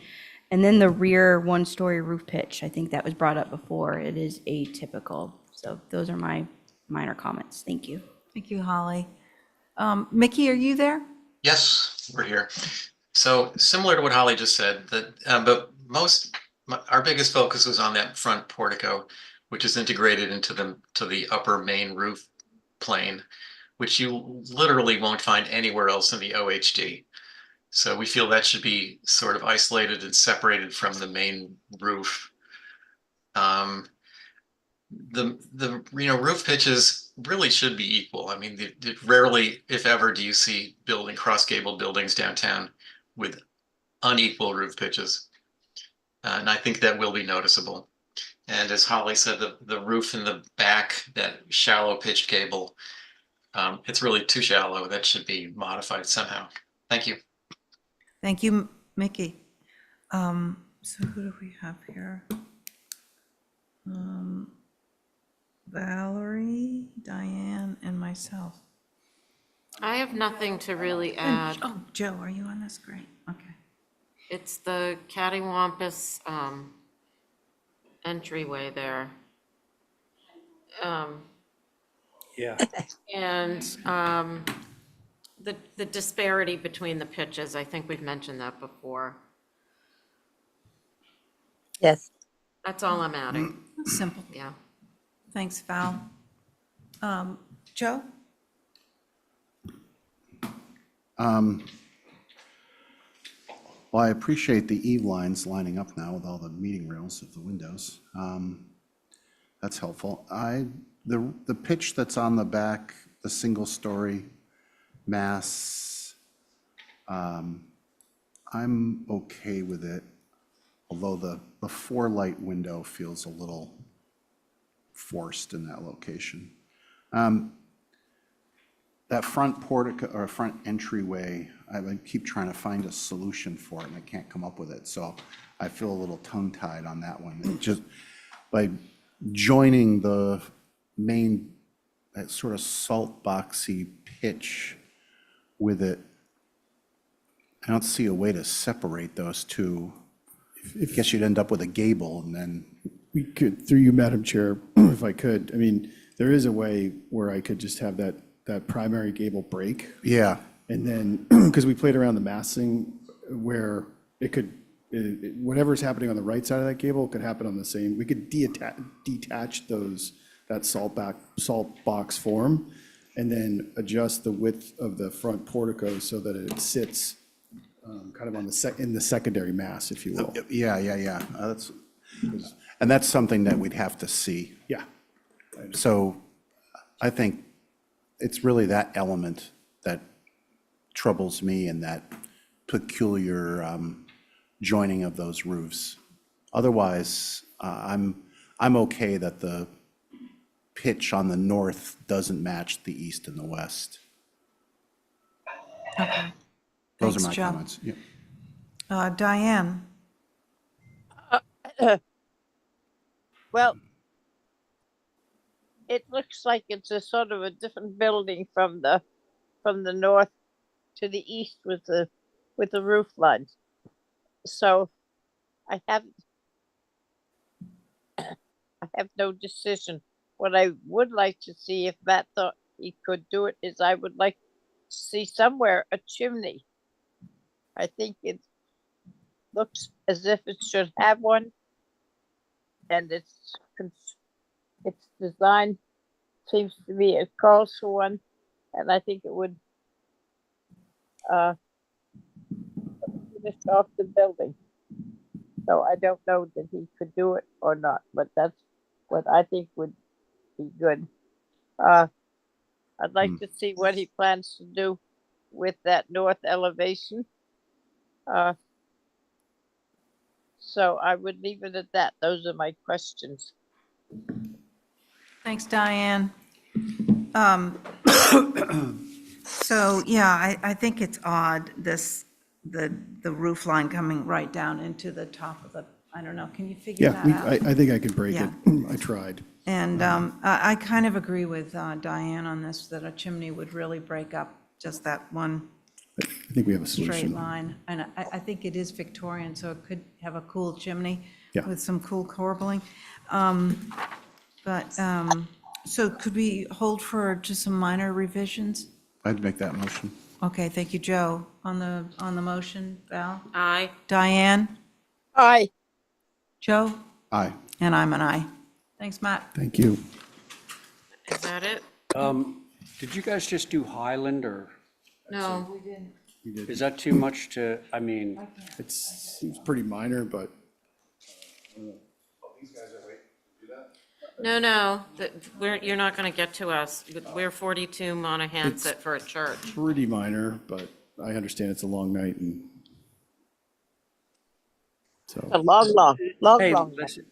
And then the rear one-story roof pitch, I think that was brought up before. It is atypical. So those are my minor comments. Thank you. Thank you, Holly. Mickey, are you there? Yes, we're here. So similar to what Holly just said, but our biggest focus was on that front portico, which is integrated into the upper main roof plane, which you literally won't find anywhere else in the OHD. So we feel that should be sort of isolated and separated from the main roof. The roof pitches really should be equal. I mean, rarely, if ever, do you see cross gable buildings downtown with unequal roof pitches. And I think that will be noticeable. And as Holly said, the roof in the back, that shallow pitched gable, it's really too shallow. That should be modified somehow. Thank you. Thank you, Mickey. So who do we have here? Valerie, Diane, and myself. I have nothing to really add. Oh, Joe, are you on this? Great, okay. It's the cattywampus entryway there. Yeah. And the disparity between the pitches, I think we've mentioned that before. Yes. That's all I'm adding. Simple. Yeah. Thanks, Val. Joe? Well, I appreciate the E lines lining up now with all the meeting rails of the windows. That's helpful. The pitch that's on the back, the single-story mass, I'm okay with it, although the four-light window feels a little forced in that location. That front portico or front entryway, I would keep trying to find a solution for it and I can't come up with it. So I feel a little tongue-tied on that one. It just by joining the main, that sort of salt boxy pitch with it, I don't see a way to separate those two. I guess you'd end up with a gable and then. We could, through you, Madam Chair, if I could, I mean, there is a way where I could just have that primary gable break. Yeah. And then, because we played around the massing where it could, whatever's happening on the right side of that gable could happen on the same, we could detach that salt box form and then adjust the width of the front portico so that it sits kind of on in the secondary mass, if you will. Yeah. And that's something that we'd have to see. Yeah. So I think it's really that element that troubles me and that peculiar joining of those roofs. Otherwise, I'm okay that the pitch on the north doesn't match the east and the west. Okay. Those Thanks, are my Joe. comments. Yeah. Diane? Well, it looks like it's a sort of a different building from the north to the east with the roof lines. So I have no decision. What I would like to see, if Matt thought he could do it, is I would like to see somewhere a chimney. I think it looks as if it should have one, and its design seems to be, it calls for one, and I think it would finish off the building. So I don't know that he could do it or not, but that's what I think would be good. I'd like to see what he plans to do with that north elevation. So I would leave it at that. Those are my questions. Thanks, Diane. So, yeah, I think it's odd, the roof line coming right down into the top of the, I don't know, can you figure Yeah, that out? I think I could break Yeah. it. I tried. And I kind of agree with Diane on this, that a chimney would really break up just that one I think we have a straight solution. line. And I think it is Victorian, so it could have a cool chimney Yeah. with some cool corbelling. So could we hold for just some minor revisions? I'd make that motion. Okay, thank you, Joe. On the motion, Val? Aye. Diane? Aye. Joe? Aye. And I'm an aye. Thanks, Matt. Thank you. Is that it? Did you guys just do Highland, or No. is that too much to, I mean, Seems pretty minor, but No, you're not gonna get to us. We're 42 Monahanset for a church. Pretty minor, but I understand it's a long night and so. A long. Hey, listen,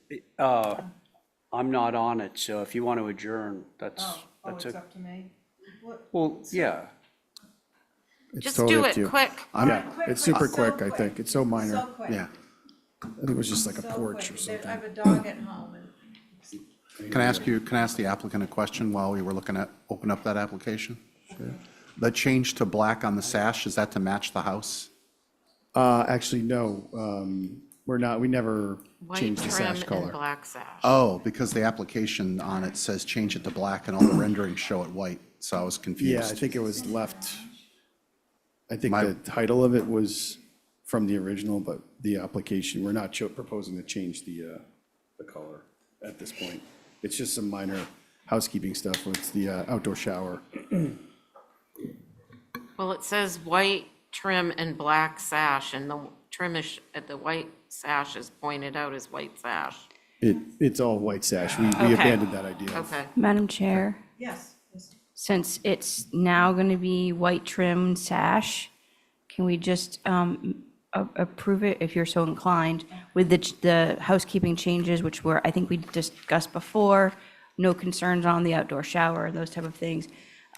I'm not on it, so if you want to adjourn, that's okay. to me? Well, yeah. It's Just totally do up to it you. quick. Yeah, it's super so quick, I quick. think. It's so minor. So quick. Yeah. I think it was just like a porch or I something. have a dog at home and. Can I ask the applicant a question while we were looking at, open up that application? The change to black on the sash, is that to match the house? Actually, no, we never White changed the trim sash and color. black sash. Oh, because the application on it says change it to black and all the renderings show it white, so I was confused. Yeah, I think it was left, I think My- the title of it was from the original, but the application, we're not proposing to change the color at this point. It's just some minor housekeeping stuff with the outdoor shower. Well, it says white trim and black sash, and the the white sash is pointed out as white sash. It's all white sash. We Okay. abandoned that idea. Okay. Madam Chair, Yes. since it's now going to be white trim sash, can we just approve it if you're so inclined with the housekeeping changes, which were, I think we discussed before, no concerns on the outdoor shower, those type of things,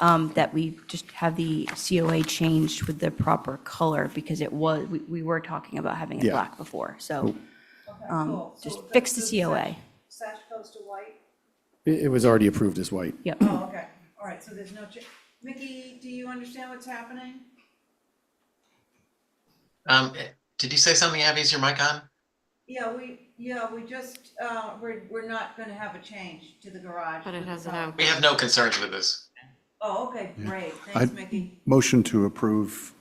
that we just have the COA changed with the proper color because we were talking about having it Yeah. black before. So Cool. just So fix the sash- COA. Sash goes to white? It was already approved as white. Yep. Oh, okay. All right, so there's no change. Mickey, do you understand what's happening? Did you say something, Abby? Is your mic on? Yeah, we just, we're not gonna have a change to the garage. But it has no. no. We have no concerns with this. Oh, okay, great. I Thanks, Mickey. motion to approve,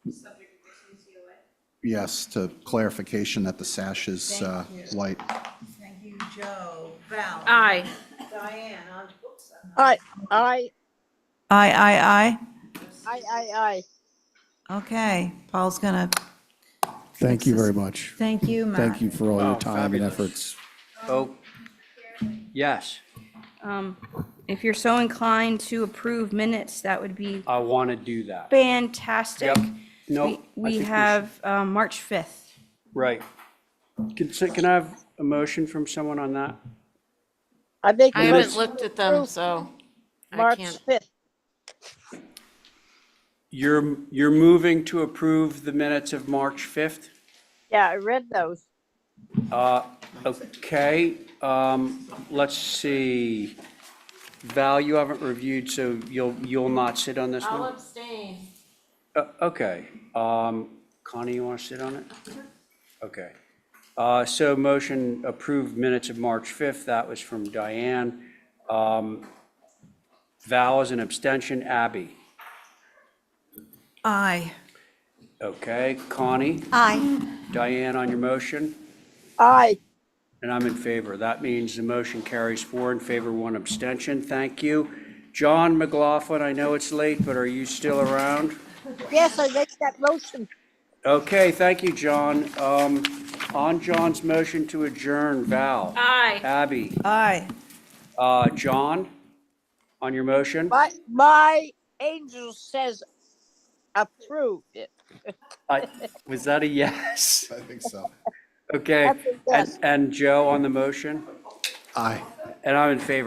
Subject to fixing COA. yes, to clarification that the sash is Thank you. white. Thank you, Joe. Val? Aye. Diane? Oops. I. Aye, aye, Aye. Okay, Paul's gonna, Thank you very much. thank you, Matt. Thank you for all your Oh, time and fabulous. efforts. Oh, yes, If you're so inclined to approve minutes, that would be I want to do that. fantastic. Yep. Nope, I We think we have March 5th. Right. Can I have a motion from someone on that? I make I a haven't motion looked to at them, approve so I March can't. 5th. You're moving to approve the minutes of March 5th? Yeah, I read those. Okay, let's see. Val, you haven't reviewed, so you'll not sit on this I'll one? abstain. Okay, Connie, you want to sit on it? Okay. So motion approved minutes of March 5th, that was from Diane. Val is an abstention, Abby. Aye. Okay, Connie, Aye. Diane on your motion, Aye. and I'm in favor. That means the motion carries 4 in favor, 1 abstention. Thank you. John McLaughlin, I know it's late, but are you still around? Yes, I make that motion. Okay, thank you, John. On John's motion to adjourn, Val. Aye. Abby. Aye. John, on your motion? My angel says approved it. Was that a yes? I think so. Okay, That's a yes. and Joe on the motion? Aye. And I'm in favor.